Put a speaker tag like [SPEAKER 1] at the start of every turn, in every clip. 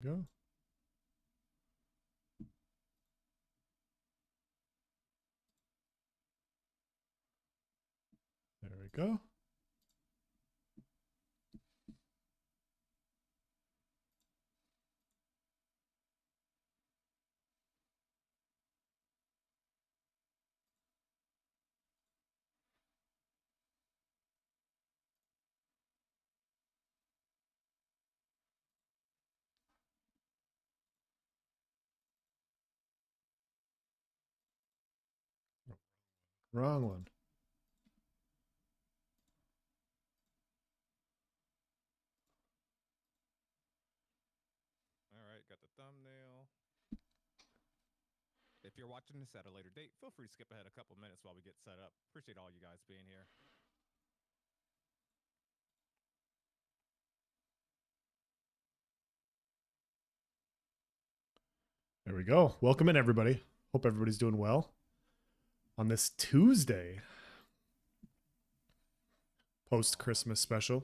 [SPEAKER 1] Go. There we go. Wrong one.
[SPEAKER 2] All right, got the thumbnail. If you're watching this at a later date, feel free to skip ahead a couple minutes while we get set up. Appreciate all you guys being here.
[SPEAKER 1] There we go. Welcome in, everybody. Hope everybody's doing well on this Tuesday, post Christmas special.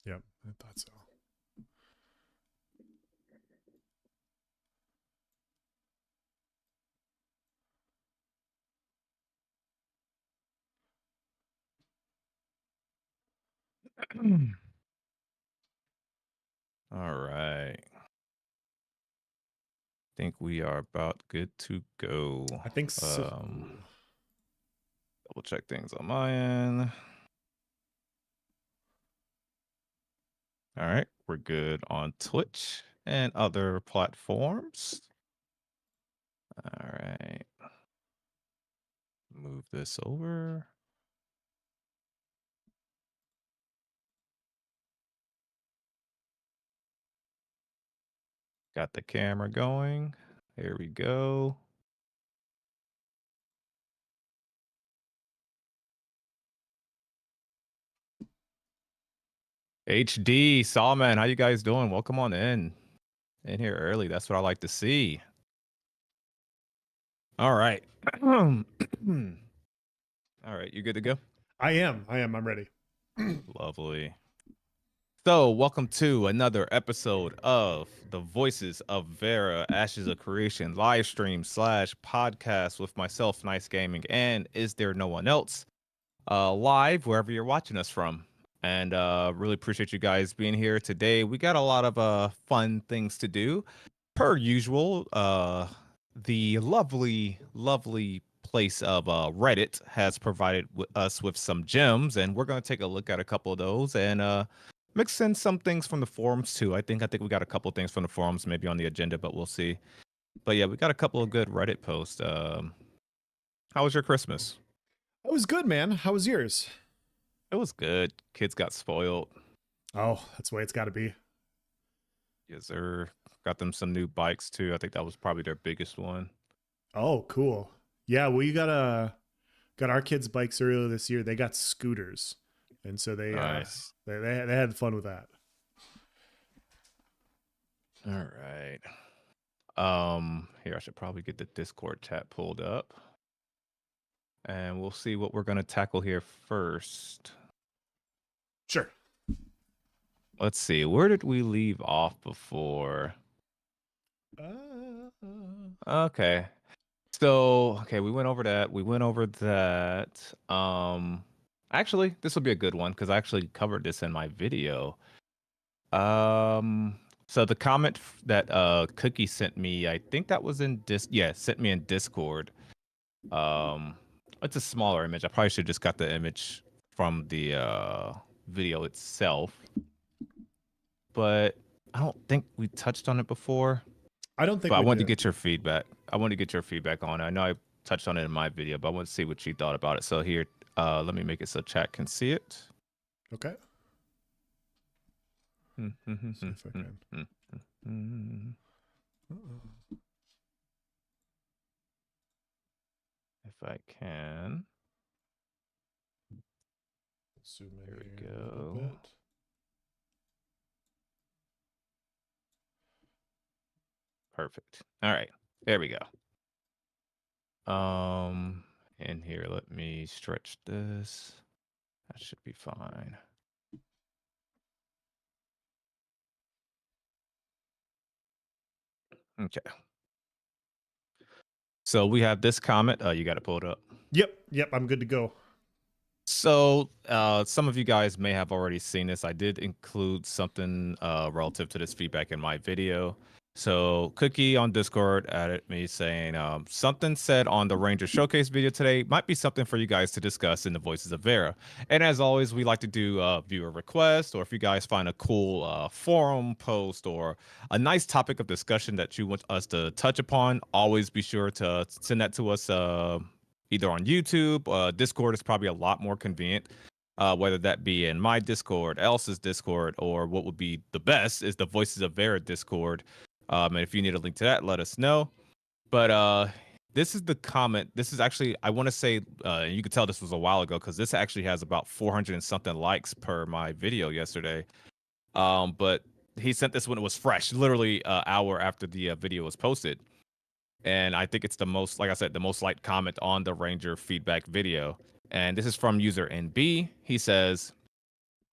[SPEAKER 1] Yep, I thought so.
[SPEAKER 2] All right. Think we are about good to go.
[SPEAKER 1] I think so.
[SPEAKER 2] Double check things on my end. All right, we're good on Twitch and other platforms. All right. Move this over. Got the camera going. There we go. HD, Sawman, how you guys doing? Welcome on in here early. That's what I like to see. All right. All right, you good to go?
[SPEAKER 1] I am. I'm ready.
[SPEAKER 2] Lovely. So, welcome to another episode of the Voices of Verra, Ashes of Creation live stream / podcast with myself, Nice Gaming, and Is There No One Else? Live wherever you're watching us from. And really appreciate you guys being here today. We got a lot of fun things to do. Per usual, the lovely place of Reddit has provided us with some gems, and we're going to take a look at a couple of those and mix in some things from the forums too. I think we got a couple of things from the forums maybe on the agenda, but we'll see. But yeah, we got a couple of good Reddit posts. How was your Christmas?
[SPEAKER 1] It was good, man. How was yours?
[SPEAKER 2] It was good. Kids got spoiled.
[SPEAKER 1] Oh, that's the way it's got to be.
[SPEAKER 2] Yes, sir. Got them some new bikes too. I think that was probably their biggest one.
[SPEAKER 1] Oh, cool. Yeah, well, you got our kids' bikes earlier this year. They got scooters, and so
[SPEAKER 2] Nice.
[SPEAKER 1] they had fun with that.
[SPEAKER 2] All right. Here I should probably get the Discord chat pulled up. And we'll see what we're gonna tackle here first.
[SPEAKER 1] Sure.
[SPEAKER 2] Let's see. Where did we leave off before? Okay. So, okay, we went over that. Actually, this will be a good one because I actually covered this in my video. So the comment that Cookie sent me, I think that was in sent me in Discord. It's a smaller image. I probably should just got the image from the video itself. But I don't think we touched on it before.
[SPEAKER 1] I don't think
[SPEAKER 2] But I
[SPEAKER 1] we
[SPEAKER 2] wanted to
[SPEAKER 1] did.
[SPEAKER 2] get your feedback. I wanted to get your feedback on it. I know I touched on it in my video, but I want to see what you thought about it. So here, let me make it so chat can see it.
[SPEAKER 1] Okay. See if I can.
[SPEAKER 2] If I can.
[SPEAKER 1] Zoom in
[SPEAKER 2] There we
[SPEAKER 1] here a little
[SPEAKER 2] go.
[SPEAKER 1] bit.
[SPEAKER 2] Perfect. All right. There we go. In here, let me stretch this. That should be fine. Okay. So we have this comment. You got to pull it up.
[SPEAKER 1] Yep, I'm good to go.
[SPEAKER 2] So some of you guys may have already seen this. I did include something relative to this feedback in my video. So Cookie on Discord added me saying something said on the Ranger Showcase video today might be something for you guys to discuss in the Voices of Verra. And as always, we like to do viewer requests, or if you guys find a cool forum post or a nice topic of discussion that you want us to touch upon, always be sure to send that to us either on YouTube. Discord is probably a lot more convenient, whether that be in my Discord, Elsa's Discord, or what would be the best is the Voices of Verra Discord. And if you need a link to that, let us know. But this is the comment. This is actually, I want to say, you could tell this was a while ago because this actually has about 400 and something likes per my video yesterday. But he sent this when it was fresh, literally an hour after the video was posted. And I think it's the most, like I said, the most liked comment on the Ranger feedback video. And this is from user NB. He says,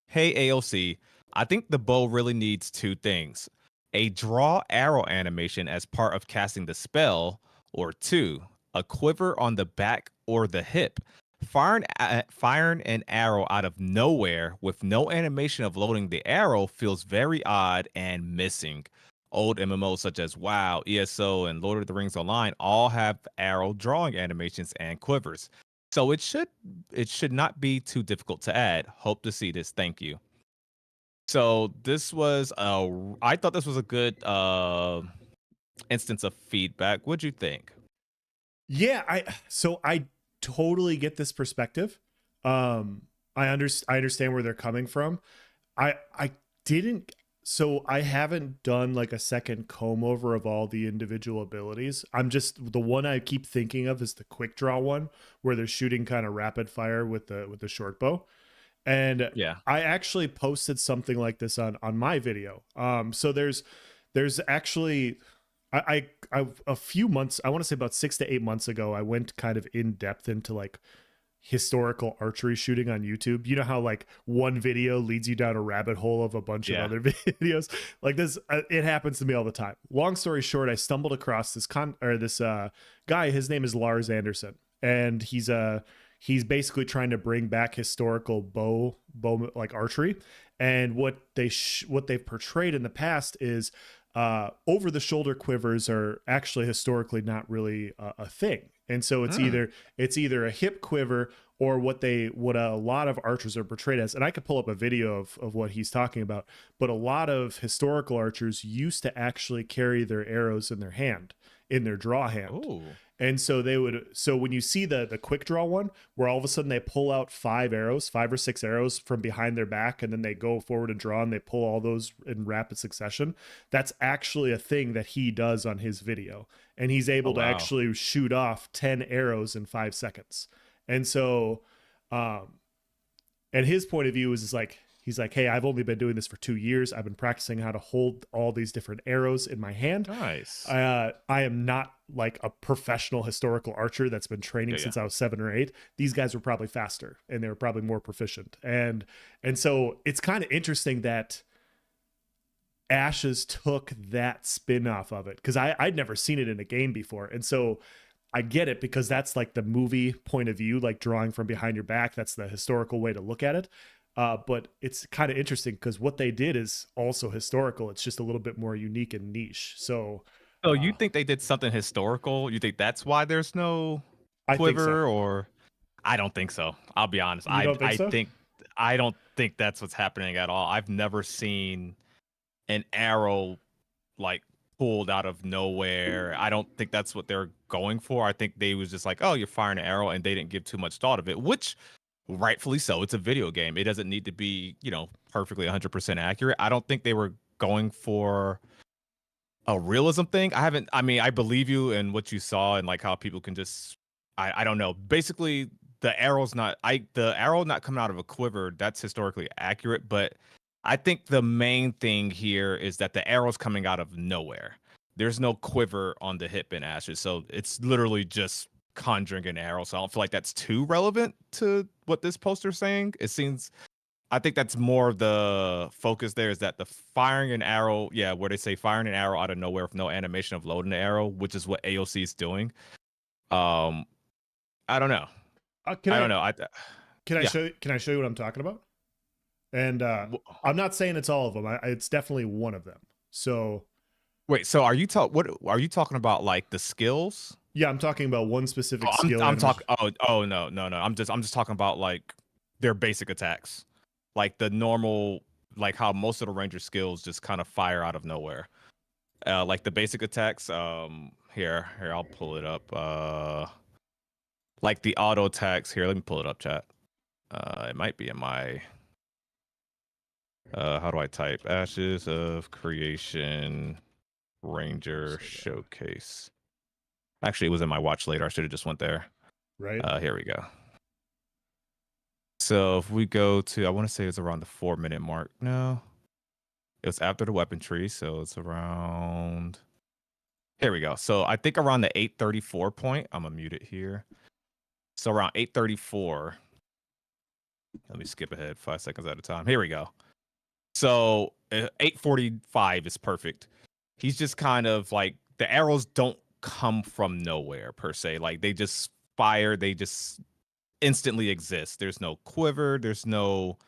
[SPEAKER 2] "Hey AOC, I think the bow really needs two things: a draw arrow animation as part of casting the spell, or two, a quiver on the back or the hip. Firing an arrow out of nowhere with no animation of loading the arrow feels very odd and missing. Old MMOs such as WoW, ESO, and Lord of the Rings Online all have arrow drawing animations and quivers. So it should not be too difficult to add. Hope to see this. Thank you." So this was I thought this was a good instance of feedback. What'd you think?
[SPEAKER 1] Yeah, I totally get this perspective. I understand where they're coming from. I didn't so I haven't done like a second comb over of all the individual abilities. I'm just, the one I keep thinking of is the quick draw one where they're shooting kind of rapid fire with the short bow. And
[SPEAKER 2] Yeah.
[SPEAKER 1] I actually posted something like this on my video. So there's actually I a few months, I want to say about 6 to 8 months ago, I went kind of in depth into like historical archery shooting on YouTube. You know how like one video leads you down a rabbit hole of a bunch of other videos like this. It happens to me all the time. Long story short, I stumbled across this guy. His name is Lars Anderson, and he's basically trying to bring back historical bow like archery. And what they've portrayed in the past is over the shoulder quivers are actually historically not really a thing. And so it's either a hip quiver or what a lot of archers are portrayed as. And I could pull up a video of what he's talking about, but a lot of historical archers used to actually carry their arrows in their hand, in their draw hand.
[SPEAKER 2] Ooh.
[SPEAKER 1] And so when you see the quick draw one, where all of a sudden they pull out 5 or 6 arrows from behind their back, and then they go forward and draw, and they pull all those in rapid succession. That's actually a thing that he does on his video. And he's able to actually shoot off 10 arrows in 5 seconds. And so, and his point of view is like, he's like, hey, I've only been doing this for 2 years. I've been practicing how to hold all these different arrows in my hand.
[SPEAKER 2] Nice.
[SPEAKER 1] I am not like a professional historical archer that's been training since I was 7 or 8. These guys were probably faster and they were probably more proficient. And so it's kind of interesting that Ashes took that spin off of it, because I'd never seen it in a game before. And so I get it, because that's like the movie point of view, like drawing from behind your back. That's the historical way to look at it. But it's kind of interesting because what they did is also historical. It's just a little bit more unique and niche. So
[SPEAKER 2] you think they did something historical? You think that's why there's no
[SPEAKER 1] I think
[SPEAKER 2] quiver?
[SPEAKER 1] so.
[SPEAKER 2] Or I don't think so. I'll be honest.
[SPEAKER 1] You don't think so?
[SPEAKER 2] I don't think that's what's happening at all. I've never seen an arrow like pulled out of nowhere. I don't think that's what they're going for. I think they was just like, oh, you're firing an arrow, and they didn't give too much thought of it, which rightfully so. It's a video game. It doesn't need to be, perfectly 100% accurate. I don't think they were going for a realism thing. I believe you in what you saw and like how people can just, I don't know. Basically, the arrow's not the arrow not coming out of a quiver, that's historically accurate, but I think the main thing here is that the arrow's coming out of nowhere. There's no quiver on the hip in Ashes, so it's literally just conjuring an arrow. So I don't feel like that's too relevant to what this poster's saying. It seems I think that's more of the focus there is that the firing an arrow, yeah, where they say firing an arrow out of nowhere with no animation of loading the arrow, which is what AOC is doing. I don't know. I don't know.
[SPEAKER 1] Can I
[SPEAKER 2] yeah.
[SPEAKER 1] show you what I'm talking about? And I'm not saying it's all of them. It's definitely one of them. So
[SPEAKER 2] wait, so are you talking about, like the skills?
[SPEAKER 1] Yeah, I'm talking about one specific skill.
[SPEAKER 2] I'm talking. Oh no. I'm just talking about like their basic attacks, like the normal, like how most of the ranger skills just kind of fire out of nowhere. Like the basic attacks. Here, I'll pull it up. Like the auto attacks. Here, let me pull it up, chat. It might be in my. How do I type? Ashes of Creation Ranger Showcase. Actually, it was in my watch later. I should have just went there.
[SPEAKER 1] Right.
[SPEAKER 2] Here we go. So if we go to, I want to say it's around the 4-minute mark. No, it was after the weapon tree. So it's around. Here we go. So I think around the 8:34 point. I'm gonna mute it here. So around 8:34. Let me skip ahead 5 seconds at a time. Here we go. So 8:45 is perfect. He's just kind of like the arrows don't come from nowhere per se. Like they just fire. They just instantly exist. There's no quiver. There's no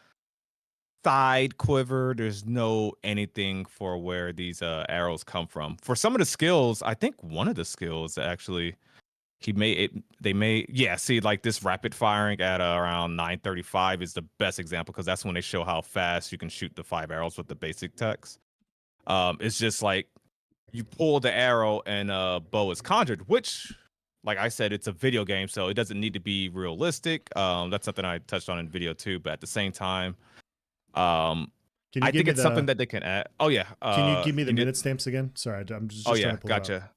[SPEAKER 2] side quiver. There's no anything for where these arrows come from. For some of the skills, I think one of the skills actually see, like this rapid firing at around 9:35 is the best example because that's when they show how fast you can shoot the 5 arrows with the basic text. It's just like you pull the arrow and bow is conjured, which, like I said, it's a video game, so it doesn't need to be realistic. That's something I touched on in video too, but at the same time, I think it's something that they can add. Oh yeah.
[SPEAKER 1] Can you give me the minute stamps again? Sorry, I'm just
[SPEAKER 2] oh
[SPEAKER 1] trying
[SPEAKER 2] yeah,
[SPEAKER 1] to pull
[SPEAKER 2] gotcha.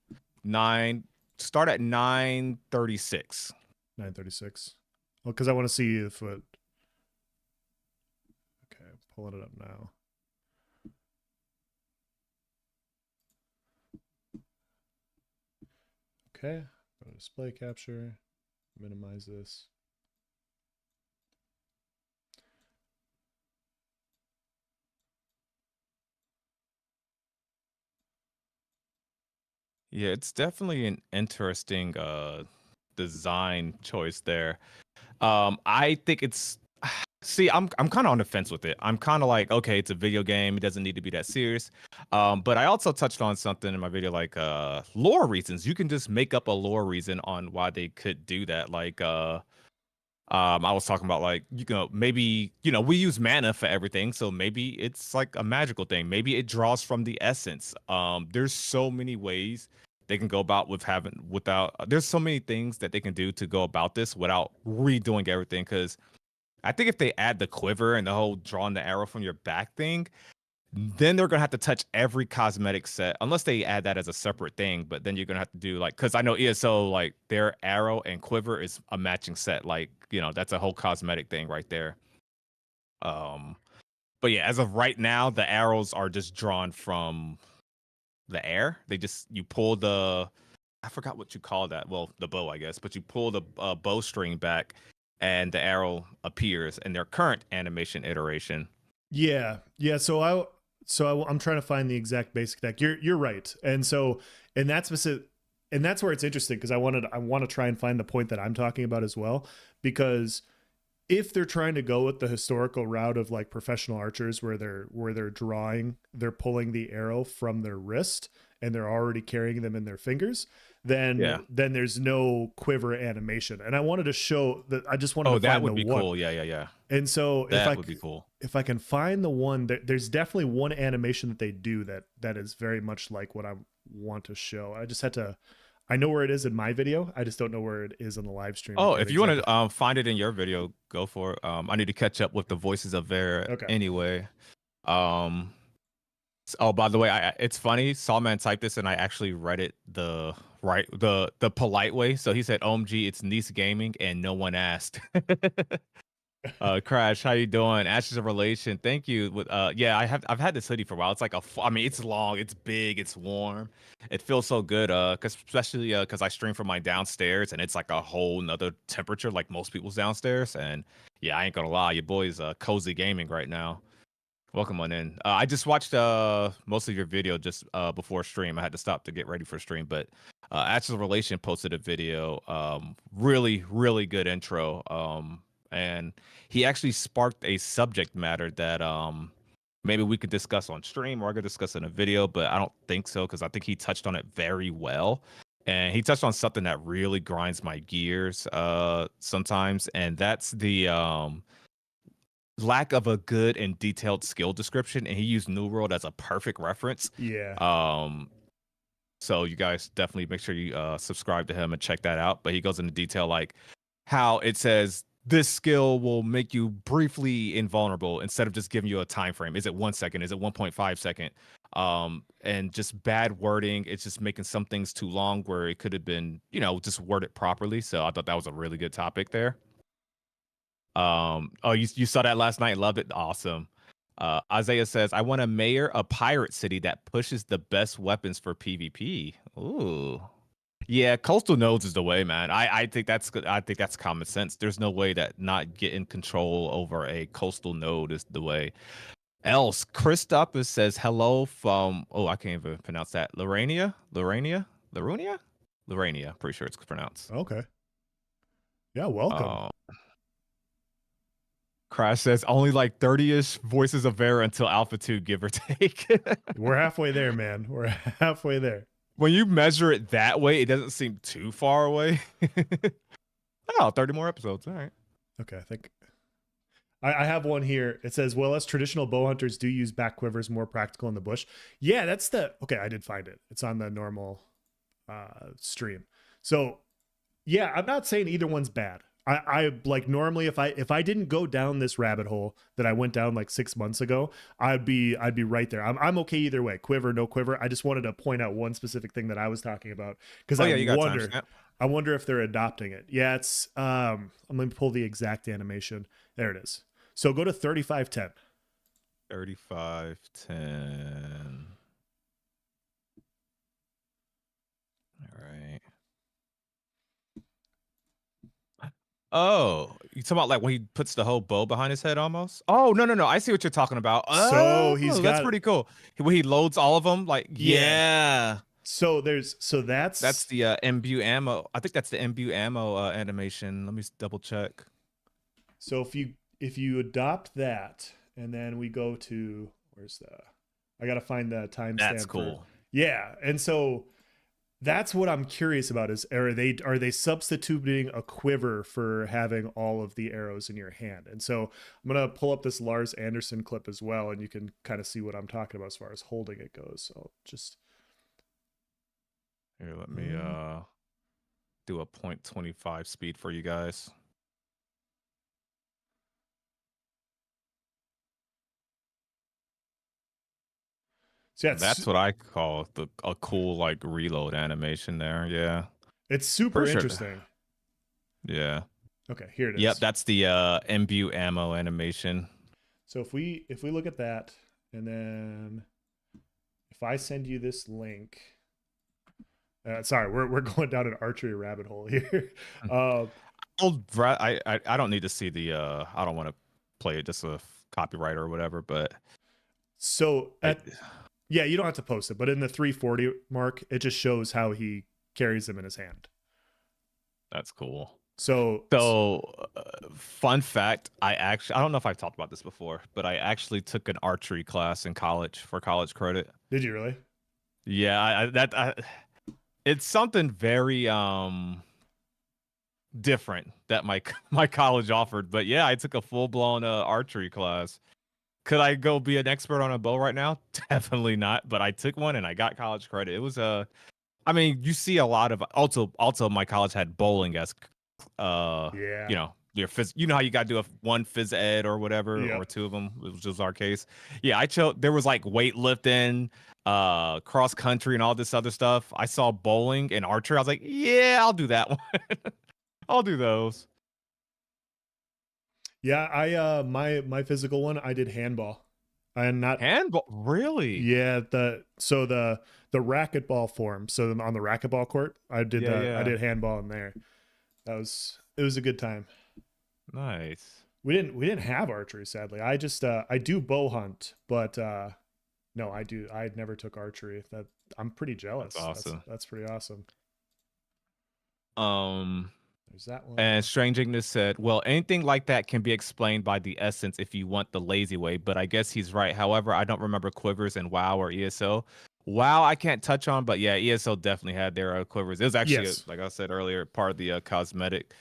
[SPEAKER 2] Start at 9:36.
[SPEAKER 1] 9:36. Well, because I want to see if it. Okay, pulling it up now. Okay, go to display capture, minimize this.
[SPEAKER 2] Yeah, it's definitely an interesting design choice there. I think it's see, I'm kind of on the fence with it. I'm kind of like, okay, it's a video game, it doesn't need to be that serious. But I also touched on something in my video like lore reasons. You can just make up a lore reason on why they could do that. Like I was talking about like, maybe, we use mana for everything. So maybe it's like a magical thing. Maybe it draws from the essence. There's so many ways they can go about there's so many things that they can do to go about this without redoing everything. Cause I think if they add the quiver and the whole drawing the arrow from your back thing, then they're gonna have to touch every cosmetic set, unless they add that as a separate thing. But then you're gonna have to do like, because I know ESO, like their arrow and quiver is a matching set. Like, that's a whole cosmetic thing right there. But yeah, as of right now, the arrows are just drawn from the air. You pull I forgot what you call that. Well, the bow, I guess, but you pull the bowstring back and the arrow appears in their current animation iteration.
[SPEAKER 1] Yeah. So I'm trying to find the exact basic deck. You're right. And so in that specific, and that's where it's interesting because I want to try and find the point that I'm talking about as well, because if they're trying to go with the historical route of like professional archers where they're pulling the arrow from their wrist and they're already carrying them in their fingers, then there's no quiver animation. And I wanted to show that I just wanted to find
[SPEAKER 2] that would
[SPEAKER 1] the
[SPEAKER 2] be
[SPEAKER 1] one.
[SPEAKER 2] Cool. Yeah.
[SPEAKER 1] And so
[SPEAKER 2] that would be cool.
[SPEAKER 1] If I can find the one, there's definitely one animation that they do that is very much like what I want to show. I just had to. I know where it is in my video. I just don't know where it is on the live stream.
[SPEAKER 2] Oh, if you want to find it in your video, go for it. I need to catch up with the voices of Verra anyway. Oh, by the way, it's funny. Sawman typed this, and I actually read it the polite way. So he said, "OMG, it's Nice Gaming," and no one asked. Crash, how you doing? Ashes of Relation, thank you. Yeah, I've had this hoodie for a while. It's like I mean, it's long, it's big, it's warm. It feels so good. Cause especially cause I stream from my downstairs, and it's like a whole nother temperature, like most people's downstairs. And yeah, I ain't gonna lie, your boy's cozy gaming right now. Welcome on in. I just watched most of your video just before stream. I had to stop to get ready for stream, but Ashes of Relation posted a video. Really, really good intro. And he actually sparked a subject matter that maybe we could discuss on stream or I could discuss in a video, but I don't think so because I think he touched on it very well. And he touched on something that really grinds my gears sometimes, and that's the lack of a good and detailed skill description. And he used New World as a perfect reference.
[SPEAKER 1] Yeah.
[SPEAKER 2] So you guys definitely make sure you subscribe to him and check that out. But he goes into detail like how it says this skill will make you briefly invulnerable instead of just giving you a time frame. Is it 1 second? Is it 1.5 second? And just bad wording. It's just making some things too long where it could have been, just worded properly. So I thought that was a really good topic there. Oh, you saw that last night, loved it. Awesome. Isaiah says, I want to mayor a pirate city that pushes the best weapons for PvP. Ooh. Yeah, coastal nodes is the way, man. I think that's good. I think that's common sense. There's no way that not getting control over a coastal node is the way. Else, Christopher says hello from I can't even pronounce that. Lorania? Pretty sure it's pronounced.
[SPEAKER 1] Okay. Yeah, welcome.
[SPEAKER 2] Crash says only like 30-ish voices of Verra until Alpha 2, give or take.
[SPEAKER 1] We're halfway there, man. We're halfway there.
[SPEAKER 2] When you measure it that way, it doesn't seem too far away. 30 more episodes. All right.
[SPEAKER 1] Okay, I think I have one here. It says, well, as traditional bow hunters do use back quivers more practical in the bush. Yeah, that's okay, I did find it. It's on the normal stream. So yeah, I'm not saying either one's bad. I like normally if I didn't go down this rabbit hole that I went down like 6 months ago, I'd be right there. I'm okay either way, quiver, no quiver. I just wanted to point out one specific thing that I was talking about because I wonder if they're adopting it. Yeah, it's I'm gonna pull the exact animation. There it is. So go to 3510.
[SPEAKER 2] 3510. All right. Oh, you talking about like when he puts the whole bow behind his head almost? Oh, no. I see what you're talking about.
[SPEAKER 1] So
[SPEAKER 2] that's pretty cool. When he loads all of them, like, yeah.
[SPEAKER 1] So that's
[SPEAKER 2] the imbue ammo. I think that's the imbue ammo animation. Let me double check.
[SPEAKER 1] So if you adopt that and then we go to I got to find the timestamp.
[SPEAKER 2] That's cool.
[SPEAKER 1] Yeah. And so that's what I'm curious about is are they substituting a quiver for having all of the arrows in your hand? And so I'm going to pull up this Lars Anderson clip as well, and you can kind of see what I'm talking about as far as holding it goes. So just
[SPEAKER 2] here, let me do a 0.25 speed for you guys. So that's what I call a cool like reload animation there. Yeah,
[SPEAKER 1] it's super interesting.
[SPEAKER 2] Yeah.
[SPEAKER 1] Okay, here it is.
[SPEAKER 2] Yep, that's the imbue ammo animation.
[SPEAKER 1] So if we look at that, and then if I send you this link, sorry, we're going down an archery rabbit hole here.
[SPEAKER 2] I don't need to see the I don't want to play it just a copyright or whatever, but
[SPEAKER 1] so yeah, you don't have to post it, but in the 340 mark, it just shows how he carries them in his hand.
[SPEAKER 2] That's cool.
[SPEAKER 1] So
[SPEAKER 2] fun fact, I don't know if I've talked about this before, but I actually took an archery class in college for college credit.
[SPEAKER 1] Did you really?
[SPEAKER 2] Yeah, it's something very different that my college offered, but yeah, I took a full-blown archery class. Could I go be an expert on a bow right now? Definitely not. But I took one and I got college credit. It was I mean, you see a lot of also my college had bowling as your you know how you got to do one phys ed or whatever,
[SPEAKER 1] Yep.
[SPEAKER 2] or two of them, which was our case. Yeah, I chose. There was like weightlifting, cross country, and all this other stuff. I saw bowling and archery. I was like, yeah, I'll do that one. I'll do those.
[SPEAKER 1] Yeah, I my physical one, I did handball. And not
[SPEAKER 2] Handball, really?
[SPEAKER 1] yeah, the racquetball form. So on the racquetball court, I did
[SPEAKER 2] Yeah,
[SPEAKER 1] that. I
[SPEAKER 2] yeah.
[SPEAKER 1] did handball in there. It was a good time.
[SPEAKER 2] Nice.
[SPEAKER 1] We didn't have archery, sadly. I just I do bow hunt, but no, I never took archery. That I'm pretty
[SPEAKER 2] That's
[SPEAKER 1] jealous.
[SPEAKER 2] awesome.
[SPEAKER 1] That's pretty awesome. There's that one.
[SPEAKER 2] And Strange Ignis said, well, anything like that can be explained by the essence if you want the lazy way, but I guess he's right. However, I don't remember quivers in WoW or ESO. WoW, I can't touch on, but yeah, ESO definitely had their quivers. It was actually,
[SPEAKER 1] Yes.
[SPEAKER 2] like I said earlier, part of the cosmetic.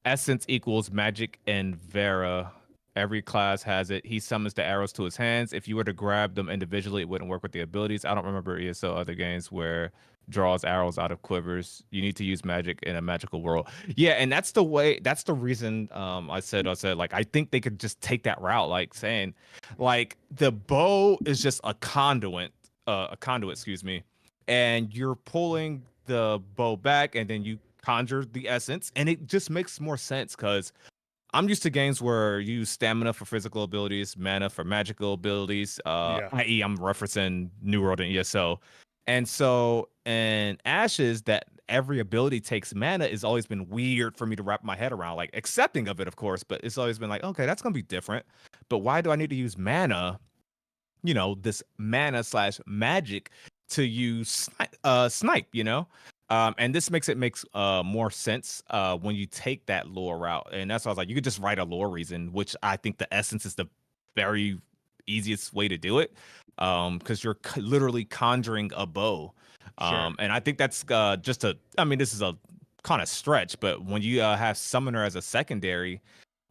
[SPEAKER 2] Essence equals magic and Verra. Every class has it. He summons the arrows to his hands. If you were to grab them individually, it wouldn't work with the abilities. I don't remember ESO other games where draws arrows out of quivers. You need to use magic in a magical world. Yeah, and that's the way. That's the reason. I said like I think they could just take that route, like saying, like the bow is just a conduit. Excuse me, and you're pulling the bow back, and then you conjure the essence, and it just makes more sense because I'm used to games where you use stamina for physical abilities, mana for magical abilities,
[SPEAKER 1] Yeah.
[SPEAKER 2] i.e., I'm referencing New World and ESO. And so in Ashes, that every ability takes mana has always been weird for me to wrap my head around, like accepting of it, of course, but it's always been like, okay, that's going to be different. But why do I need to use mana, this mana slash magic to use snipe, and this makes more sense when you take that lore route. And that's why I was like, you could just write a lore reason, which I think the essence is the very easiest way to do it, because you're literally conjuring a bow.
[SPEAKER 1] Sure.
[SPEAKER 2] And I think that's this is a kind of stretch, but when you have summoner as a secondary,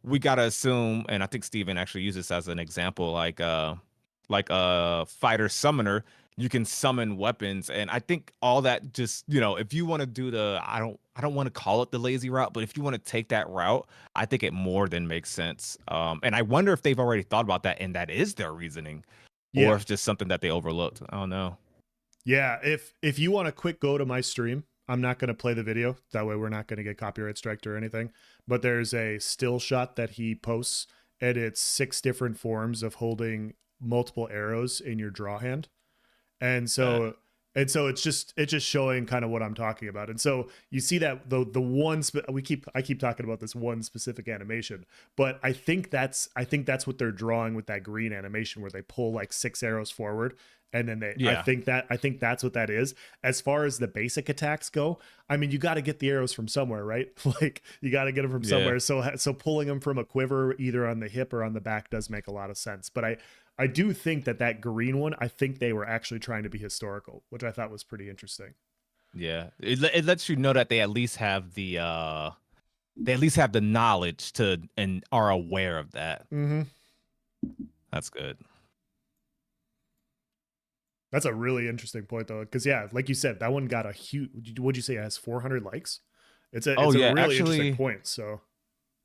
[SPEAKER 2] we gotta assume, and I think Steven actually uses this as an example, like a fighter summoner, you can summon weapons. And I think all that just, if you want to do I don't want to call it the lazy route, but if you want to take that route, I think it more than makes sense. And I wonder if they've already thought about that and that is their reasoning, or
[SPEAKER 1] Yeah.
[SPEAKER 2] if it's just something that they overlooked. I don't know.
[SPEAKER 1] Yeah, if you want a quick go to my stream, I'm not going to play the video. That way we're not going to get copyright striked or anything. But there's a still shot that he posts, and it's 6 different forms of holding multiple arrows in your draw hand. And so it's just showing kind of what I'm talking about. And so you see that the one I keep talking about this one specific animation, but I think that's what they're drawing with that green animation where they pull like 6 arrows forward, and then I think that's what that is. As far as the basic attacks go, I mean, you got to get the arrows from somewhere, right? Like you got to get them from somewhere. So pulling them from a quiver either on the hip or on the back does make a lot of sense. But I do think that green one, I think they were actually trying to be historical, which I thought was pretty interesting.
[SPEAKER 2] Yeah, it lets you know that they at least have the knowledge to and are aware of that.
[SPEAKER 1] Mm-hmm.
[SPEAKER 2] That's good.
[SPEAKER 1] That's a really interesting point, though, because yeah, like you said, that one got a huge. What'd you say? It has 400 likes. It's a really interesting point. So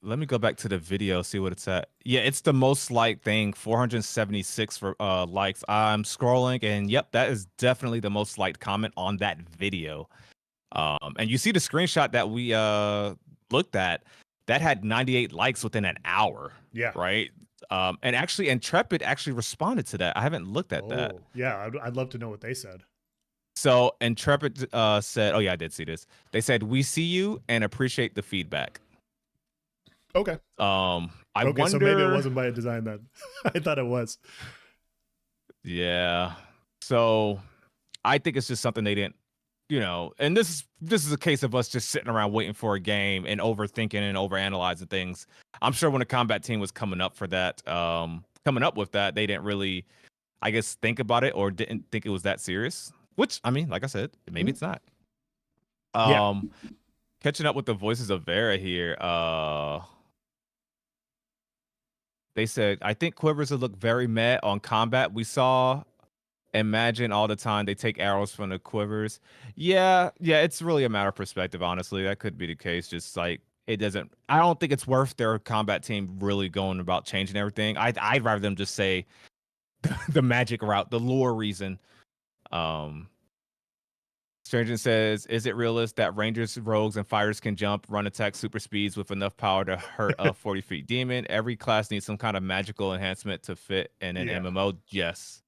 [SPEAKER 2] let me go back to the video, see what it's at. Yeah, it's the most liked thing, 476 for likes. I'm scrolling, and yep, that is definitely the most liked comment on that video. And you see the screenshot that we looked at, that had 98 likes within an hour.
[SPEAKER 1] Yeah.
[SPEAKER 2] Right. And actually, Intrepid actually responded to that. I haven't looked at that.
[SPEAKER 1] Yeah, I'd love to know what they said.
[SPEAKER 2] So Intrepid said, "Oh yeah, I did see this. They said we see you and appreciate the feedback."
[SPEAKER 1] Okay.
[SPEAKER 2] I wonder.
[SPEAKER 1] So maybe it wasn't by design then. I thought it was.
[SPEAKER 2] Yeah. So I think it's just something they didn't, and this is a case of us just sitting around waiting for a game and overthinking and overanalyzing things. I'm sure when the combat team was coming up with that, they didn't really, I guess, think about it or didn't think it was that serious. Which, I mean, like I said, maybe it's not. Catching up with the voices of Verra here. They said, I think quivers would look very meh on combat. We saw Imagine all the time they take arrows from the quivers. Yeah, it's really a matter of perspective, honestly. That could be the case. Just like it doesn't. I don't think it's worth their combat team really going about changing everything. I'd rather them just say the magic route, the lore reason. Stranger says, is it realistic that rangers, rogues, and fighters can jump, run attack super speeds with enough power to hurt a 40 feet demon? Every class needs some kind of magical enhancement to fit in an MMO. Yes.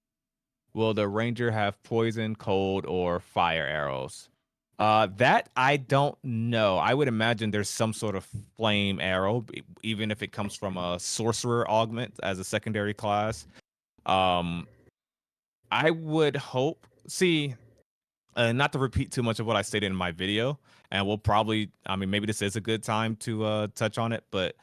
[SPEAKER 2] Will the ranger have poison, cold, or fire arrows? That I don't know. I would imagine there's some sort of flame arrow, even if it comes from a sorcerer augment as a secondary class. I would hope. See, not to repeat too much of what I stated in my video, and we'll probably, I mean, maybe this is a good time to touch on it, but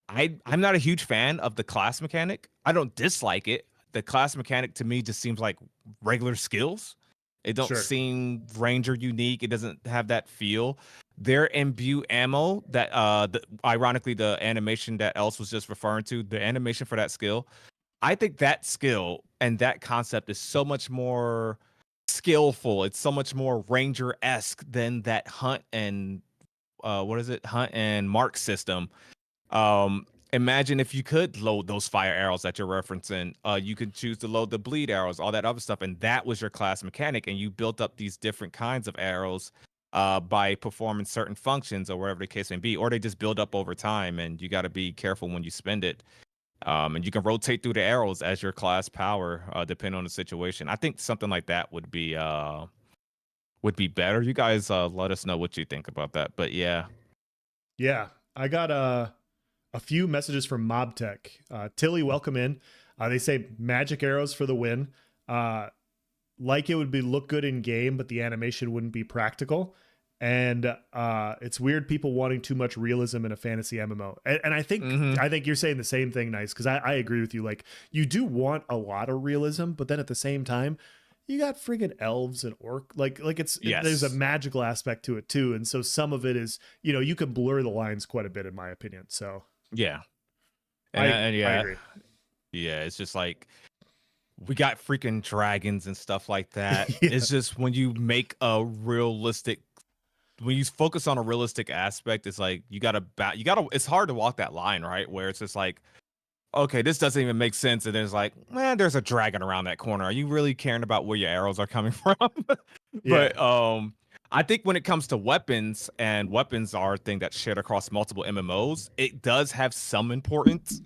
[SPEAKER 2] I'm not a huge fan of the class mechanic. I don't dislike it. The class mechanic to me just seems like regular skills. It don't seem ranger unique. It doesn't have that feel. Their imbue ammo that ironically the animation that Else was just referring to, the animation for that skill, I think that skill and that concept is so much more skillful. It's so much more ranger-esque than that hunt and hunt and mark system. Imagine if you could load those fire arrows that you're referencing. You could choose to load the bleed arrows, all that other stuff, and that was your class mechanic, and you built up these different kinds of arrows by performing certain functions or whatever the case may be, or they just build up over time, and you got to be careful when you spend it. And you can rotate through the arrows as your class power, depending on the situation. I think something like that would be better. You guys let us know what you think about that. But yeah.
[SPEAKER 1] I got a few messages from MobTech. Tilly, welcome in. They say magic arrows for the win. Like it would look good in game, but the animation wouldn't be practical. And it's weird people wanting too much realism in a fantasy MMO. And I think you're saying the same thing, Nice, because I agree with you. Like, you do want a lot of realism, but then at the same time, you got friggin' elves and orc. There's a magical aspect to it too. And so some of it is, you can blur the lines quite a bit, in my opinion. So
[SPEAKER 2] yeah.
[SPEAKER 1] I agree.
[SPEAKER 2] Yeah, it's just like we got freaking dragons and stuff like that. It's just when you make a realistic, when you focus on a realistic aspect, it's like you gotta it's hard to walk that line, right? Where it's just like, okay, this doesn't even make sense, and then it's like, man, there's a dragon around that corner. Are you really caring about where your arrows are coming from? But I think when it comes to weapons, and weapons are a thing that's shared across multiple MMOs, it does have some importance.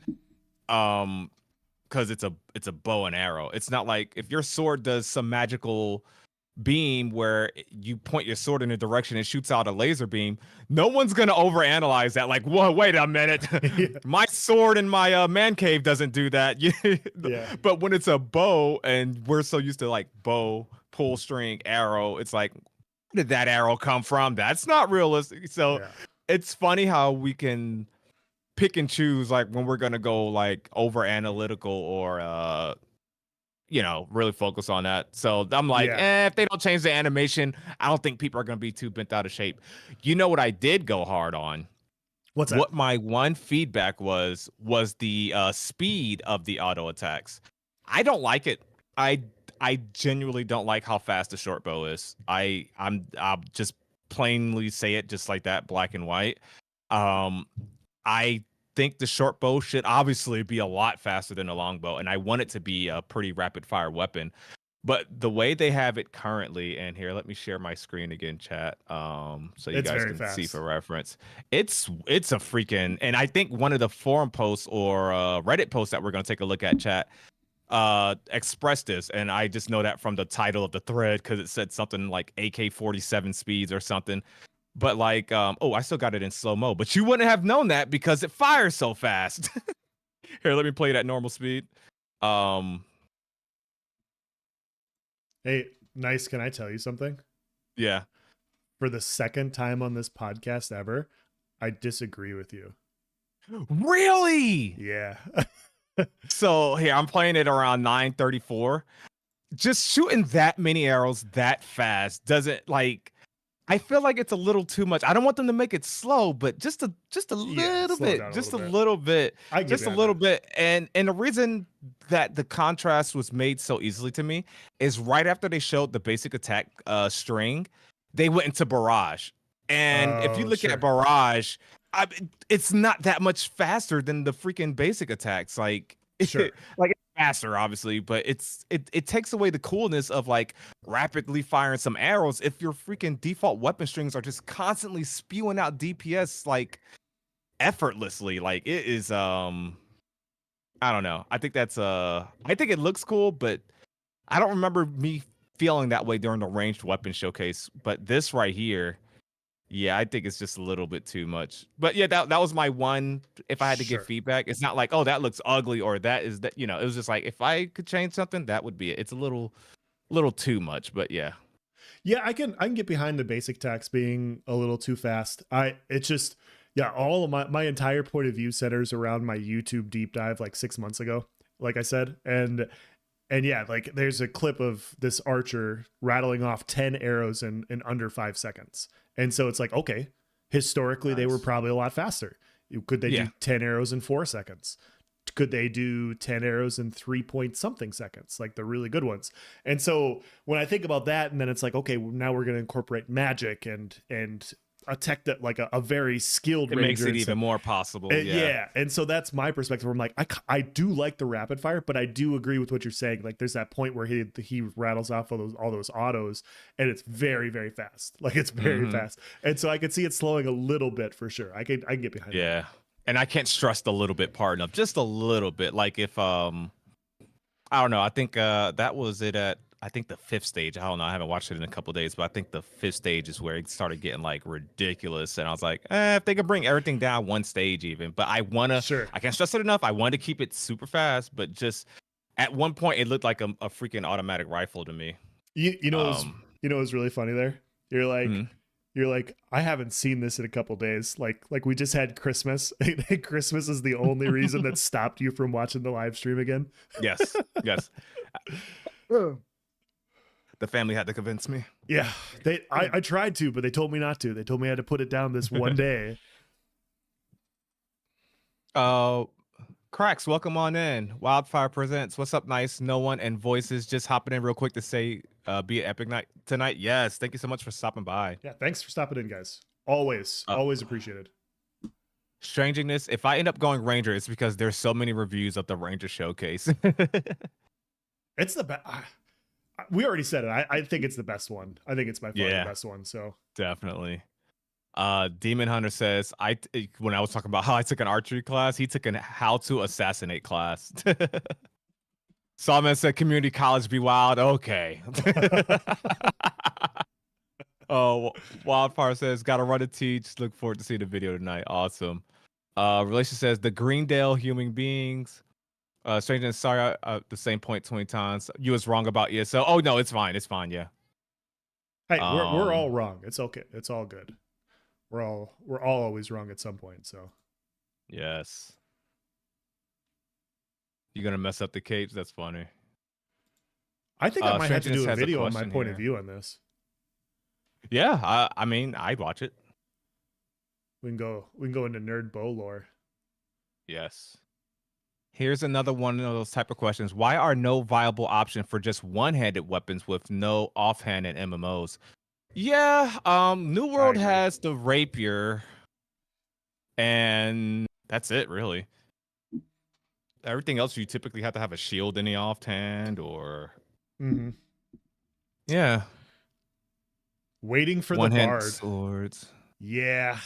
[SPEAKER 2] Because it's a bow and arrow. It's not like if your sword does some magical beam where you point your sword in a direction and shoots out a laser beam, no one's gonna overanalyze that. Like, whoa, wait a minute, my sword in my man cave doesn't do that. But when it's a bow, and we're so used to like bow, pull string, arrow, it's like, where did that arrow come from? That's not realistic. So it's funny how we can pick and choose, like when we're gonna go like over analytical or really focus on that. So I'm like, if they don't change the animation, I don't think people are gonna be too bent out of shape. You know what I did go hard on?
[SPEAKER 1] What's that?
[SPEAKER 2] What my one feedback was the speed of the auto attacks. I don't like it. I genuinely don't like how fast the short bow is. I'll just plainly say it just like that, black and white. I think the short bow should obviously be a lot faster than a long bow, and I want it to be a pretty rapid fire weapon. But the way they have it currently, and here, let me share my screen again, chat, so you guys can see for reference. It's a freaking, and I think one of the forum posts or Reddit posts that we're going to take a look at, chat, expressed this, and I just know that from the title of the thread because it said something like AK-47 speeds or something. But like, I still got it in slow-mo, but you wouldn't have known that because it fires so fast. Here, let me play it at normal speed.
[SPEAKER 1] Hey, Nice, can I tell you something?
[SPEAKER 2] Yeah.
[SPEAKER 1] For the second time on this podcast ever, I disagree with you.
[SPEAKER 2] Really?
[SPEAKER 1] Yeah.
[SPEAKER 2] So here, I'm playing it around 934. Just shooting that many arrows that fast doesn't, like, I feel like it's a little too much. I don't want them to make it slow, but just a little bit, just a little bit, just a little bit. And the reason that the contrast was made so easily to me is right after they showed the basic attack string, they went into barrage. And if you look at barrage, it's not that much faster than the freaking basic attacks. Like,
[SPEAKER 1] Sure.
[SPEAKER 2] like it's faster, obviously, but it takes away the coolness of like rapidly firing some arrows if your freaking default weapon strings are just constantly spewing out DPS like effortlessly. Like it is I don't know. I think I think it looks cool, but I don't remember me feeling that way during the ranged weapon showcase. But this right here, yeah, I think it's just a little bit too much. But yeah, that was my one. If I had to give
[SPEAKER 1] Sure.
[SPEAKER 2] feedback, it's not like, oh, that looks ugly or that is that, it was just like if I could change something, that would be it. It's a little too much, but yeah.
[SPEAKER 1] Yeah, I can get behind the basic text being a little too fast. It's just yeah, all of my entire point of view centers around my YouTube deep dive like 6 months ago, like I said. And yeah, like there's a clip of this archer rattling off 10 arrows in under 5 seconds. And so it's like, okay, historically they were
[SPEAKER 2] Nice.
[SPEAKER 1] probably a lot faster. Could they
[SPEAKER 2] Yeah.
[SPEAKER 1] do 10 arrows in 4 seconds? Could they do 10 arrows in 3 point something seconds, like the really good ones? And so when I think about that, and then it's like, okay, now we're going to incorporate magic and a tech that like a very skilled
[SPEAKER 2] It makes
[SPEAKER 1] ranger
[SPEAKER 2] it
[SPEAKER 1] and
[SPEAKER 2] even
[SPEAKER 1] stuff.
[SPEAKER 2] more possible.
[SPEAKER 1] Yeah. And so that's my perspective where I'm like, I do like the rapid fire, but I do agree with what you're saying. Like there's that point where he rattles off all those autos and it's very, very fast. Like it's very
[SPEAKER 2] Mhm.
[SPEAKER 1] fast. And so I could see it slowing a little bit for sure. I can get behind that.
[SPEAKER 2] Yeah. And I can't stress the little bit part enough. Just a little bit. Like if I don't know. I think that was it at I think the fifth stage. I don't know. I haven't watched it in a couple of days, but I think the fifth stage is where it started getting like ridiculous. And I was like, if they could bring everything down one stage even. But
[SPEAKER 1] Sure.
[SPEAKER 2] I can't stress it enough. I want to keep it super fast, but just at one point it looked like a freaking automatic rifle to me.
[SPEAKER 1] You know
[SPEAKER 2] Um,
[SPEAKER 1] you know what's really funny there? You're like
[SPEAKER 2] mhm.
[SPEAKER 1] you're like, I haven't seen this in a couple days. Like we just had Christmas. Christmas is the only reason that stopped you from watching the live stream again.
[SPEAKER 2] Yes. Yes. The family had to convince me.
[SPEAKER 1] Yeah. I tried to, but they told me not to. They told me I had to put it down this one day.
[SPEAKER 2] Cracks, welcome on in. Wildfire presents. What's up, nice? No one and voices just hopping in real quick to say, be an epic night tonight. Yes, thank you so much for stopping by.
[SPEAKER 1] Yeah, thanks for stopping in, guys. Always appreciated.
[SPEAKER 2] Stranginess. If I end up going Ranger, it's because there's so many reviews of the Ranger showcase.
[SPEAKER 1] It's the best. We already said it. I think it's the best one. I think it's by far
[SPEAKER 2] Yeah.
[SPEAKER 1] the best one. So
[SPEAKER 2] Definitely. Demon Hunter says, when I was talking about how I took an archery class, he took an how to assassinate class. Salman said community college be wild. Okay. Oh, Wildfire says, gotta run to teach. Look forward to seeing the video tonight. Awesome. Relation says the Greendale human beings. Stranger, sorry, the same point 20 times. You was wrong about ESO. Oh no, it's fine. It's fine. Yeah.
[SPEAKER 1] hey, we're all wrong. It's okay. It's all good. We're all always wrong at some point. So
[SPEAKER 2] Yes. You gonna mess up the capes? That's funny.
[SPEAKER 1] I think I might have to
[SPEAKER 2] Strangeness
[SPEAKER 1] do a
[SPEAKER 2] has a
[SPEAKER 1] video on my
[SPEAKER 2] question
[SPEAKER 1] point
[SPEAKER 2] here.
[SPEAKER 1] of view on this.
[SPEAKER 2] Yeah, I mean, I'd watch it.
[SPEAKER 1] We can go into nerd bow lore.
[SPEAKER 2] Yes. Here's another one of those type of questions. Why are no viable option for just one-handed weapons with no offhand in MMOs? Yeah, New World
[SPEAKER 1] agree.
[SPEAKER 2] has the rapier, and that's it, really. Everything else, you typically have to have a shield in the offhand, or
[SPEAKER 1] Mm-hmm.
[SPEAKER 2] yeah,
[SPEAKER 1] Waiting for the
[SPEAKER 2] one-handed
[SPEAKER 1] bard.
[SPEAKER 2] swords.
[SPEAKER 1] Yeah,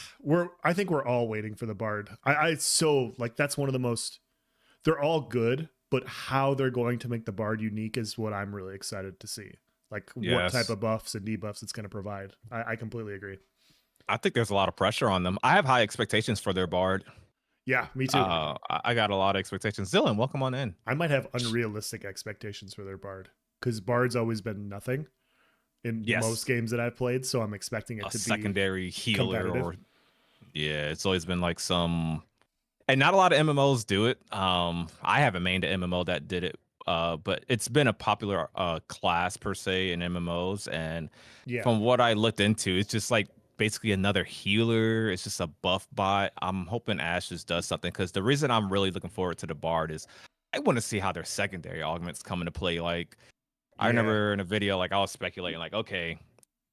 [SPEAKER 1] I think we're all waiting for the bard. I so like that's one of the most. They're all good, but how they're going to make the bard unique is what I'm really excited to see. Like what
[SPEAKER 2] Yes.
[SPEAKER 1] type of buffs and debuffs it's going to provide. I completely agree.
[SPEAKER 2] I think there's a lot of pressure on them. I have high expectations for their bard.
[SPEAKER 1] Yeah, me too.
[SPEAKER 2] I got a lot of expectations. Zillion, welcome on in.
[SPEAKER 1] I might have unrealistic expectations for their bard because bard's always been nothing in
[SPEAKER 2] Yes.
[SPEAKER 1] most games that I've played. So I'm expecting it
[SPEAKER 2] A
[SPEAKER 1] to
[SPEAKER 2] secondary healer,
[SPEAKER 1] competitive.
[SPEAKER 2] or yeah, it's always been like some, and not a lot of MMOs do it. I haven't mained an MMO that did it, but it's been a popular class per se in MMOs, and
[SPEAKER 1] be. Yeah,
[SPEAKER 2] from what I looked into, it's just like basically another healer. It's just a buff bot. I'm hoping Ashes does something, because the reason I'm really looking forward to the Bard is I want to see how their secondary augments come into play. Like I
[SPEAKER 1] Yeah.
[SPEAKER 2] remember in a video, like I was speculating, like, okay,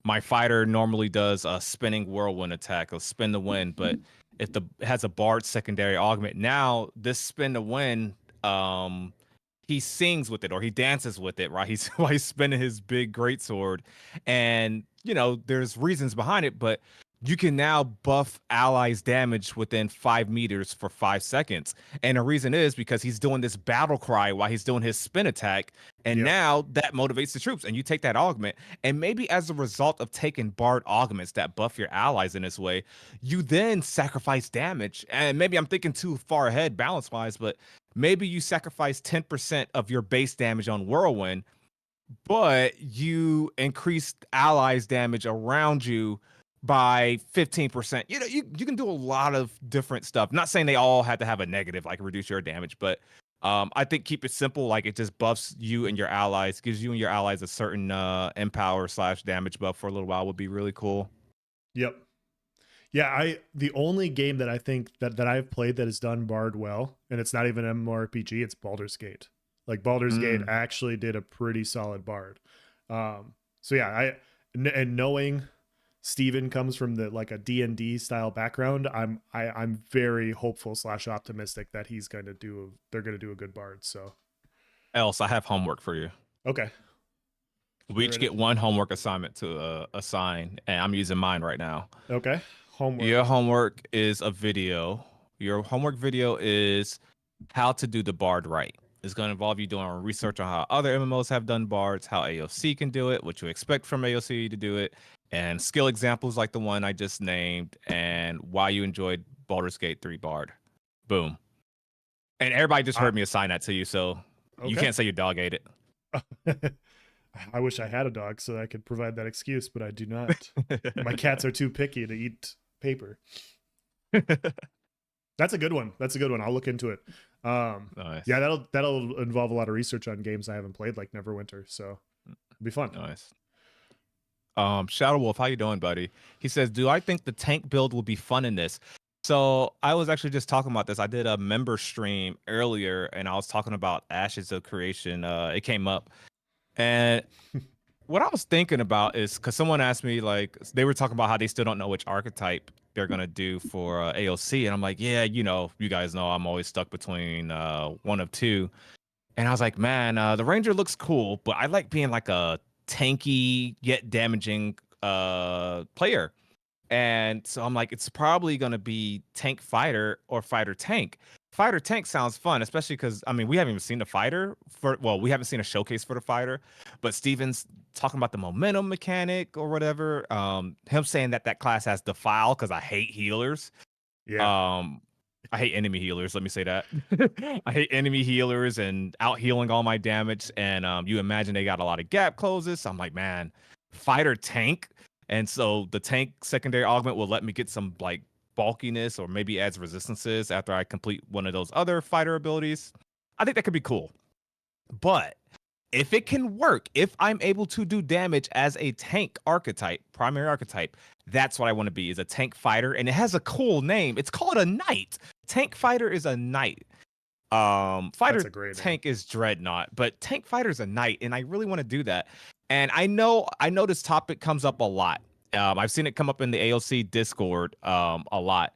[SPEAKER 2] my fighter normally does a spinning whirlwind attack, a spin the wind, but if the has a bard secondary augment. Now this spin to win, he sings with it or he dances with it, right? He's while he's spinning his big greatsword, and there's reasons behind it, but you can now buff allies damage within 5 meters for 5 seconds. And the reason is because he's doing this battle cry while he's doing his spin attack. And now that motivates the troops. And you take that augment. And maybe as a result of taking bard augments that buff your allies in this way, you then sacrifice damage. And maybe I'm thinking too far ahead balance wise, but maybe you sacrifice 10% of your base damage on Whirlwind, but you increase allies damage around you by 15%. You can do a lot of different stuff. Not saying they all had to have a negative, like reduce your damage, but I think keep it simple. Like it just buffs you and your allies, gives you and your allies a certain empower / damage buff for a little while would be really cool.
[SPEAKER 1] Yep. Yeah, the only game that I think that I've played that has done Bard well, and it's not even an MMORPG, it's Baldur's Gate. Like Baldur's Gate actually did a pretty solid Bard. So yeah, and knowing Steven comes from a D&D style background, I'm very hopeful / optimistic that they're gonna do a good Bard. So
[SPEAKER 2] else I have homework for you.
[SPEAKER 1] Okay.
[SPEAKER 2] We each get one homework assignment to assign, and I'm using mine right now.
[SPEAKER 1] Okay. Homework.
[SPEAKER 2] Your homework is a video. Your homework video is how to do the Bard right. It's going to involve you doing research on how other MMOs have done Bards, how AOC can do it, what you expect from AOC to do it, and skill examples like the one I just named, and why you enjoyed Baldur's Gate 3 Bard. Boom. And everybody just heard me assign that to you, so you can't say your dog ate it.
[SPEAKER 1] I wish I had a dog so I could provide that excuse, but I do not. My cats are too picky to eat paper. That's a good one. I'll look into it.
[SPEAKER 2] Nice.
[SPEAKER 1] Yeah, that'll involve a lot of research on games I haven't played, like Neverwinter. So it'll be fun.
[SPEAKER 2] Nice. Shadow Wolf, how you doing, buddy? He says, do I think the tank build will be fun in this? So I was actually just talking about this. I did a member stream earlier, and I was talking about Ashes of Creation. It came up, and what I was thinking about is because someone asked me, like, they were talking about how they still don't know which archetype they're gonna do for AOC, and I'm like, yeah, you guys know I'm always stuck between one of two, and I was like, man, the Ranger looks cool, but I like being like a tanky yet damaging player. And so I'm like, it's probably going to be tank fighter or fighter tank. Fighter tank sounds fun, especially because, I mean, we haven't even seen the fighter we haven't seen a showcase for the fighter, but Steven's talking about the momentum mechanic or whatever. Him saying that class has defile because I hate healers.
[SPEAKER 1] Yeah.
[SPEAKER 2] I hate enemy healers. Let me say that. I hate enemy healers and out healing all my damage. And you imagine they got a lot of gap closes. So I'm like, man, fighter tank. And so the tank secondary augment will let me get some like bulkiness or maybe adds resistances after I complete one of those other fighter abilities. I think that could be cool. But if it can work, if I'm able to do damage as a tank archetype, primary archetype, that's what I want to be, is a tank fighter. And it has a cool name. It's called a knight. Tank fighter is a knight. Fighter tank is dreadnought, but tank fighter is a knight, and I really want to do that. And I know this topic comes up a lot. I've seen it come up in the AOC Discord a lot.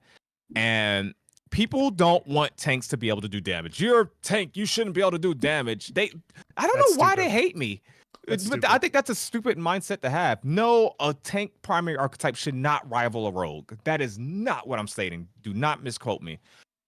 [SPEAKER 2] And people don't want tanks to be able to do damage. You're a tank, you shouldn't be able to do damage. I don't know why they hate me. But I think that's a stupid mindset to have. No, a tank primary archetype should not rival a rogue. That is not what I'm stating. Do not misquote me.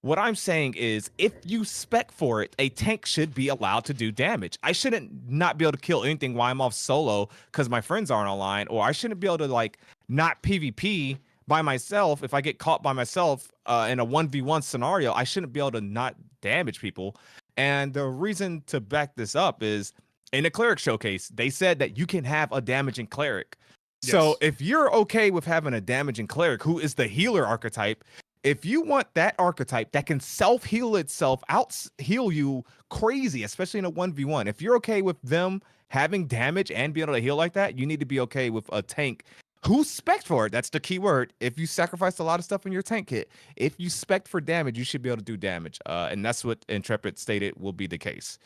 [SPEAKER 2] What I'm saying is, if you spec for it, a tank should be allowed to do damage. I shouldn't not be able to kill anything while I'm off solo because my friends aren't online, or I shouldn't be able to like not PvP by myself. If I get caught by myself in a 1v1 scenario, I shouldn't be able to not damage people. And the reason to back this up is in the cleric showcase, they said that you can have a damaging cleric. Yes. So if you're okay with having a damaging cleric who is the healer archetype, if you want that archetype that can self-heal itself, out-heal you crazy, especially in a 1v1, if you're okay with them having damage and being able to heal like that, you need to be okay with a tank who's spec for it. That's the key word. If you sacrifice a lot of stuff in your tank kit, if you spec for damage, you should be able to do damage. And that's what Intrepid stated will be the case.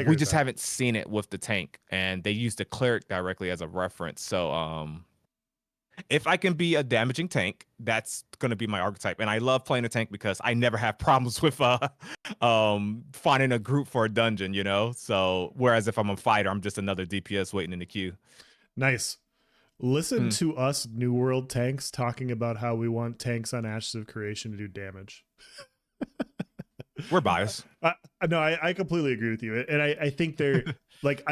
[SPEAKER 2] We just haven't seen it with the tank, and they used the cleric directly as a reference. So If I can be a damaging tank, that's going to be my archetype. And I love playing a tank because I never have problems with finding a group for a dungeon, you know? So whereas if I'm a fighter, I'm just another DPS waiting in the queue.
[SPEAKER 1] Nice. Listen
[SPEAKER 2] Hmm.
[SPEAKER 1] to us New World tanks talking about how we want tanks on Ashes of Creation to do damage.
[SPEAKER 2] We're biased.
[SPEAKER 1] No, I completely agree with you. And I think they're like,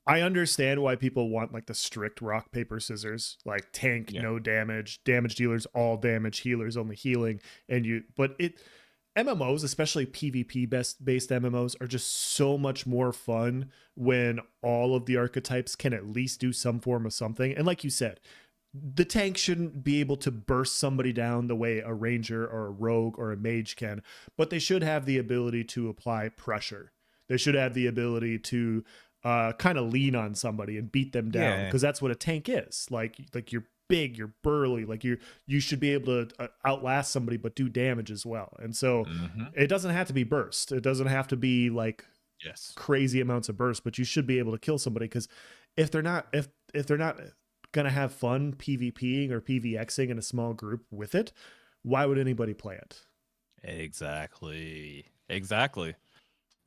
[SPEAKER 1] I understand why people want like the strict rock, paper, scissors, like tank,
[SPEAKER 2] Yeah.
[SPEAKER 1] no damage, damage dealers, all damage, healers, only healing. But MMOs, especially PvP based MMOs, are just so much more fun when all of the archetypes can at least do some form of something. And like you said, the tank shouldn't be able to burst somebody down the way a ranger or a rogue or a mage can, but they should have the ability to apply pressure. They should have the ability to kind of lean on somebody and beat them down, because that's what a tank is. Like you're big, you're burly, like you should be able to outlast somebody but do damage as well. And so it doesn't have to be burst. It doesn't have to be like crazy amounts of burst, but you should be able to kill somebody, because if they're not gonna have fun PvPing or PvXing in a small group with it, why would anybody play it?
[SPEAKER 2] Exactly.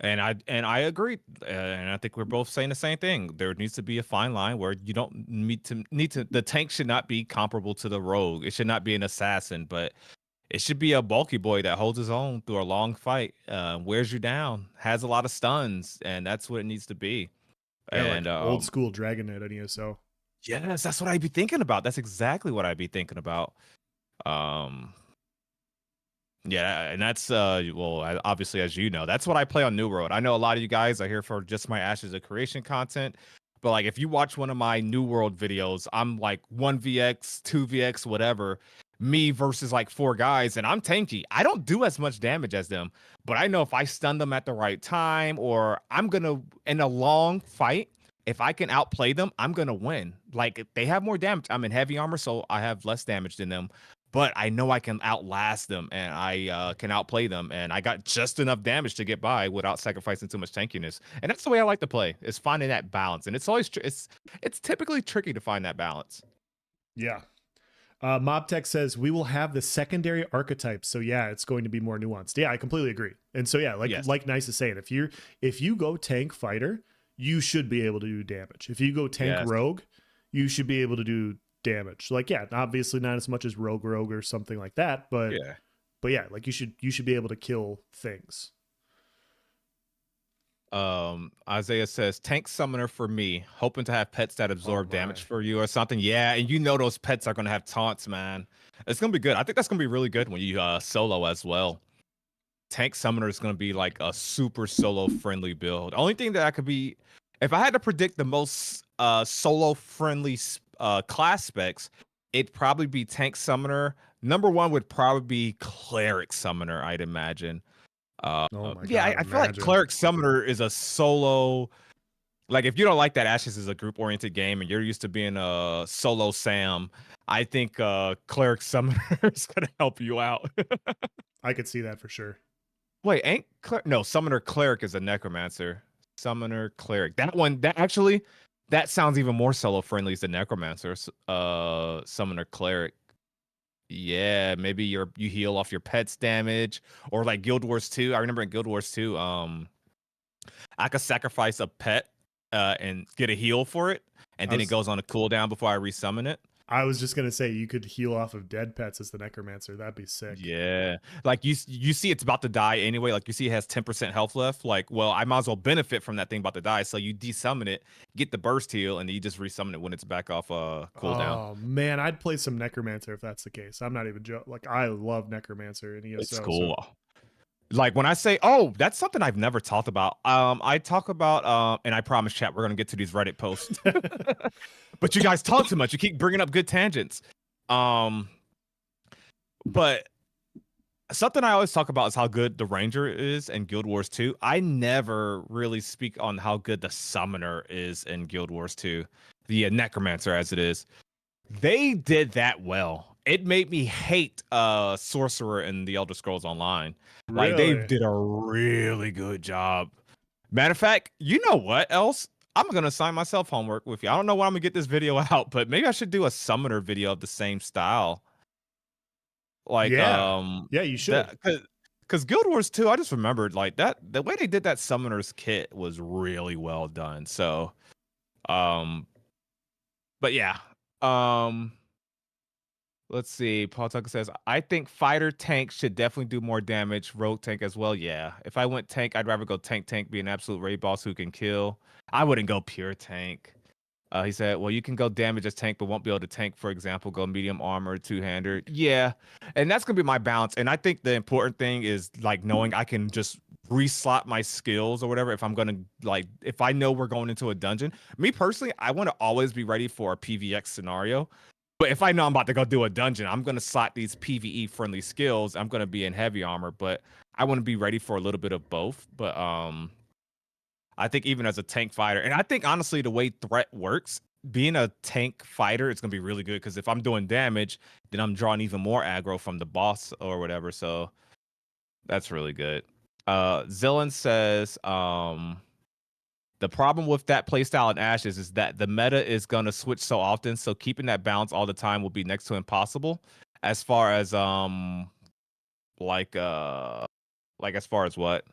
[SPEAKER 2] And I agree, and I think we're both saying the same thing. There needs to be a fine line where you don't need to. The tank should not be comparable to the rogue. It should not be an assassin, but it should be a bulky boy that holds his own through a long fight, wears you down, has a lot of stuns, and that's what it needs to be.
[SPEAKER 1] Yeah,
[SPEAKER 2] And
[SPEAKER 1] like old school Dragon Knight on ESO.
[SPEAKER 2] yes, that's what I'd be thinking about. That's exactly what I'd be thinking about. Yeah, and that's well, obviously, as you know, that's what I play on New World. I know a lot of you guys are here for just my Ashes of Creation content, but like if you watch one of my New World videos, I'm like 1vx, 2vx, whatever, me versus like 4 guys, and I'm tanky. I don't do as much damage as them, but I know if I stun them at the right time, or I'm gonna in a long fight, if I can outplay them, I'm gonna win. Like if they have more damage, I'm in heavy armor, so I have less damage than them. But I know I can outlast them, and I can outplay them, and I got just enough damage to get by without sacrificing too much tankiness. And that's the way I like to play, is finding that balance. And it's always it's typically tricky to find that balance.
[SPEAKER 1] Yeah. MobTech says we will have the secondary archetypes, so yeah, it's going to be more nuanced. Yeah, I completely agree. And so yeah, like Nice is saying, if you go tank fighter, you should be able to do damage. If you go tank rogue, you should be able to do damage. Like, yeah, obviously not as much as rogue or something like that, but yeah, like you should be able to kill things.
[SPEAKER 2] Isaiah says tank summoner for me, hoping to have pets that absorb damage for you or something. Yeah, and you know those pets are gonna have taunts, man. It's gonna be good. I think that's gonna be really good when you solo as well. Tank summoner is gonna be like a super solo friendly build. The only thing that I could be, if I had to predict the most solo friendly class specs, it'd probably be tank summoner. Number 1 would probably be cleric summoner, I'd imagine.
[SPEAKER 1] Oh my
[SPEAKER 2] yeah,
[SPEAKER 1] God,
[SPEAKER 2] I feel like cleric summoner is a solo. Like if you don't like that Ashes is a group oriented game and you're used to being a solo Sam, I think cleric summoner is gonna help you out.
[SPEAKER 1] I could see that for sure.
[SPEAKER 2] Wait, ain't no summoner cleric is a necromancer. Summoner cleric. That sounds even more solo friendly as the necromancer. Summoner cleric. Yeah, maybe you heal off your pet's damage, or like Guild Wars 2. I remember in Guild Wars 2, I could sacrifice a pet and get a heal for it, and then it goes on a cooldown before I resummon it.
[SPEAKER 1] I was just gonna say you could heal off of dead pets as the necromancer. That'd be sick.
[SPEAKER 2] Yeah, like you see it's about to die anyway. Like you see it has 10% health left. Like, well, I might as well benefit from that thing about to die. So you desummon it, get the burst heal, and then you just resummon it when it's back off cooldown.
[SPEAKER 1] Oh man, I'd play some necromancer if that's the case. I'm not even joking. Like I love necromancer in ESO.
[SPEAKER 2] It's cool. So. Like when I say, oh, that's something I've never talked about. I talk about, and I promise, chat, we're gonna get to these Reddit posts. But you guys talk too much. You keep bringing up good tangents. But something I always talk about is how good the Ranger is in Guild Wars 2. I never really speak on how good the Summoner is in Guild Wars 2. The Necromancer, as it is. They did that well. It made me hate Sorcerer in the Elder Scrolls Online. Like they did a really good job. Matter of fact, you know what else? I'm gonna assign myself homework with you. I don't know when I'm gonna get this video out, but maybe I should do a summoner video of the same style. Like
[SPEAKER 1] Yeah, you should.
[SPEAKER 2] that because Guild Wars 2, I just remembered like that the way they did that summoners kit was really well done. So um but yeah. Um let's see. Paul Tucker says, I think fighter tank should definitely do more damage. Rogue tank as well. Yeah. If I went tank, I'd rather go tank, be an absolute raid boss who can kill. I wouldn't go pure tank. He said, well, you can go damage as tank, but won't be able to tank, for example, go medium armor, two-hander. Yeah. And that's going to be my balance. And I think the important thing is like knowing I can just reslot my skills or whatever. If I'm going to like, if I know we're going into a dungeon, me personally, I want to always be ready for a PvX scenario. But if I know I'm about to go do a dungeon, I'm going to slot these PvE friendly skills. I'm going to be in heavy armor, but I want to be ready for a little bit of both. But, I think even as a tank fighter, and I think honestly the way threat works, being a tank fighter, it's gonna be really good because if I'm doing damage, then I'm drawing even more aggro from the boss or whatever. So that's really good. Zillan says, the problem with that playstyle in Ashes is that the meta is gonna switch so often, so keeping that balance all the time will be next to impossible. As far as like as far as what?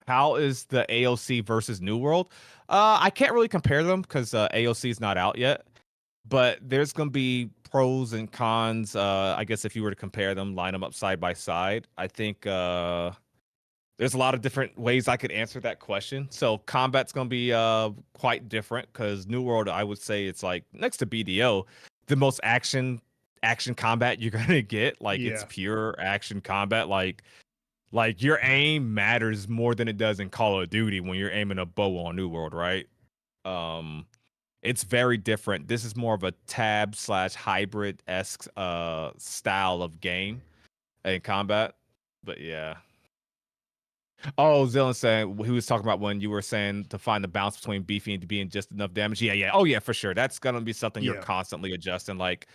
[SPEAKER 2] How is the AOC versus New World? I can't really compare them because AOC is not out yet, but there's going to be pros and cons. I guess if you were to compare them, line them up side by side, I think there's a lot of different ways I could answer that question. So combat's going to be quite different because New World, I would say it's like next to BDO, the most action combat you're going to get. Like it's pure action combat. Like your aim matters more than it does in Call of Duty when you're aiming a bow on New World, right? It's very different. This is more of a tab / hybrid esque style of game and combat. But yeah. Oh, Zillan saying he was talking about when you were saying to find the balance between beefy and being just enough damage. Yeah. Oh yeah, for sure. That's gonna be something you're constantly adjusting. Like,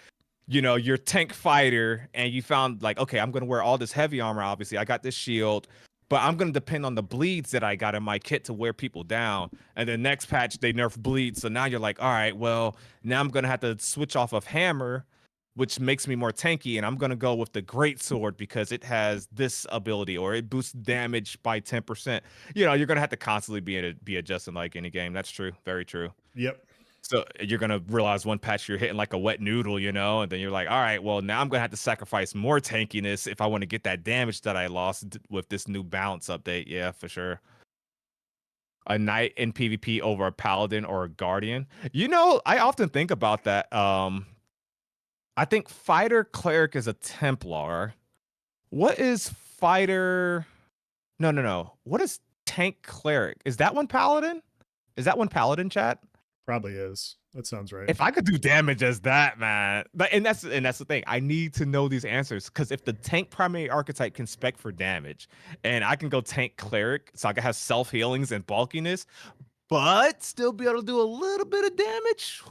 [SPEAKER 2] you know, you're tank fighter and you found like, okay, I'm going to wear all this heavy armor. Obviously I got this shield, but I'm going to depend on the bleeds that I got in my kit to wear people down. And then next patch, they nerf bleeds. So now you're like, all right, well, now I'm going to have to switch off of hammer, which makes me more tanky. And I'm going to go with the great sword because it has this ability or it boosts damage by 10%. You know, you're going to have to constantly be adjusting like any game. That's true. Very true.
[SPEAKER 1] Yep.
[SPEAKER 2] So you're going to realize one patch you're hitting like a wet noodle, you know, and then you're like, all right, well, now I'm going to have to sacrifice more tankiness if I want to get that damage that I lost with this new balance update. Yeah, for sure. A knight in PvP over a paladin or a guardian. You know, I often think about that. I think fighter cleric is a Templar. What is fighter? No. What is tank cleric? Is that one paladin? Is that one paladin, chat?
[SPEAKER 1] Probably is. That sounds right.
[SPEAKER 2] If I could do damage as that, man. And that's the thing. I need to know these answers because if the tank primary archetype can spec for damage, and I can go tank cleric, so I can have self healings and bulkiness, but still be able to do a little bit of damage.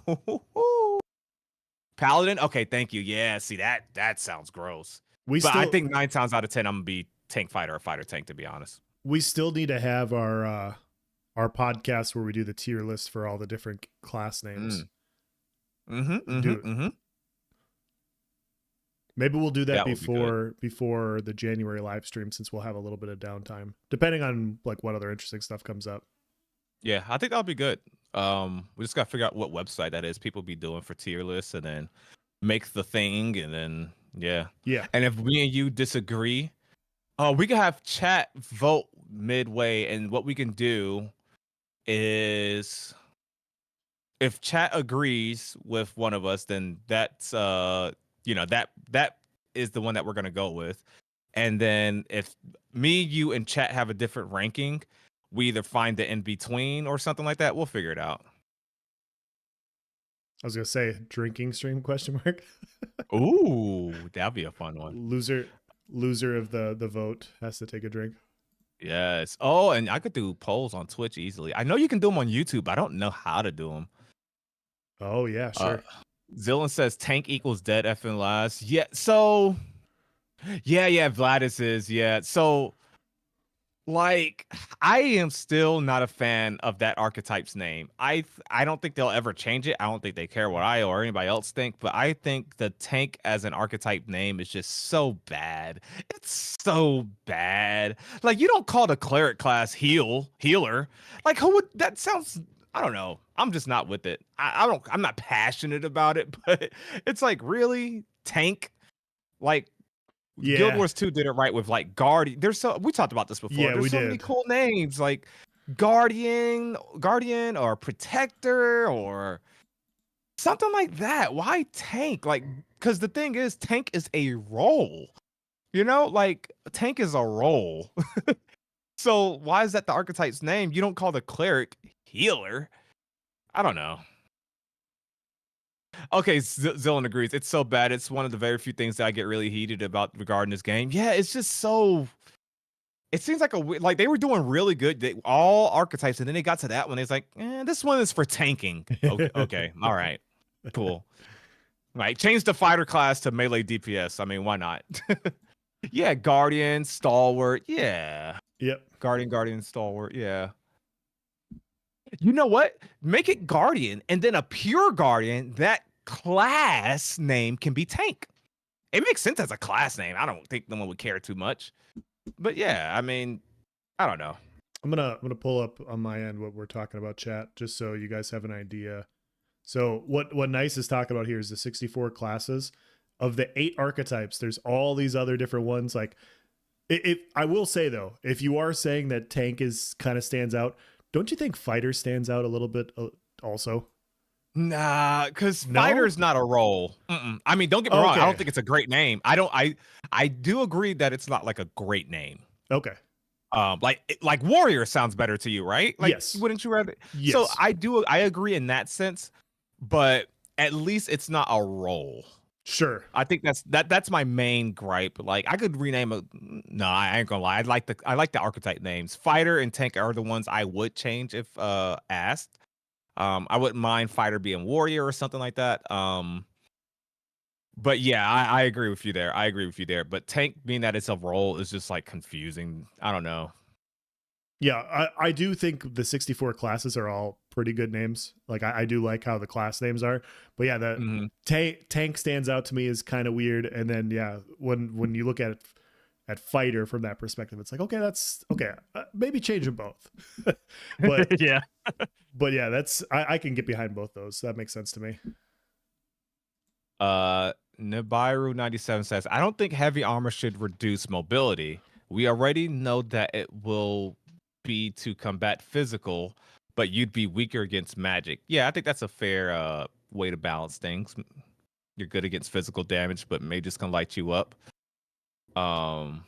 [SPEAKER 2] Paladin, okay, thank you. Yeah, see that sounds gross. I think 9 times out of 10, I'm gonna be tank fighter or fighter tank. To be honest,
[SPEAKER 1] we still need to have our podcast where we do the tier list for all the different class names. Maybe we'll do that before the January live stream since we'll have a little bit of downtime, depending on like what other interesting stuff comes up.
[SPEAKER 2] Yeah, I think that'll be good. We just gotta figure out what website that is people be doing for tier lists and then make the thing and then yeah. And if me and you disagree, we can have chat vote midway, and what we can do is if chat agrees with one of us, then that's that is the one that we're gonna go with. And then if me, you, and chat have a different ranking, we either find the in between or something like that. We'll figure it out.
[SPEAKER 1] I was gonna say drinking stream ?
[SPEAKER 2] Ooh, that'd be a fun one.
[SPEAKER 1] Loser of the vote has to take a drink.
[SPEAKER 2] Yes. Oh, and I could do polls on Twitch easily. I know you can do them on YouTube. I don't know how to do them.
[SPEAKER 1] Oh yeah, sure.
[SPEAKER 2] Zillan says tank equals dead effing last. Yeah. So yeah. Vladis is yeah. So Like, I am still not a fan of that archetype's name. I don't think they'll ever change it. I don't think they care what I or anybody else think, but I think the tank as an archetype name is just so bad. It's so bad. Like, you don't call the cleric class healer. Like, who would that sounds I don't know. I'm just not with it. I'm not passionate about it, but it's like, really? Tank? Like, Guild
[SPEAKER 1] Yeah.
[SPEAKER 2] Wars 2 did it right with like Guardian. We talked about this before.
[SPEAKER 1] Yeah,
[SPEAKER 2] There's
[SPEAKER 1] we
[SPEAKER 2] so many
[SPEAKER 1] did.
[SPEAKER 2] cool names like Guardian or Protector or something like that. Why Tank? Like, because the thing is, Tank is a role. You know, like Tank is a role. So why is that the archetype's name? You don't call the cleric healer. I don't know. Okay, Zillion agrees. It's so bad. It's one of the very few things that I get really heated about regarding this game. Yeah, it's just so. It seems like like they were doing really good. All archetypes, and then they got to that one. It's like, this one is for tanking. Okay, okay, all right, cool. Right, change the fighter class to melee DPS. I mean, why not? Yeah, Guardian, Stalwart. Yeah,
[SPEAKER 1] Yep.
[SPEAKER 2] Guardian, Stalwart. Yeah. You know what? Make it Guardian, and then a pure Guardian. That class name can be Tank. It makes sense as a class name. I don't think no one would care too much. But yeah, I mean, I don't know.
[SPEAKER 1] I'm gonna pull up on my end what we're talking about, chat, just so you guys have an idea. So what Nice is talking about here is the 64 classes. Of the 8 archetypes, there's all these other different ones. Like, if I will say though, if you are saying that tank is kind of stands out, don't you think fighter stands out a little bit also?
[SPEAKER 2] Nah, because
[SPEAKER 1] No?
[SPEAKER 2] fighter is not a role. I mean, don't get me wrong. I don't think it's a great name. I do agree that it's not like a great name.
[SPEAKER 1] Okay.
[SPEAKER 2] Like warrior sounds better to you, right? Like,
[SPEAKER 1] yes.
[SPEAKER 2] Wouldn't you rather?
[SPEAKER 1] Yes.
[SPEAKER 2] So I agree in that sense, but at least it's not a role.
[SPEAKER 1] Sure.
[SPEAKER 2] I think that's my main gripe. Like, I could rename a. No, I ain't gonna lie. I like the archetype names. Fighter and tank are the ones I would change if asked. I wouldn't mind fighter being warrior or something like that. But yeah, I agree with you there. But tank being that it's a role is just like confusing. I don't know.
[SPEAKER 1] Yeah, I do think the 64 classes are all pretty good names. Like, I do like how the class names are. But yeah, the tank stands out to me as kind of weird. And then yeah, when you look at fighter from that perspective, it's like, okay, that's okay. Maybe change them both. But
[SPEAKER 2] yeah,
[SPEAKER 1] but yeah, that's I can get behind both those. That makes sense to me.
[SPEAKER 2] Nibiru 97 says, I don't think heavy armor should reduce mobility. We already know that it will be to combat physical, but you'd be weaker against magic. Yeah, I think that's a fair way to balance things. You're good against physical damage, but mages can light you up.
[SPEAKER 1] Oh.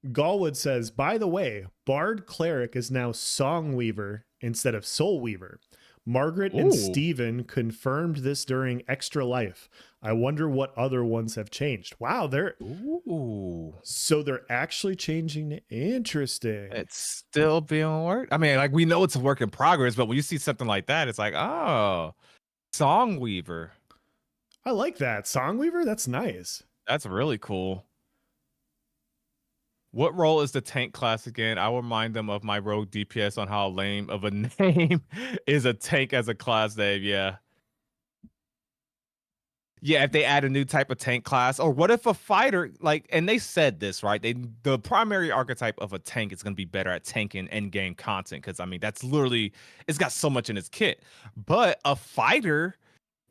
[SPEAKER 1] Galwood says, by the way, Bard Cleric is now Songweaver instead of Soulweaver. Margaret and Steven confirmed this during Extra Life. I wonder what other ones have changed. Wow, so they're actually changing. Interesting.
[SPEAKER 2] It's still being worked. I mean, like, we know it's a work in progress, but when you see something like that, it's like, oh, Songweaver.
[SPEAKER 1] I like that. Songweaver? That's nice.
[SPEAKER 2] That's really cool. What role is the tank class again? I will remind them of my rogue DPS on how lame of a name is a tank as a class name. Yeah. Yeah, if they add a new type of tank class, or what if a fighter, like, and they said this, right? The primary archetype of a tank is going to be better at tanking end game content, because I mean, that's literally, it's got so much in its kit. But a fighter,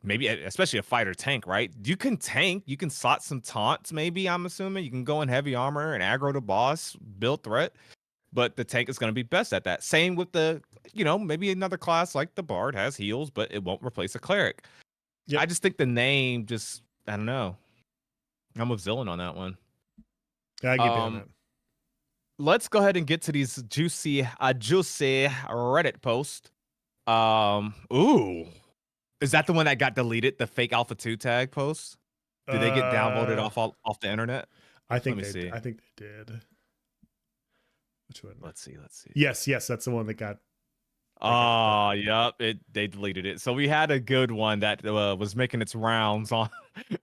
[SPEAKER 2] maybe especially a fighter tank, right? You can tank, you can slot some taunts, maybe, I'm assuming. You can go in heavy armor and aggro the boss, build threat, but the tank is going to be best at that. Same with the, maybe another class like the Bard has heals, but it won't replace a cleric. Yep. I just think the name I don't know. I'm with Zillion on that one.
[SPEAKER 1] Yeah, I get behind that.
[SPEAKER 2] Let's go ahead and get to these juicy Reddit posts. Ooh. Is that the one that got deleted? The fake Alpha 2 tag post? Did they get downloaded off the internet?
[SPEAKER 1] I think they did. Which one?
[SPEAKER 2] Let's see.
[SPEAKER 1] Yes, that's the one that got.
[SPEAKER 2] Oh, yep. They deleted it. So we had a good one that was making its rounds on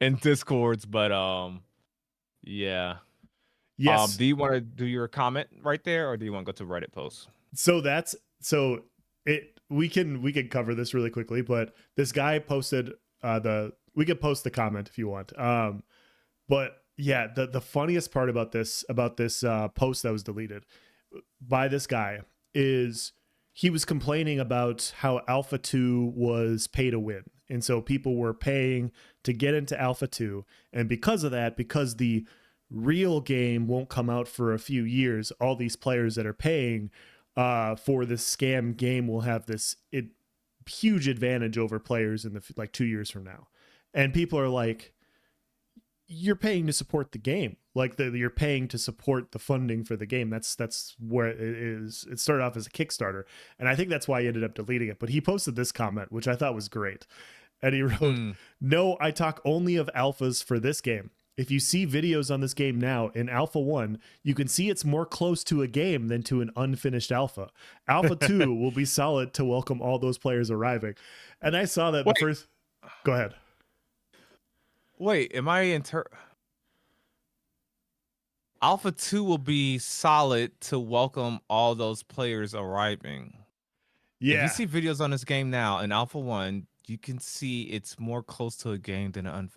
[SPEAKER 2] in Discords, but yeah.
[SPEAKER 1] Yes.
[SPEAKER 2] Do you want to do your comment right there, or do you want to go to Reddit post?
[SPEAKER 1] So we can cover this really quickly, but this guy posted we could post the comment if you want. But yeah, the funniest part about this post that was deleted by this guy is he was complaining about how Alpha 2 was pay to win. And so people were paying to get into Alpha 2. And because of that, because the real game won't come out for a few years, all these players that are paying for this scam game will have this huge advantage over players in the like 2 years from now. And people are like, you're paying to support the game. Like you're paying to support the funding for the game. That's where it is. It started off as a Kickstarter, and I think that's why he ended up deleting it. But he posted this comment, which I thought was great, and he wrote, "No, I talk only of alphas for this game. If you see videos on this game now in Alpha 1, you can see it's more close to a game than to an unfinished alpha. Alpha 2 will be solid to welcome all those players arriving." And I saw that the first. Go ahead.
[SPEAKER 2] Wait, am I Alpha 2 will be solid to welcome all those players arriving.
[SPEAKER 1] Yeah.
[SPEAKER 2] If you see videos on this game now in Alpha 1, you can see it's more close to a game than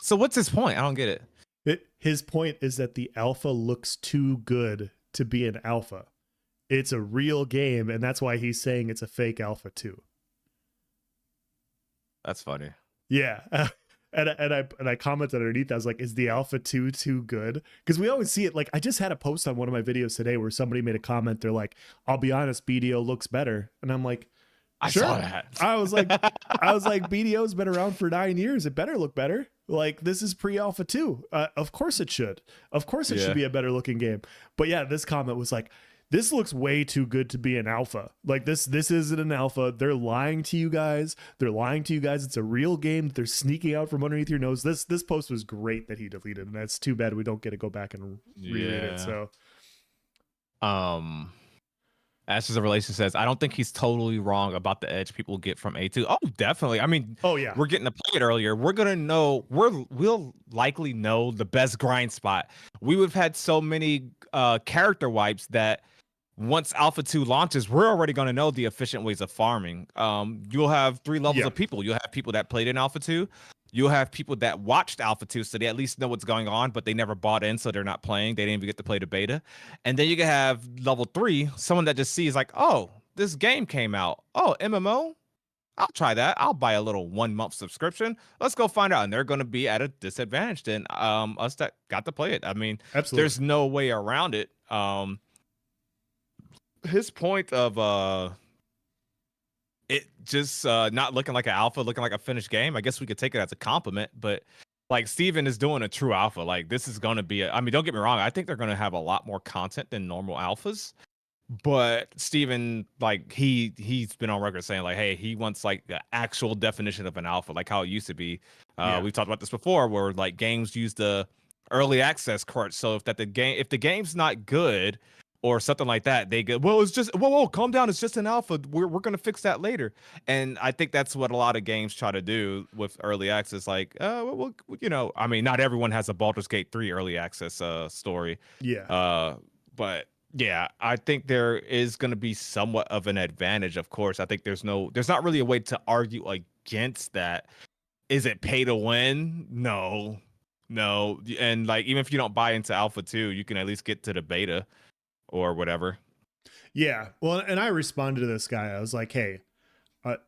[SPEAKER 2] So what's his point? I don't get it.
[SPEAKER 1] His point is that the alpha looks too good to be an alpha. It's a real game, and that's why he's saying it's a fake Alpha 2.
[SPEAKER 2] That's funny.
[SPEAKER 1] Yeah. And I commented underneath. I was like, "Is the Alpha 2 too good?" Because we always see it. Like, I just had a post on one of my videos today where somebody made a comment. They're like, "I'll be honest, BDO looks better," and I'm like, "Sure."
[SPEAKER 2] I saw that.
[SPEAKER 1] I was like, BDO's been around for 9 years. It better look better. Like, this is pre-Alpha 2. Of course it should. Of course it should be a better looking game. But yeah, this comment was like, this looks way too good to be an alpha. Like this isn't an alpha. They're lying to you guys. It's a real game that they're sneaking out from underneath your nose. This post was great that he deleted, and that's too bad we don't get to go back and reread it. So
[SPEAKER 2] Ashes of Relation says, I don't think he's totally wrong about the edge people get from A2. Oh, definitely. I mean, we're getting to play it earlier. We're gonna know, we'll likely know the best grind spot. We would have had so many character wipes that once Alpha 2 launches, we're already going to know the efficient ways of farming. You'll have 3 levels of people. You'll have people that played in Alpha 2. You'll have people that watched Alpha 2, so they at least know what's going on, but they never bought in, so they're not playing. They didn't even get to play the beta. And then you can have level 3, someone that just sees like, oh, this game came out. Oh, MMO? I'll try that. I'll buy a little 1-month subscription. Let's go find out. And they're going to be at a disadvantage than us that got to play it. I mean, there's no way around it. His point of it just not looking like an alpha, looking like a finished game, I guess we could take it as a compliment, but like Steven is doing a true alpha. Like this is going to be I mean, don't get me wrong, I think they're going to have a lot more content than normal alphas, but Steven, like he's been on record saying like, hey, he wants like the actual definition of an alpha, like how it used to be. We've talked about this before, where like games use the early access card, so if the game's not good or something like that, they go, well, it's just, whoa, calm down. It's just an alpha. We're going to fix that later. And I think that's what a lot of games try to do with early access. Like, well, you know, I mean, not everyone has a Baldur's Gate 3 early access story.
[SPEAKER 1] Yeah.
[SPEAKER 2] But yeah, I think there is going to be somewhat of an advantage. Of course, I think there's not really a way to argue against that. Is it pay to win? No. And like, even if you don't buy into Alpha 2, you can at least get to the beta or whatever.
[SPEAKER 1] Yeah. Well, and I responded to this guy. I was like, hey,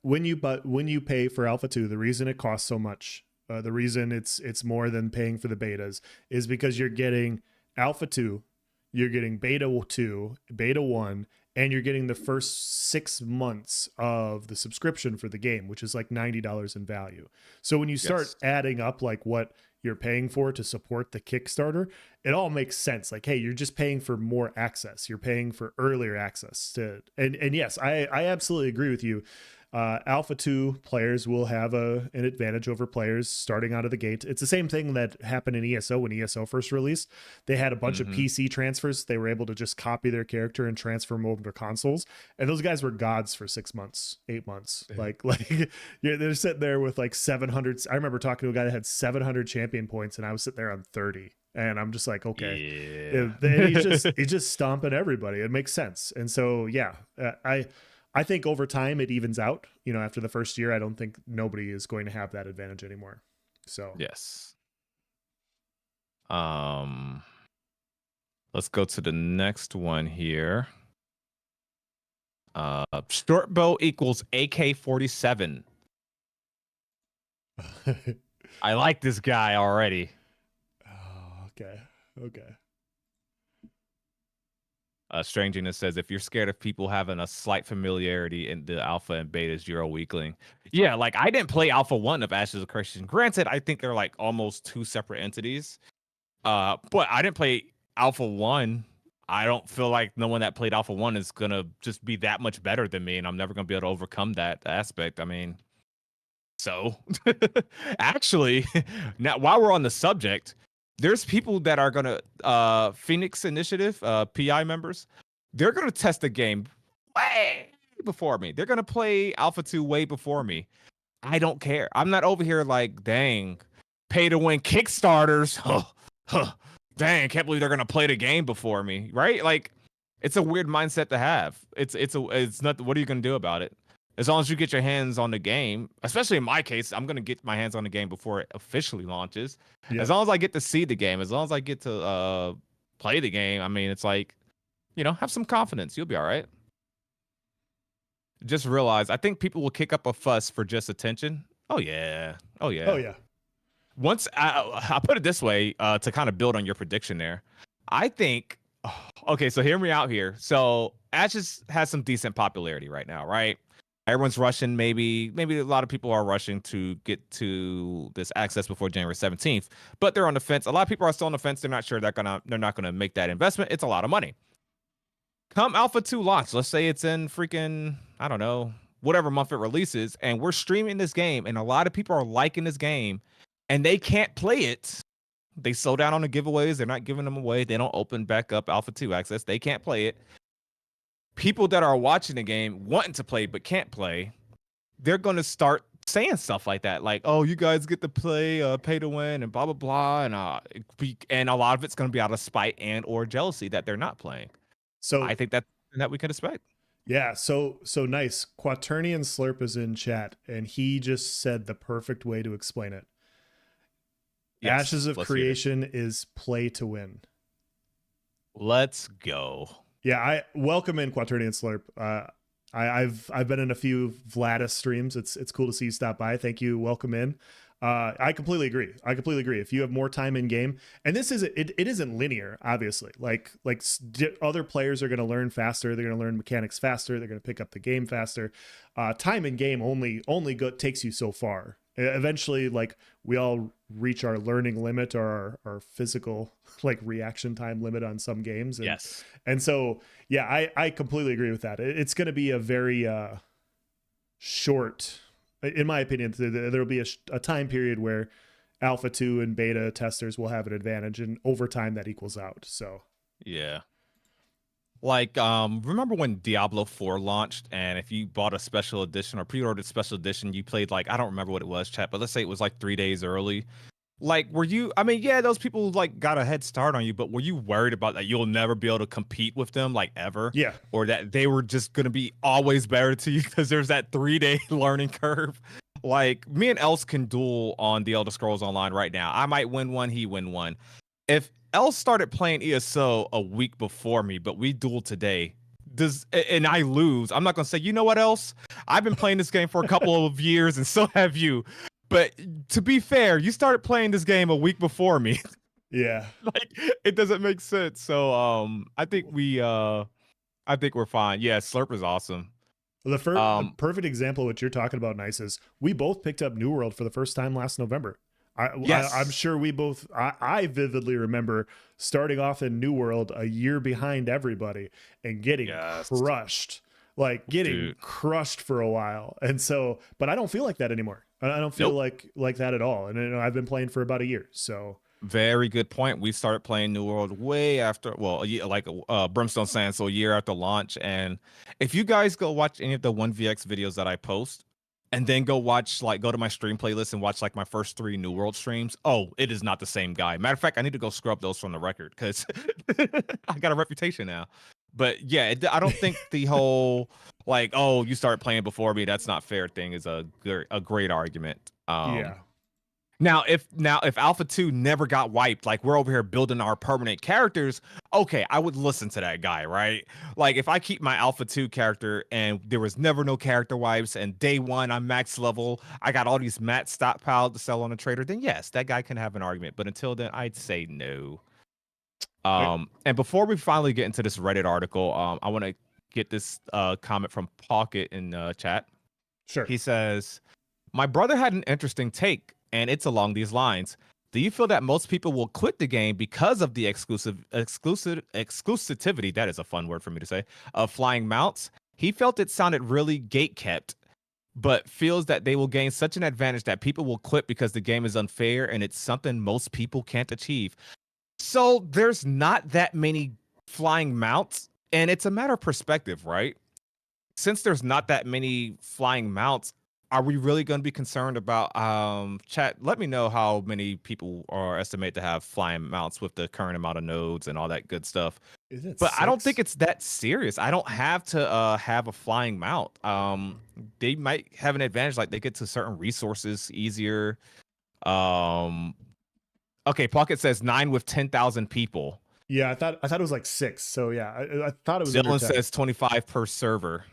[SPEAKER 1] when you pay for Alpha 2, the reason it costs so much, the reason it's more than paying for the betas is because you're getting Alpha 2, you're getting Beta 2, Beta 1, and you're getting the first 6 months of the subscription for the game, which is like $90 in value. So when you start adding up like what you're paying for to support the Kickstarter, it all makes sense. Like, hey, you're just paying for more access. You're paying for earlier access to, and yes, I absolutely agree with you. Alpha 2 players will have an advantage over players starting out of the gate. It's the same thing that happened in ESO when ESO first released. They had a bunch of PC transfers. They were able to just copy their character and transfer them over to consoles. And those guys were gods for 6 months, 8 months. Like they're sitting there with like 700. I remember talking to a guy that had 700 champion points, and I was sitting there on 30. And I'm just like, okay.
[SPEAKER 2] Yeah.
[SPEAKER 1] And he's just stomping everybody. It makes sense. And so, yeah, I think over time it evens out. You know, after the first year, I don't think nobody is going to have that advantage anymore. So
[SPEAKER 2] Yes. Let's go to the next one here. Short bow equals AK-47. I like this guy already.
[SPEAKER 1] Oh, okay. Okay.
[SPEAKER 2] Strangeness says, if you're scared of people having a slight familiarity in the alpha and betas, you're a weakling. Yeah, like I didn't play Alpha 1 of Ashes of Creation. Granted, I think they're like almost two separate entities. But I didn't play Alpha 1. I don't feel like no one that played Alpha 1 is going to just be that much better than me, and I'm never going to be able to overcome that aspect. I mean, so actually, now while we're on the subject, there's people that are going to Phoenix Initiative, PI members, they're going to test the game way before me. They're going to play Alpha 2 way before me. I don't care. I'm not over here like, dang, pay to win Kickstarters. Dang, can't believe they're gonna play the game before me, right? Like, it's a weird mindset to have. It's not. What are you gonna do about it? As long as you get your hands on the game, especially in my case, I'm gonna get my hands on the game before it officially launches.
[SPEAKER 1] Yep.
[SPEAKER 2] As long as I get to see the game, as long as I get to play the game, I mean, it's like, you know, have some confidence. You'll be all right. Just realize, I think people will kick up a fuss for just attention. Oh yeah. Oh yeah.
[SPEAKER 1] Oh yeah.
[SPEAKER 2] Once I'll put it this way, to kind of build on your prediction there, I think. Okay, so hear me out here. So Ashes has some decent popularity right now, right? Everyone's rushing. Maybe a lot of people are rushing to get to this access before January 17th, but they're on the fence. A lot of people are still on the fence. They're not sure they're not gonna make that investment. It's a lot of money. Come Alpha 2 launch, let's say it's in freaking, I don't know, whatever month it releases, and we're streaming this game, and a lot of people are liking this game, and they can't play it. They slow down on the giveaways. They're not giving them away. They don't open back up Alpha 2 access. They can't play it. People that are watching the game wanting to play but can't play, they're going to start saying stuff like that. Like, oh, you guys get to play, pay to win, and blah, blah, blah. And a lot of it's going to be out of spite and or jealousy that they're not playing. So I think that we could expect.
[SPEAKER 1] Yeah, so nice. Quaternion Slurp is in chat, and he just said the perfect way to explain it. Yes, Ashes of Creation is play to win.
[SPEAKER 2] Let's go.
[SPEAKER 1] Yeah, I welcome in Quaternion Slurp. I've been in a few Vladis streams. It's cool to see you stop by. Thank you. Welcome in. I completely agree. If you have more time in game, and this is it isn't linear, obviously. Like other players are going to learn faster. They're going to learn mechanics faster. They're going to pick up the game faster. Time in game only takes you so far. Eventually, like, we all reach our learning limit or our physical like reaction time limit on some games. And,
[SPEAKER 2] yes.
[SPEAKER 1] And so, yeah, I completely agree with that. It's going to be a very short, in my opinion. There'll be a time period where Alpha 2 and beta testers will have an advantage, and over time that equals out. So
[SPEAKER 2] yeah. Like, remember when Diablo 4 launched, and if you bought a special edition or pre-ordered special edition, you played, like, I don't remember what it was, chat, but let's say it was like 3 days early. Like, were you, I mean, yeah, those people like got a head start on you, but were you worried about that you'll never be able to compete with them, like, ever?
[SPEAKER 1] Yeah.
[SPEAKER 2] Or that they were just going to be always better to you because there's that 3-day learning curve? Like, me and Else can duel on the Elder Scrolls Online right now. I might win one, he win one. If Else started playing ESO a week before me, but we duel today, and I lose, I'm not going to say, you know what, Else? I've been playing this game for a couple of years, and so have you. But to be fair, you started playing this game a week before me.
[SPEAKER 1] Yeah.
[SPEAKER 2] Like, it doesn't make sense. So I think we're fine. Yeah, Slurp is awesome.
[SPEAKER 1] Well, the perfect example of what you're talking about, Nice, is we both picked up New World for the first time last November. I'm sure we both, I vividly remember starting off in New World a year behind everybody and getting crushed. Like, getting crushed for a while. And so, but I don't feel like that anymore. I don't feel like that at all. And I've been playing for about a year. So
[SPEAKER 2] very good point. We started playing New World way after, well, like Brimstone Sand, so a year after launch. And if you guys go watch any of the 1VX videos that I post, and then go to my stream playlist and watch like my first 3 New World streams. Oh, it is not the same guy. Matter of fact, I need to go scrub those from the record because I got a reputation now. But yeah, I don't think the whole like, oh, you started playing before me, that's not fair thing is a great argument.
[SPEAKER 1] Yeah.
[SPEAKER 2] Now if Alpha 2 never got wiped, like we're over here building our permanent characters, okay, I would listen to that guy, right? Like if I keep my Alpha 2 character and there was never no character wipes and day 1 I'm max level, I got all these mats stockpiled to sell on a trader, then yes, that guy can have an argument. But until then, I'd say no. And before we finally get into this Reddit article, I want to get this comment from Pocket in chat.
[SPEAKER 1] Sure.
[SPEAKER 2] He says, "My brother had an interesting take, and it's along these lines. Do you feel that most people will quit the game because of the exclusivity, that is a fun word for me to say, of flying mounts? He felt it sounded really gate-kept, but feels that they will gain such an advantage that people will quit because the game is unfair and it's something most people can't achieve." So there's not that many flying mounts, and it's a matter of perspective, right? Since there's not that many flying mounts, are we really going to be concerned about chat? Let me know how many people are estimated to have flying mounts with the current amount of nodes and all that good stuff.
[SPEAKER 1] Is it
[SPEAKER 2] but
[SPEAKER 1] 6?
[SPEAKER 2] I don't think it's that serious. I don't have to have a flying mount. They might have an advantage, like they get to certain resources easier. Okay, Pocket says 9 with 10,000 people.
[SPEAKER 1] Yeah, I thought it was like 6. So yeah, I thought it was.
[SPEAKER 2] Dylan says 25 per server.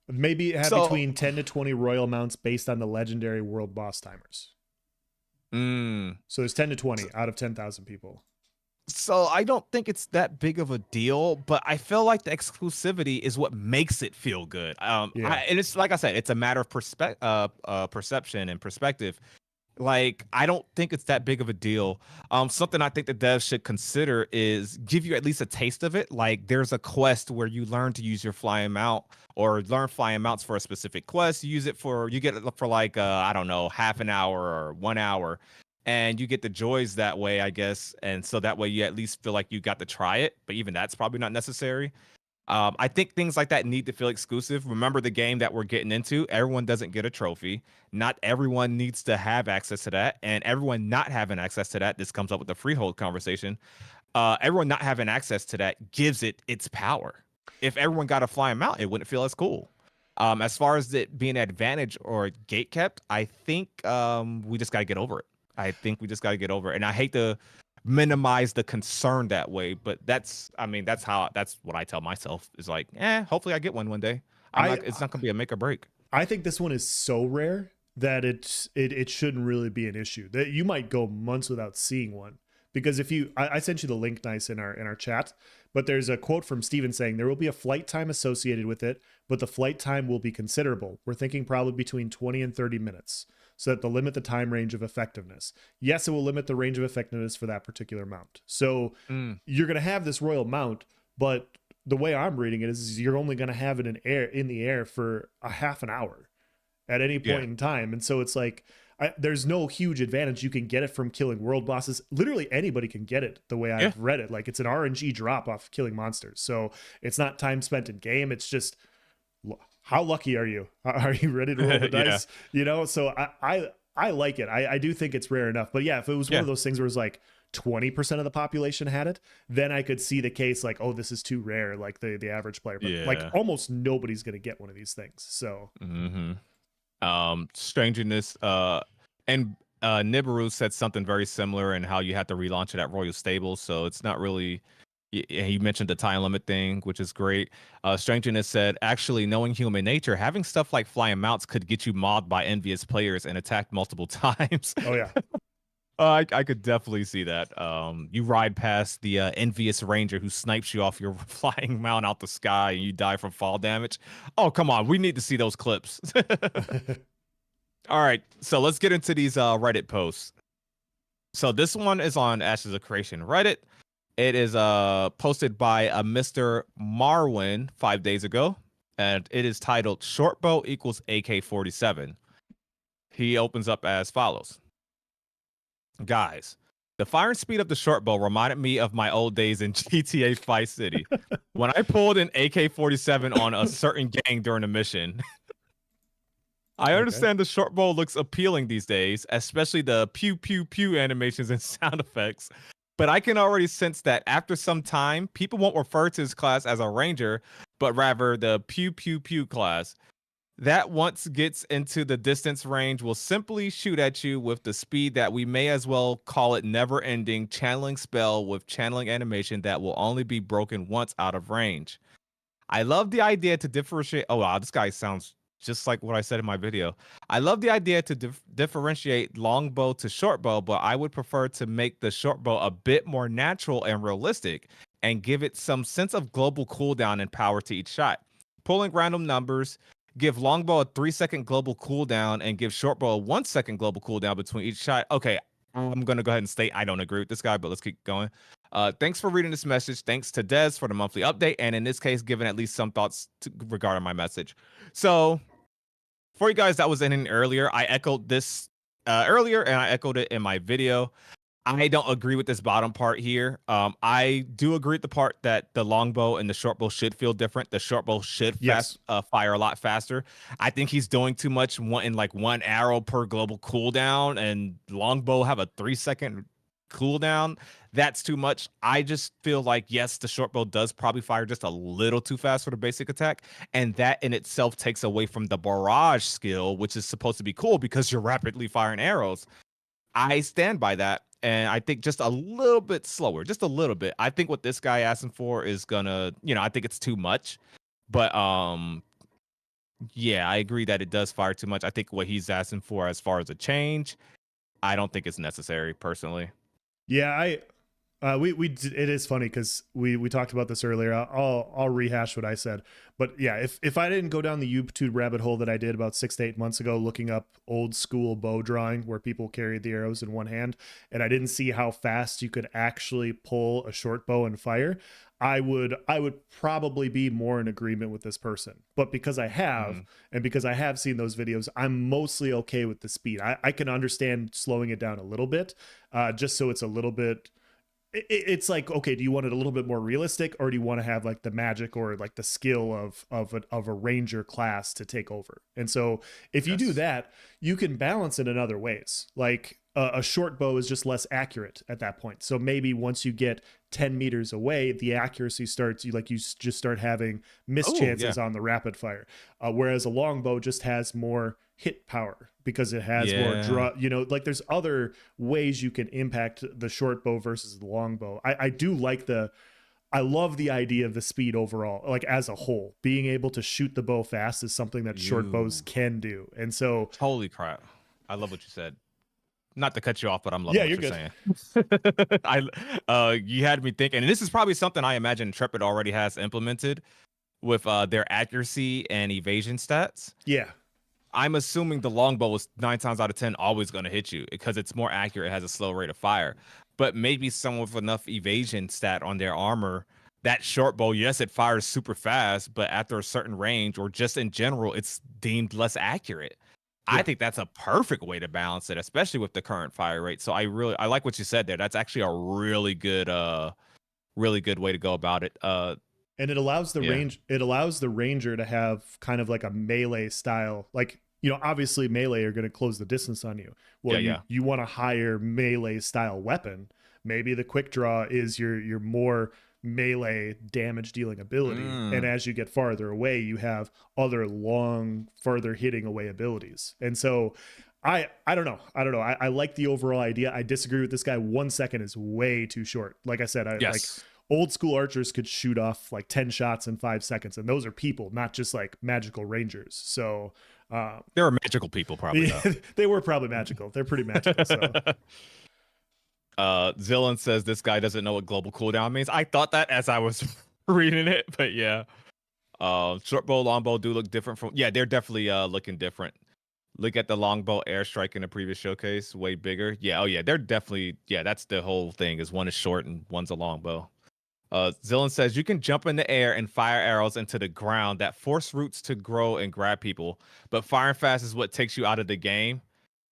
[SPEAKER 1] Maybe have between 10 to 20 royal mounts based on the legendary world boss timers. So there's 10 to 20 out of 10,000 people.
[SPEAKER 2] So I don't think it's that big of a deal, but I feel like the exclusivity is what makes it feel good. And it's like I said, it's a matter of perception and perspective. Like, I don't think it's that big of a deal. Something I think the devs should consider is give you at least a taste of it. Like, there's a quest where you learn to use your flying mount or learn flying mounts for a specific quest. You get it for like, I don't know, half an hour or 1 hour. And you get the joys that way, I guess. And so that way you at least feel like you got to try it. But even that's probably not necessary. I think things like that need to feel exclusive. Remember the game that we're getting into. Everyone doesn't get a trophy. Not everyone needs to have access to that. And everyone not having access to that, this comes up with the freehold conversation. Everyone not having access to that gives it its power. If everyone got a flying mount, it wouldn't feel as cool. As far as it being an advantage or gate kept, I think we just got to get over it. And I hate to minimize the concern that way, but that's what I tell myself is like, hopefully I get one day. It's not gonna be a make or break.
[SPEAKER 1] I think this one is so rare that it shouldn't really be an issue. That you might go months without seeing one, because if I sent you the link, nice, in our chat, but there's a quote from Steven saying there will be a flight time associated with it, but the flight time will be considerable. We're thinking probably between 20 and 30 minutes. So that they'll limit the time range of effectiveness. Yes, it will limit the range of effectiveness for that particular mount. So you're going to have this royal mount, but the way I'm reading it is you're only going to have it in the air for a half an hour at any point in time. And so it's like, there's no huge advantage. You can get it from killing world bosses. Literally anybody can get it the way I've read it. Like, it's an RNG drop off killing monsters. So it's not time spent in game. It's just, how lucky are you? Are you ready to roll the dice? You know, so I like it. I do think it's rare enough. But yeah, if it was one of those things where it was like 20% of the population had it, then I could see the case like, oh, this is too rare, like the average player. But like almost nobody's gonna get one of these things. So
[SPEAKER 2] strangeness and Nibiru said something very similar in how you have to relaunch it at Royal Stables. So it's not really. He mentioned the time limit thing, which is great. Strangeness said, actually, knowing human nature, having stuff like flying mounts could get you mobbed by envious players and attacked multiple times.
[SPEAKER 1] Oh, yeah.
[SPEAKER 2] I could definitely see that. You ride past the envious ranger who snipes you off your flying mount out the sky and you die from fall damage. Oh, come on. We need to see those clips. All right. So let's get into these Reddit posts. So this one is on Ashes of Creation Reddit. It is posted by a Mr. Marwin 5 days ago, and it is titled "Shortbow equals AK-47." He opens up as follows. Guys, the firing speed of the shortbow reminded me of my old days in GTA Vice City. When I pulled an AK-47 on a certain gang during a mission, I
[SPEAKER 1] Okay.
[SPEAKER 2] understand the short bow looks appealing these days, especially the pew pew pew animations and sound effects. But I can already sense that after some time, people won't refer to his class as a ranger, but rather the pew pew pew class. That once gets into the distance range will simply shoot at you with the speed that we may as well call it never ending channeling spell with channeling animation that will only be broken once out of range. I love the idea to differentiate. Oh, wow, this guy sounds just like what I said in my video. I love the idea to differentiate longbow to shortbow, but I would prefer to make the shortbow a bit more natural and realistic and give it some sense of global cooldown and power to each shot. Pulling random numbers, give longbow a 3-second global cooldown and give shortbow a 1-second global cooldown between each shot. Okay, I'm going to go ahead and state I don't agree with this guy, but let's keep going. Thanks for reading this message. Thanks to Des for the monthly update, and in this case, giving at least some thoughts regarding my message. So, for you guys that was in earlier, I echoed this earlier, and I echoed it in my video. I don't agree with this bottom part here. I do agree with the part that the longbow and the shortbow should feel different. The shortbow should fire a lot faster. I think he's doing too much, wanting like 1 arrow per global cooldown, and longbow have a 3-second cooldown. That's too much. I just feel like, yes, the shortbow does probably fire just a little too fast for the basic attack, and that in itself takes away from the barrage skill, which is supposed to be cool because you're rapidly firing arrows. I stand by that. And I think just a little bit slower, just a little bit. I think what this guy asking for is gonna, I think it's too much. But yeah, I agree that it does fire too much. I think what he's asking for as far as a change, I don't think it's necessary personally.
[SPEAKER 1] Yeah, it is funny because we talked about this earlier. I'll rehash what I said, but yeah, if I didn't go down the YouTube rabbit hole that I did about 6 to 8 months ago, looking up old school bow drawing where people carried the arrows in one hand, and I didn't see how fast you could actually pull a short bow and fire, I would probably be more in agreement with this person. But because I have, and because I have seen those videos, I'm mostly okay with the speed. I can understand slowing it down a little bit, just so it's a little bit. It's like, okay, do you want it a little bit more realistic, or do you want to have like the magic or like the skill of a ranger class to take over? And so if you do that, you can balance it in other ways. Like a short bow is just less accurate at that point. So maybe once you get 10 meters away, the accuracy starts, you just start having mischances on the rapid fire. Whereas a longbow just has more hit power because it has more draw, like there's other ways you can impact the short bow versus the long bow. I love the idea of the speed overall, like as a whole. Being able to shoot the bow fast is something that short bows can do. And so
[SPEAKER 2] holy crap, I love what you said. Not to cut you off, but I'm loving what you're saying. You had me thinking, and this is probably something I imagine Intrepid already has implemented with their accuracy and evasion stats.
[SPEAKER 1] Yeah.
[SPEAKER 2] I'm assuming the longbow is 9 times out of 10 always going to hit you because it's more accurate, it has a slow rate of fire. But maybe someone with enough evasion stat on their armor, that short bow, yes, it fires super fast, but after a certain range or just in general, it's deemed less accurate. Yeah. I think that's a perfect way to balance it, especially with the current fire rate. So I like what you said there. That's actually a really good way to go about it.
[SPEAKER 1] And it allows the ranger to have kind of like a melee style, like, obviously melee are going to close the distance on you. Well, you want a higher melee style weapon. Maybe the quick draw is your more melee damage dealing ability, and as you get farther away, you have other long, farther hitting away abilities. And so I don't know. I like the overall idea. I disagree with this guy. 1 second is way too short. Like I said, like old school archers could shoot off like 10 shots in 5 seconds, and those are people, not just like magical rangers. So
[SPEAKER 2] they were magical people, probably.
[SPEAKER 1] They were probably magical. They're pretty magical. So
[SPEAKER 2] Zillan says this guy doesn't know what global cooldown means. I thought that as I was reading it, but yeah. Short bow, long bow do look different from. Yeah, they're definitely looking different. Look at the longbow airstrike in the previous showcase, way bigger. Yeah, oh yeah, they're definitely, that's the whole thing, is one is short and one's a longbow. Zillan says you can jump in the air and fire arrows into the ground that force roots to grow and grab people, but firing fast is what takes you out of the game.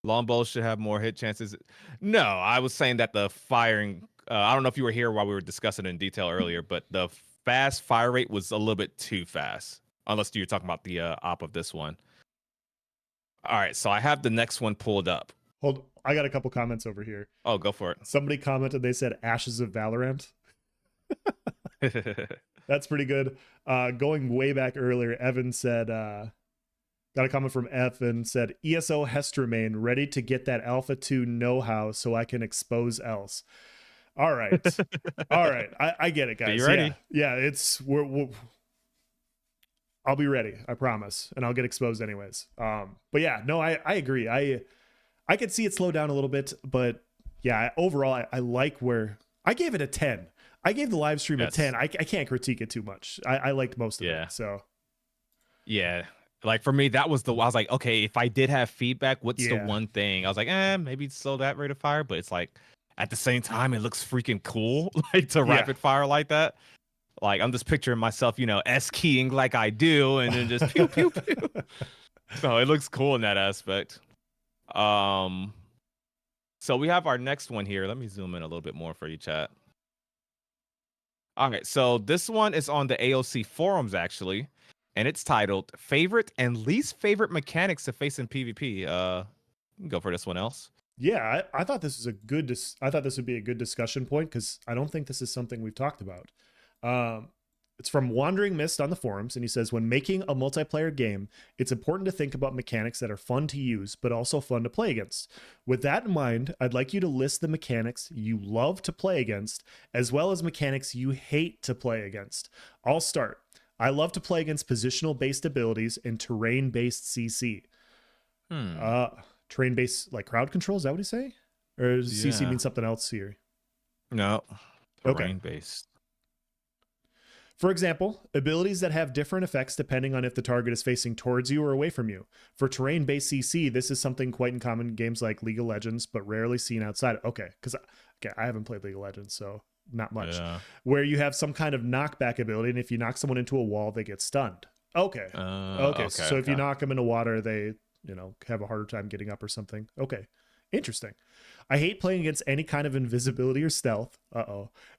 [SPEAKER 2] Longbows should have more hit chances. No, I was saying that the firing, I don't know if you were here while we were discussing it in detail earlier, but the fast fire rate was a little bit too fast, unless you're talking about the op of this one. All right, so I have the next one pulled up.
[SPEAKER 1] I got a couple comments over here.
[SPEAKER 2] Oh, go for
[SPEAKER 1] Somebody commented, they said Ashes of Valorant.
[SPEAKER 2] it.
[SPEAKER 1] That's pretty good. Going way back earlier, Evan said, got a comment from Evan, said, ESO Hestramain, ready to get that Alpha 2 know-how so I can expose else. All right. All right. I get it, guys.
[SPEAKER 2] Be ready.
[SPEAKER 1] Yeah, it's, I'll be ready, I promise. And I'll get exposed anyways. But yeah, no, I agree. I could see it slow down a little bit, but yeah, overall, I like where I gave it a 10. I gave the live stream a 10. I can't critique it too much. I liked most of it. So
[SPEAKER 2] yeah, like for me, that was I was like, okay, if I did have feedback, what's the one thing? I was like, maybe slow that rate of fire, but it's like at the same time, it looks freaking cool, like to rapid fire like that. Like I'm just picturing myself, S keying like I do, and then just pew pew pew. So it looks cool in that aspect. So we have our next one here. Let me zoom in a little bit more for you, chat. All right, so this one is on the AOC forums actually, and it's titled "Favorite and Least Favorite Mechanics to Face in PvP." You can go for this one, else.
[SPEAKER 1] Yeah, I thought this was I thought this would be a good discussion point because I don't think this is something we've talked about. It's from Wandering Mist on the forums, and he says, when making a multiplayer game, it's important to think about mechanics that are fun to use, but also fun to play against. With that in mind, I'd like you to list the mechanics you love to play against, as well as mechanics you hate to play against. I'll start. I love to play against positional-based abilities and terrain-based CC. Terrain-based, like crowd control, is that what he's saying? Or does CC mean something else here?
[SPEAKER 2] No. Terrain-based.
[SPEAKER 1] For example, abilities that have different effects depending on if the target is facing towards you or away from you. For terrain-based CC, this is something quite in common in games like League of Legends, but rarely seen outside. Okay, I haven't played League of Legends, so not much. Yeah. Where you have some kind of knockback ability, and if you knock someone into a wall, they get stunned. Okay. So if you knock them into water, they, have a harder time getting up or something. Okay. Interesting. I hate playing against any kind of invisibility or stealth.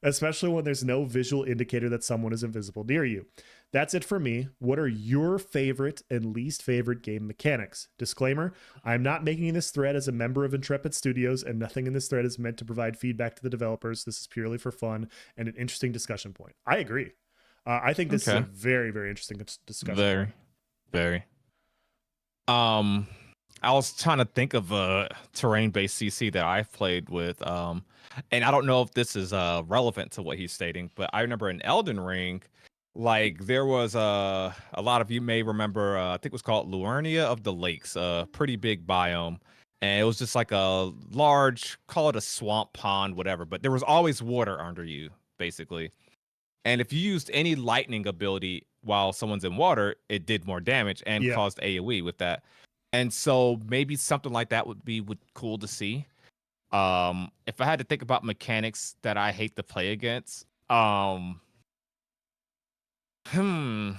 [SPEAKER 1] Especially when there's no visual indicator that someone is invisible near you. That's it for me. What are your favorite and least favorite game mechanics? Disclaimer, I'm not making this thread as a member of Intrepid Studios, and nothing in this thread is meant to provide feedback to the developers. This is purely for fun and an interesting discussion point. I agree. I think this is a very, very interesting discussion.
[SPEAKER 2] Very. I was trying to think of a terrain-based CC that I've played with, and I don't know if this is relevant to what he's stating, but I remember in Elden Ring, like there was a lot of you may remember, I think it was called Luernia of the Lakes, a pretty big biome, and it was just like a large, call it a swamp pond, whatever, but there was always water under you, basically. And if you used any lightning ability while someone's in water, it did more damage and caused AoE with that. And so maybe something like that would be cool to see. If I had to think about mechanics that I hate to play against, I ain't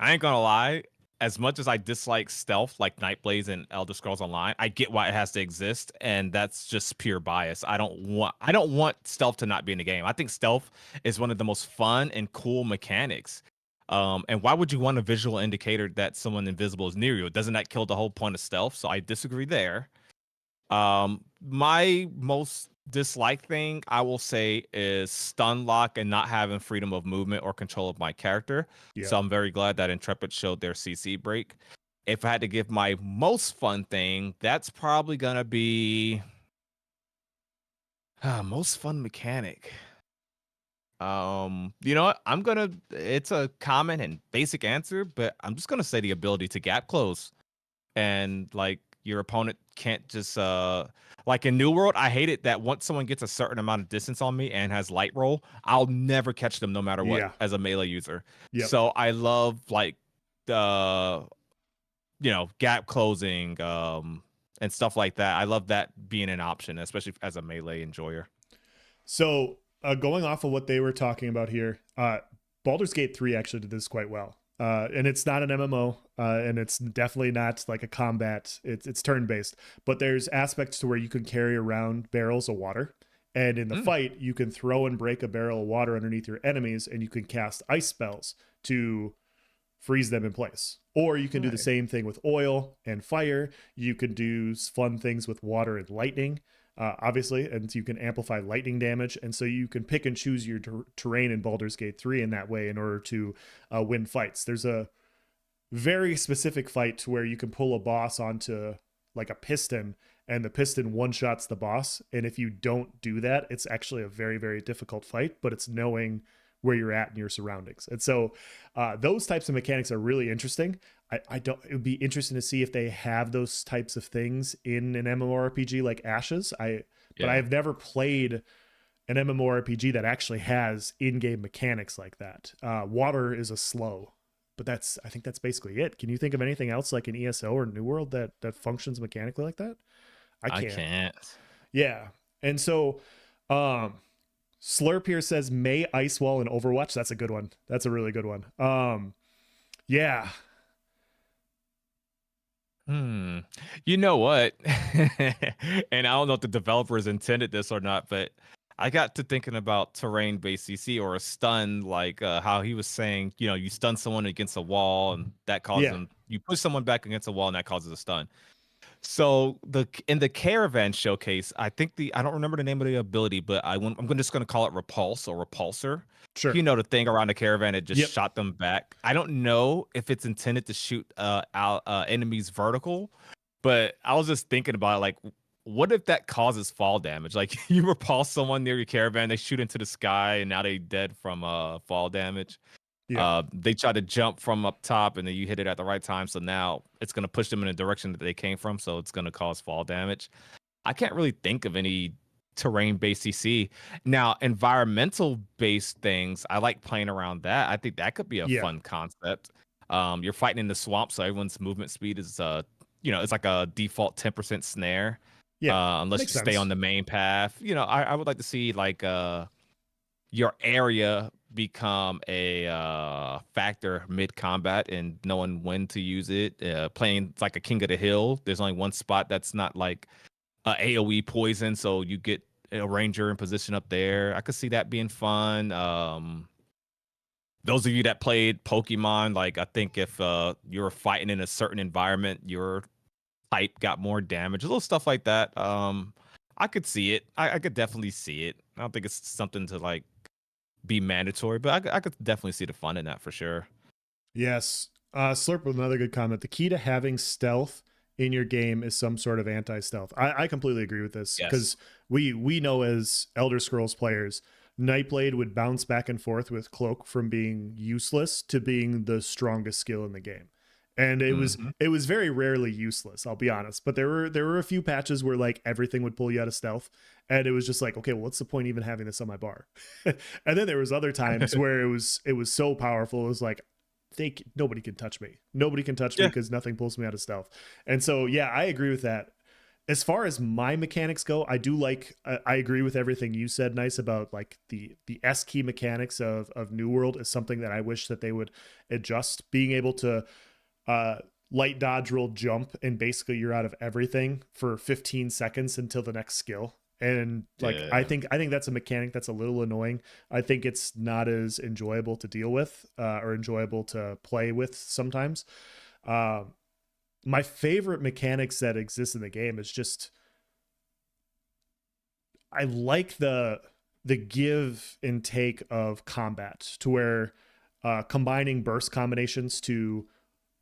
[SPEAKER 2] gonna lie. As much as I dislike stealth, like Nightblaze and Elder Scrolls Online, I get why it has to exist, and that's just pure bias. I don't want stealth to not be in the game. I think stealth is one of the most fun and cool mechanics. And why would you want a visual indicator that someone invisible is near you? Doesn't that kill the whole point of stealth? So I disagree there. My most disliked thing I will say is stun lock and not having freedom of movement or control of my character. So I'm very glad that Intrepid showed their CC break. If I had to give my most fun thing, that's probably gonna be most fun mechanic. You know what? It's a common and basic answer, but I'm just gonna say the ability to gap close. And like your opponent can't just like in New World, I hate it that once someone gets a certain amount of distance on me and has light roll, I'll never catch them no matter what as a melee user. So I love like the gap closing and stuff like that. I love that being an option, especially as a melee enjoyer.
[SPEAKER 1] So going off of what they were talking about here, Baldur's Gate 3 actually did this quite well. And it's not an MMO, and it's definitely not like a combat. It's turn-based, but there's aspects to where you can carry around barrels of water. And in the fight, you can throw and break a barrel of water underneath your enemies, and you can cast ice spells to freeze them in place. Or you can do the
[SPEAKER 2] Nice.
[SPEAKER 1] same thing with oil and fire. You can do fun things with water and lightning, obviously, and you can amplify lightning damage. And so you can pick and choose your terrain in Baldur's Gate 3 in that way in order to win fights. There's a very specific fight where you can pull a boss onto like a piston, and the piston one shots the boss. And if you don't do that, it's actually a very, very difficult fight, but it's knowing where you're at in your surroundings. And so those types of mechanics are really interesting. I don't, it would be interesting to see if they have those types of things in an MMORPG like Ashes. But I've never played an MMORPG that actually has in-game mechanics like that. Water is a slow, but I think that's basically it. Can you think of anything else like an ESO or New World that functions mechanically like that?
[SPEAKER 2] I can't.
[SPEAKER 1] Yeah. And so Slurp here says May Ice Wall in Overwatch. That's a good one. That's a really good one. Yeah.
[SPEAKER 2] You know what? And I don't know if the developers intended this or not, but I got to thinking about terrain-based CC or a stun, like how he was saying, you know, you stun someone against a wall and that causes
[SPEAKER 1] Yeah.
[SPEAKER 2] them, you push someone back against a wall and that causes a stun. So in the caravan showcase, I think I don't remember the name of the ability, but I'm just gonna call it repulse or repulsor.
[SPEAKER 1] Sure.
[SPEAKER 2] You know, the thing around the caravan that just
[SPEAKER 1] Yep.
[SPEAKER 2] shot them back. I don't know if it's intended to shoot enemies vertical, but I was just thinking about it, like, what if that causes fall damage? Like you repulse someone near your caravan, they shoot into the sky, and now they dead from fall damage.
[SPEAKER 1] Yeah.
[SPEAKER 2] They try to jump from up top, and then you hit it at the right time. So now it's going to push them in a direction that they came from. So it's going to cause fall damage. I can't really think of any terrain-based CC. Now, environmental-based things, I like playing around that. I think that could be a fun concept. You're fighting in the swamp, so everyone's movement speed is, it's like a default 10% snare.
[SPEAKER 1] Yeah.
[SPEAKER 2] Unless you stay on the main path. You know, I would like to see like your area become a factor mid combat and knowing when to use it. Playing like a King of the Hill, there's only one spot that's not like AoE poison, so you get a ranger in position up there. I could see that being fun. Those of you that played Pokemon, like I think if you're fighting in a certain environment, your type got more damage, little stuff like that. I could see it. I could definitely see it. I don't think it's something to like be mandatory, but I could definitely see the fun in that for sure.
[SPEAKER 1] Yes. Slurp with another good comment. The key to having stealth in your game is some sort of anti-stealth. I completely agree with this because we know as Elder Scrolls players, Nightblade would bounce back and forth with Cloak from being useless to being the strongest skill in the game. And it was very rarely useless, I'll be honest. But there were a few patches where like everything would pull you out of stealth, and it was just like, okay, well, what's the point even having this on my bar? And then there was other times where it was so powerful. It was like, nobody can touch me. Nobody can touch me because nothing pulls me out of stealth. And so yeah, I agree with that. As far as my mechanics go, I do like. I agree with everything you said, Nice, about like the S key mechanics of New World is something that I wish that they would adjust. Being able to light dodge, roll, jump, and basically you're out of everything for 15 seconds until the next skill. And like I think that's a mechanic that's a little annoying. I think it's not as enjoyable to deal with or enjoyable to play with sometimes. My favorite mechanics that exist in the game is just I like the give and take of combat to where combining burst combinations to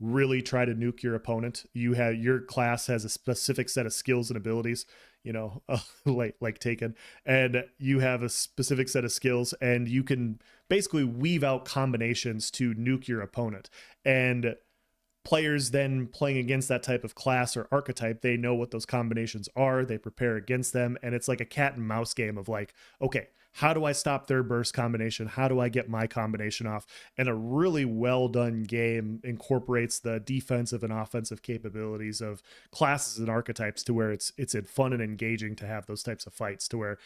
[SPEAKER 1] really try to nuke your opponent. Your class has a specific set of skills and abilities, you know, like Taken, and you have a specific set of skills, and you can basically weave out combinations to nuke your opponent. And players then playing against that type of class or archetype, they know what those combinations are, they prepare against them, and it's like a cat and mouse game of like, okay, how do I stop their burst combination? How do I get my combination off? And a really well done game incorporates the defensive and offensive capabilities of classes and archetypes to where it's fun and engaging to have those types of fights, to where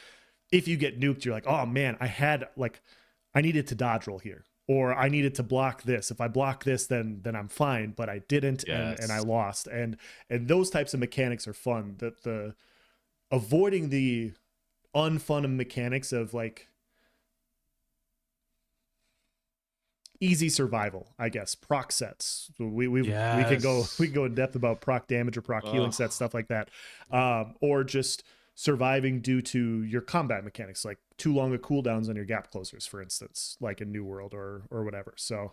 [SPEAKER 1] if you get nuked, you're like, oh man, I needed to dodge roll here, or I needed to block this. If I block this, then I'm fine, but I didn't, and I lost. And those types of mechanics are fun. That the avoiding the unfun mechanics of like easy survival, I guess. Proc sets. We can go
[SPEAKER 2] Yes.
[SPEAKER 1] in depth about proc damage or proc healing sets, stuff like that, or just surviving due to your combat mechanics, like too long of cooldowns on your gap closers, for instance, like in New World or whatever. So,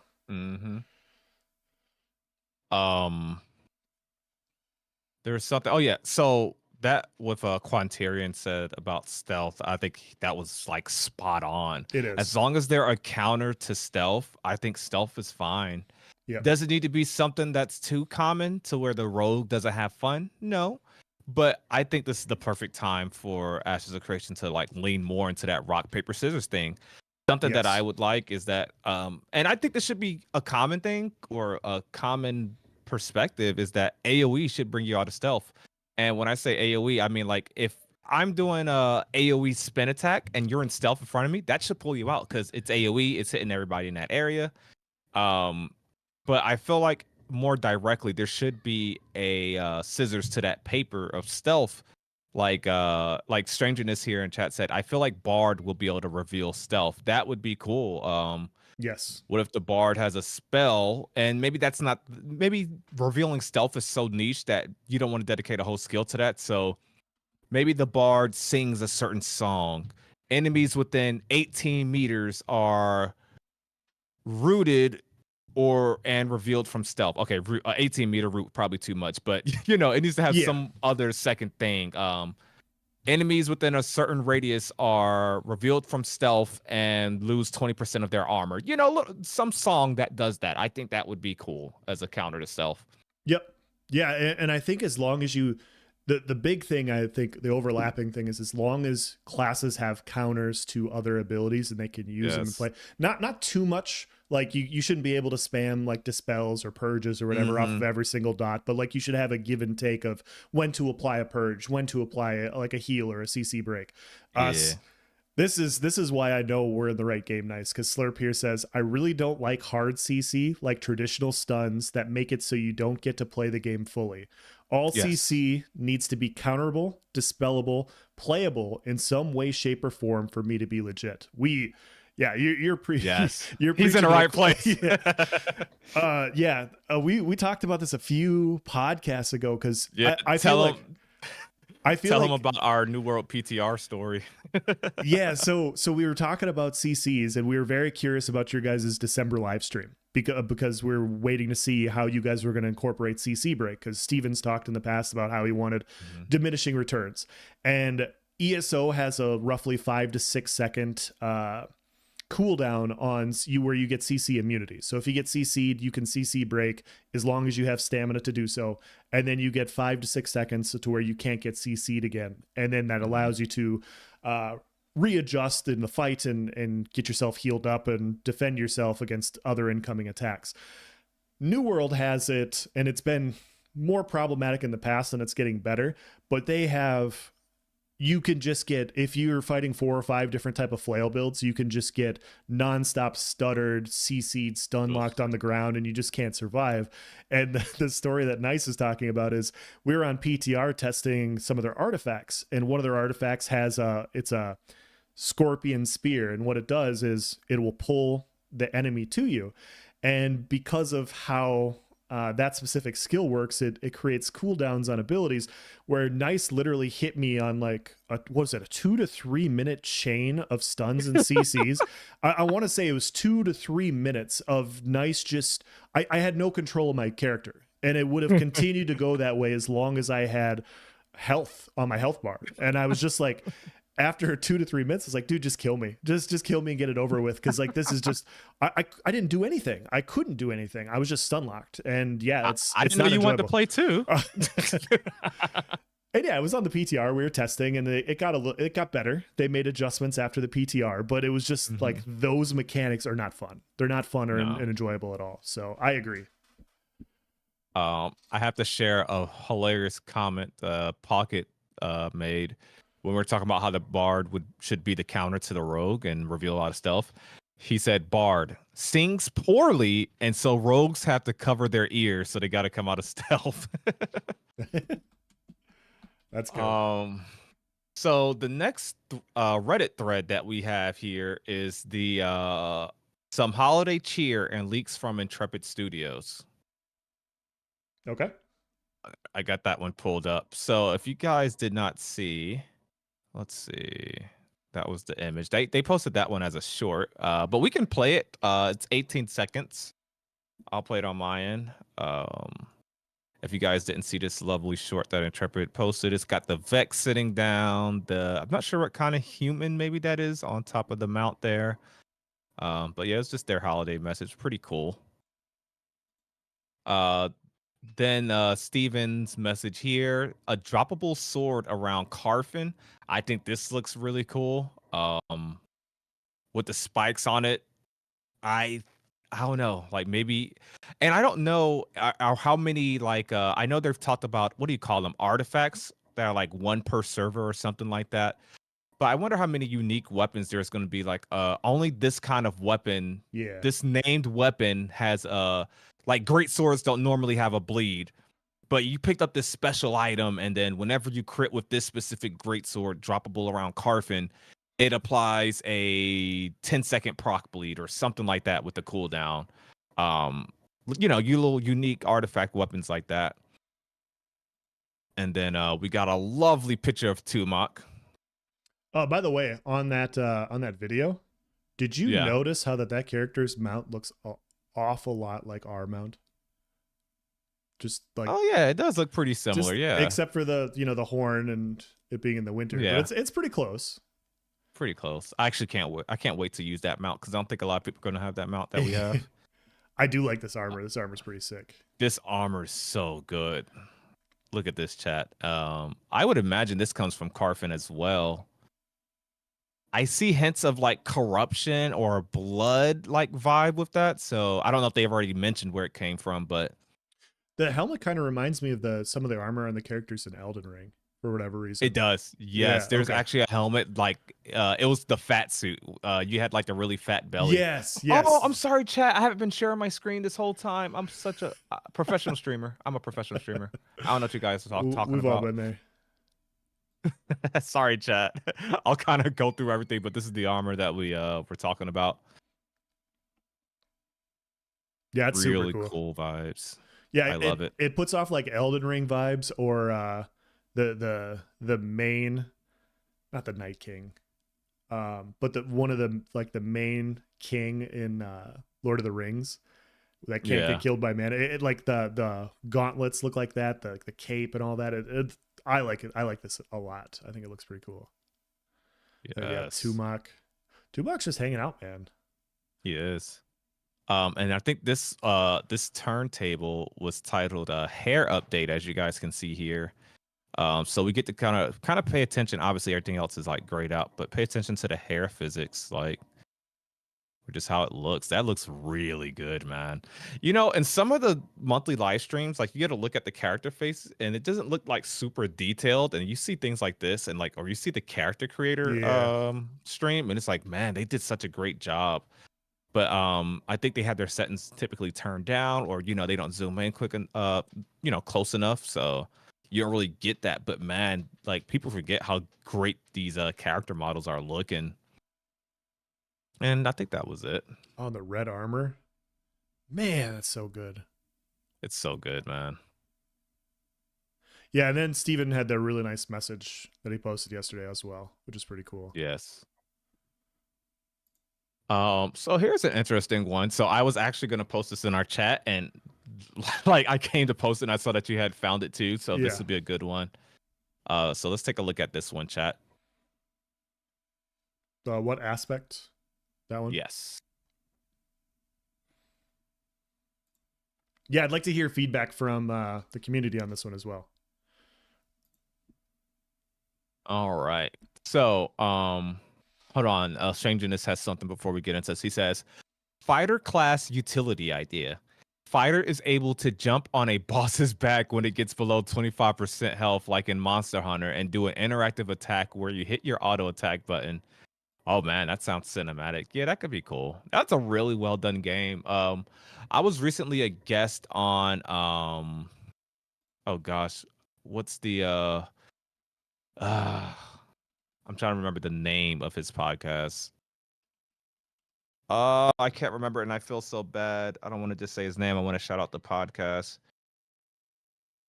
[SPEAKER 2] there's something. Oh yeah, so that with Quantarian said about stealth, I think that was like spot on.
[SPEAKER 1] it
[SPEAKER 2] As
[SPEAKER 1] is.
[SPEAKER 2] long as they're a counter to stealth, I think stealth is fine.
[SPEAKER 1] Yeah.
[SPEAKER 2] Does it need to be something that's too common to where the rogue doesn't have fun? No. But I think this is the perfect time for Ashes of Creation to like lean more into that rock, paper, scissors thing. Something that I
[SPEAKER 1] Yes.
[SPEAKER 2] would like is that and I think this should be a common thing or a common perspective is that AoE should bring you out of stealth. And when I say AoE, I mean like if I'm doing a AoE spin attack and you're in stealth in front of me, that should pull you out because it's AoE, it's hitting everybody in that area. But I feel like more directly there should be a scissors to that paper of stealth, like Strangeness here in chat said. I feel like Bard will be able to reveal stealth. That would be cool.
[SPEAKER 1] Yes.
[SPEAKER 2] What if the Bard has a spell and maybe that's not maybe revealing stealth is so niche that you don't want to dedicate a whole skill to that. So maybe the Bard sings a certain song. Enemies within 18 meters are rooted and revealed from stealth. Okay, 18-meter root probably too much, but you know it needs to have
[SPEAKER 1] Yeah.
[SPEAKER 2] some other second thing. Enemies within a certain radius are revealed from stealth and lose 20% of their armor. You know, some song that does that. I think that would be cool as a counter to stealth.
[SPEAKER 1] Yep. Yeah, and I think as long as you the big thing, I think the overlapping thing is as long as classes have counters to other abilities and they can use them and play. Not too much. Like you shouldn't be able to spam like dispels or purges or whatever off of every single dot, but like you should have a give and take of when to apply a purge, when to apply like a heal or a CC break. This is why I know we're in the right game, nice, because Slurp here says, I really don't like hard CC, like traditional stuns that make it so you don't get to play the game fully. All CC needs to be counterable, dispellable, playable in some way, shape, or form for me to be legit. You're
[SPEAKER 2] He's in the right place.
[SPEAKER 1] We talked about this a few podcasts ago because I feel like
[SPEAKER 2] Tell him about our New World PTR story.
[SPEAKER 1] Yeah, so we were talking about CCs and we were very curious about your guys' December live stream because we're waiting to see how you guys were going to incorporate CC break, because Steven's talked in the past about how he wanted diminishing returns, and ESO has a roughly 5 to 6 second cooldown on you where you get CC immunity. So if you get CC'd, you can CC break as long as you have stamina to do so, and then you get 5 to 6 seconds to where you can't get CC'd again, and then that allows you to readjust in the fight and get yourself healed up and defend yourself against other incoming attacks. New World has it, and it's been more problematic in the past, and it's getting better, but they have, you can just get, if you're fighting 4 or 5 different type of flail builds, you can just get nonstop stuttered, CC'd, stun locked on the ground, and you just can't survive. And the story that Nice is talking about is we were on PTR testing some of their artifacts, and one of their artifacts has it's a scorpion spear, and what it does is it will pull the enemy to you. And because of how that specific skill works, it creates cooldowns on abilities, where Nice literally hit me on like a 2 to 3 minute chain of stuns and CCs. I want to say it was 2 to 3 minutes of Nice just I had no control of my character, and it would have continued to go that way as long as I had health on my health bar. And I was just like, after 2 to 3 minutes, it's like, dude, just kill me. Just kill me and get it over with. Cause like, this is just, I didn't do anything. I couldn't do anything. I was just stun locked. And yeah,
[SPEAKER 2] I didn't know you wanted to play too.
[SPEAKER 1] And yeah, it was on the PTR. We were testing, and it got better. They made adjustments after the PTR, but it was just like, those mechanics are not fun. They're not fun or and enjoyable at all. So I agree.
[SPEAKER 2] I have to share a hilarious comment Pocket made when we were talking about how the Bard should be the counter to the Rogue and reveal a lot of stealth. He said Bard sings poorly, and so rogues have to cover their ears, so they got to come out of stealth.
[SPEAKER 1] That's good.
[SPEAKER 2] So the next Reddit thread that we have here is the some holiday cheer and leaks from Intrepid Studios.
[SPEAKER 1] Okay.
[SPEAKER 2] I got that one pulled up. So if you guys did not see, let's see. That was the image. They posted that one as a short, but we can play it. It's 18 seconds. I'll play it on my end. If you guys didn't see this lovely short that Intrepid posted, it's got the Vex sitting down. I'm not sure what kind of human maybe that is on top of the mount there. But yeah, it's just their holiday message. Pretty cool. Then Steven's message here, a droppable sword around Carfin. I think this looks really cool. With the spikes on it. I don't know, like maybe, and I don't know how many like I know they've talked about, what do you call them, artifacts that are like one per server or something like that. But I wonder how many unique weapons there's going to be. Like only this kind of weapon,
[SPEAKER 1] Yeah.
[SPEAKER 2] this named weapon has like great swords don't normally have a bleed. But you picked up this special item, and then whenever you crit with this specific greatsword, droppable around Carfin, it applies a 10-second proc bleed or something like that with the cooldown. You little unique artifact weapons like that. And then we got a lovely picture of Tumak.
[SPEAKER 1] Oh, by the way, on that video, did you
[SPEAKER 2] Yeah.
[SPEAKER 1] notice how that character's mount looks awful lot like our mount? Just like,
[SPEAKER 2] oh yeah, it does look pretty similar. Yeah,
[SPEAKER 1] except for the the horn and it being in the winter.
[SPEAKER 2] Yeah.
[SPEAKER 1] But it's pretty close.
[SPEAKER 2] Pretty close. I actually can't wait. I can't wait to use that mount because I don't think a lot of people are going to have that mount that we have.
[SPEAKER 1] I do like this armor. This armor's pretty sick.
[SPEAKER 2] This armor is so good. Look at this, chat. I would imagine this comes from Carfin as well. I see hints of like corruption or blood like vibe with that. So I don't know if they've already mentioned where it came from, but
[SPEAKER 1] the helmet kind of reminds me of some of the armor on the characters in Elden Ring for whatever reason.
[SPEAKER 2] It does. Yes, there's actually a helmet like it was the fat suit. You had like a really fat belly.
[SPEAKER 1] Yes.
[SPEAKER 2] Oh, I'm sorry, chat. I haven't been sharing my screen this whole time. I'm such a professional streamer. I'm a professional streamer. I don't know what you guys are talking about.
[SPEAKER 1] We've all been there.
[SPEAKER 2] Sorry, chat. I'll kind of go through everything, but this is the armor that we're talking about.
[SPEAKER 1] Yeah, it's
[SPEAKER 2] really
[SPEAKER 1] super
[SPEAKER 2] cool vibes.
[SPEAKER 1] Yeah,
[SPEAKER 2] I love it.
[SPEAKER 1] It puts off like Elden Ring vibes or the main, not the Night King, but one of the like the main king in Lord of the Rings that can't get killed by mana. It like the gauntlets look like that, the cape and all that. I like it. I like this a lot. I think it looks pretty cool. Yeah, Tumak's just hanging out, man.
[SPEAKER 2] He is. And I think this turntable was titled hair update, as you guys can see here. So we get to kind of pay attention. Obviously everything else is like grayed out, but pay attention to the hair physics, like just how it looks. That looks really good, man. And some of the monthly live streams, like you get to look at the character face and it doesn't look like super detailed, and you see things like this and like, or you see the character creator stream and it's like, man, they did such a great job. But I think they have their settings typically turned down, or they don't zoom in quick and close enough, so you don't really get that. But man, like people forget how great these character models are looking. And I think that was it.
[SPEAKER 1] Oh, the red armor. Man, that's so good.
[SPEAKER 2] It's so good, man.
[SPEAKER 1] Yeah, and then Steven had that really nice message that he posted yesterday as well, which is pretty cool.
[SPEAKER 2] Yes. So here's an interesting one. So I was actually going to post this in our chat, and like I came to post it and I saw that you had found it too. So this would be a good one. So let's take a look at this one, chat.
[SPEAKER 1] What aspect? That one?
[SPEAKER 2] Yes.
[SPEAKER 1] Yeah, I'd like to hear feedback from the community on this one as well.
[SPEAKER 2] All right. So, hold on. Strangeness has something before we get into this. He says, fighter class utility idea. Fighter is able to jump on a boss's back when it gets below 25% health, like in Monster Hunter, and do an interactive attack where you hit your auto attack button. Oh man, that sounds cinematic. Yeah, that could be cool. That's a really well done game. I was recently a guest on oh gosh, what's the I'm trying to remember the name of his podcast. I can't remember, and I feel so bad. I don't want to just say his name. I want to shout out the podcast.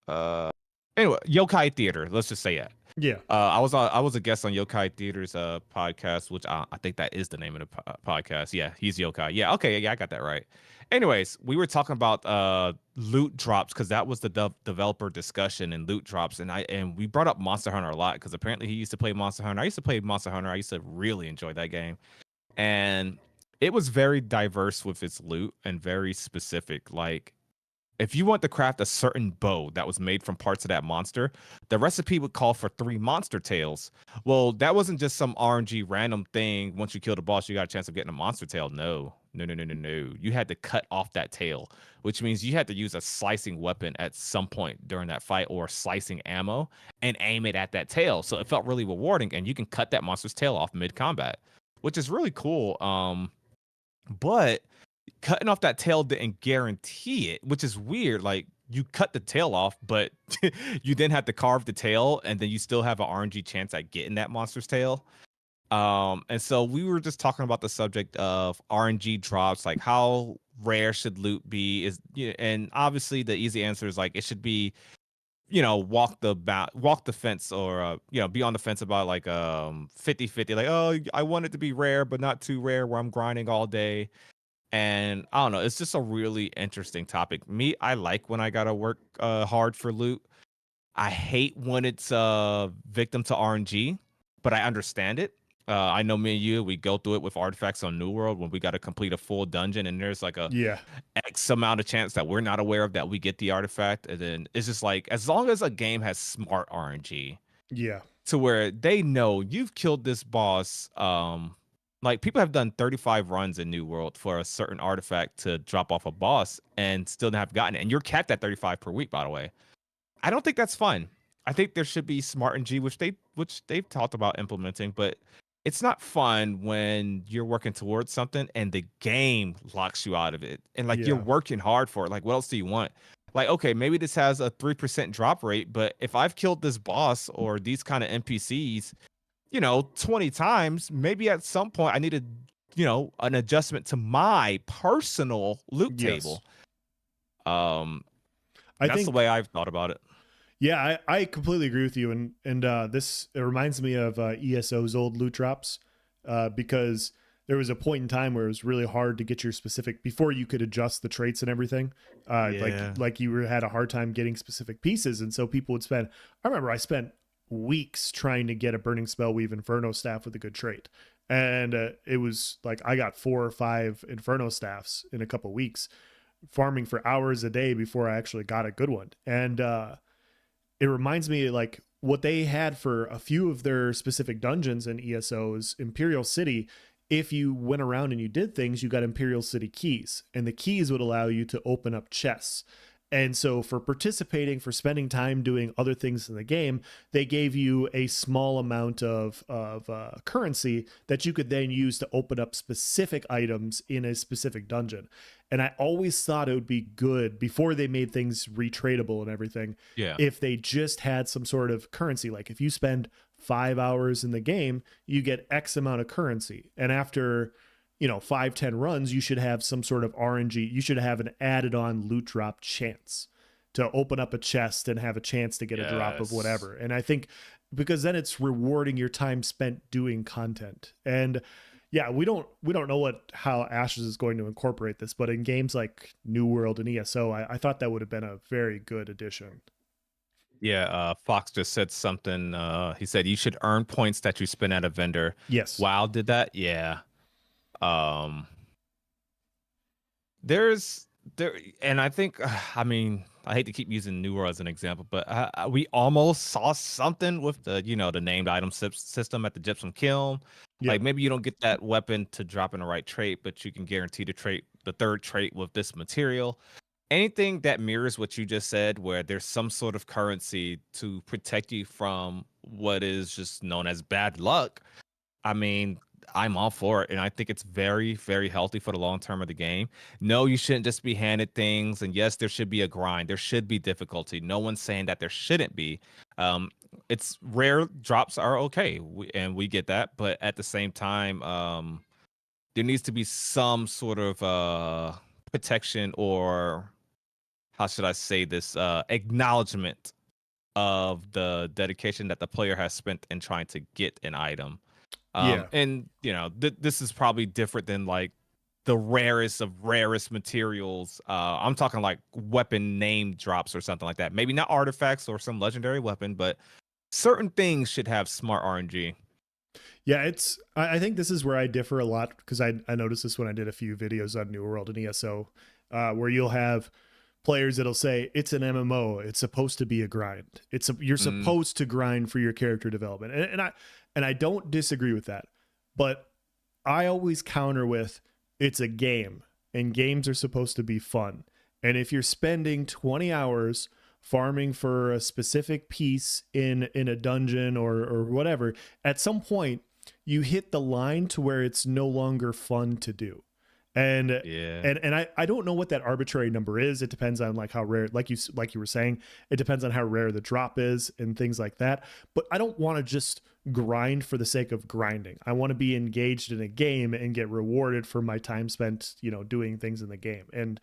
[SPEAKER 2] Uh, anyway, Yokai Theater. Let's just say it.
[SPEAKER 1] Yeah.
[SPEAKER 2] I was a guest on Yokai Theater's podcast, which I think that is the name of the podcast. Yeah, he's Yokai. Yeah, okay, yeah, I got that right. Anyways, we were talking about loot drops because that was the developer discussion and loot drops, and we brought up Monster Hunter a lot because apparently he used to play Monster Hunter. I used to play Monster Hunter. I used to really enjoy that game, and it was very diverse with its loot and very specific. Like if you want to craft a certain bow that was made from parts of that monster, the recipe would call for 3 monster tails. Well, that wasn't just some RNG random thing. Once you kill the boss, you got a chance of getting a monster tail. No, no, no, no, no, no. You had to cut off that tail, which means you had to use a slicing weapon at some point during that fight or slicing ammo and aim it at that tail. So it felt really rewarding, and you can cut that monster's tail off mid combat, which is really cool. But cutting off that tail didn't guarantee it, which is weird. Like you cut the tail off, but you then have to carve the tail, and then you still have an RNG chance at getting that monster's tail. And so we were just talking about the subject of RNG drops, like how rare should loot be? And obviously the easy answer is like it should be, walk the fence, or be on the fence about like 50-50, like, oh, I want it to be rare but not too rare where I'm grinding all day. And I don't know, it's just a really interesting topic. Me, I like when I gotta work hard for loot. I hate when it's victim to RNG, but I understand it. I know me and you, we go through it with artifacts on New World when we got to complete a full dungeon, and there's like a
[SPEAKER 1] Yeah.
[SPEAKER 2] X amount of chance that we're not aware of that we get the artifact, and then it's just like as long as a game has smart RNG,
[SPEAKER 1] Yeah.
[SPEAKER 2] to where they know you've killed this boss. Like people have done 35 runs in New World for a certain artifact to drop off a boss and still have gotten it. And you're capped at 35 per week, by the way. I don't think that's fun. I think there should be smart NG, which they've talked about implementing, but it's not fun when you're working towards something and the game locks you out of it. And like you're
[SPEAKER 1] Yeah.
[SPEAKER 2] working hard for it. Like what else do you want? Like, okay, maybe this has a 3% drop rate, but if I've killed this boss or these kind of NPCs, 20 times, maybe at some point I needed, an adjustment to my personal loot
[SPEAKER 1] Yes.
[SPEAKER 2] table.
[SPEAKER 1] I
[SPEAKER 2] That's the
[SPEAKER 1] think
[SPEAKER 2] way I've thought about it.
[SPEAKER 1] Yeah, I completely agree with you, and this it reminds me of ESO's old loot drops, because there was a point in time where it was really hard to get your specific before you could adjust the traits and everything.
[SPEAKER 2] Yeah.
[SPEAKER 1] Like you had a hard time getting specific pieces, and so people would spend. I remember I spent weeks trying to get a Burning Spellweave Inferno staff with a good trait, and it was like I got 4 or 5 Inferno staffs in a couple weeks, farming for hours a day before I actually got a good one, and it reminds me like what they had for a few of their specific dungeons in ESO's Imperial City. If you went around and you did things, you got Imperial City keys, and the keys would allow you to open up chests. And so for participating, for spending time doing other things in the game, they gave you a small amount of currency that you could then use to open up specific items in a specific dungeon. And I always thought it would be good before they made things retradable and everything.
[SPEAKER 2] Yeah.
[SPEAKER 1] If they just had some sort of currency, like if you spend 5 hours in the game, you get X amount of currency. And after 5-10 runs, you should have some sort of RNG. You should have an added on loot drop chance to open up a chest and have a chance to get a drop of whatever. And I think because then it's rewarding your time spent doing content. And yeah, we don't know how Ashes is going to incorporate this, but in games like New World and ESO, I thought that would have been a very good addition.
[SPEAKER 2] Yeah, Fox just said something. He said you should earn points that you spend at a vendor.
[SPEAKER 1] Yes.
[SPEAKER 2] WoW did that. Yeah. And I think, I mean, I hate to keep using New World as an example, but we almost saw something with the the named item system at the Gypsum Kiln.
[SPEAKER 1] Yeah.
[SPEAKER 2] Like maybe you don't get that weapon to drop in the right trait, but you can guarantee the third trait with this material. Anything that mirrors what you just said, where there's some sort of currency to protect you from what is just known as bad luck. I mean, I'm all for it, and I think it's very, very healthy for the long term of the game. No, you shouldn't just be handed things, and yes, there should be a grind. There should be difficulty. No one's saying that there shouldn't be. It's rare drops are okay, and we get that, but at the same time, there needs to be some sort of protection, or how should I say this, acknowledgement of the dedication that the player has spent in trying to get an item.
[SPEAKER 1] Yeah.
[SPEAKER 2] And this is probably different than like the rarest of rarest materials. I'm talking like weapon name drops or something like that. Maybe not artifacts or some legendary weapon, but certain things should have smart RNG.
[SPEAKER 1] Yeah, I think this is where I differ a lot, because I noticed this when I did a few videos on New World and ESO, where you'll have players that'll say it's an MMO, it's supposed to be a grind. You're supposed to grind for your character development, and I don't disagree with that, but I always counter with it's a game, and games are supposed to be fun. And if you're spending 20 hours farming for a specific piece in a dungeon or whatever, at some point you hit the line to where it's no longer fun to do. And I don't know what that arbitrary number is. It depends on like how rare, like you were saying, it depends on how rare the drop is and things like that. But I don't want to just grind for the sake of grinding. I want to be engaged in a game and get rewarded for my time spent, doing things in the game. And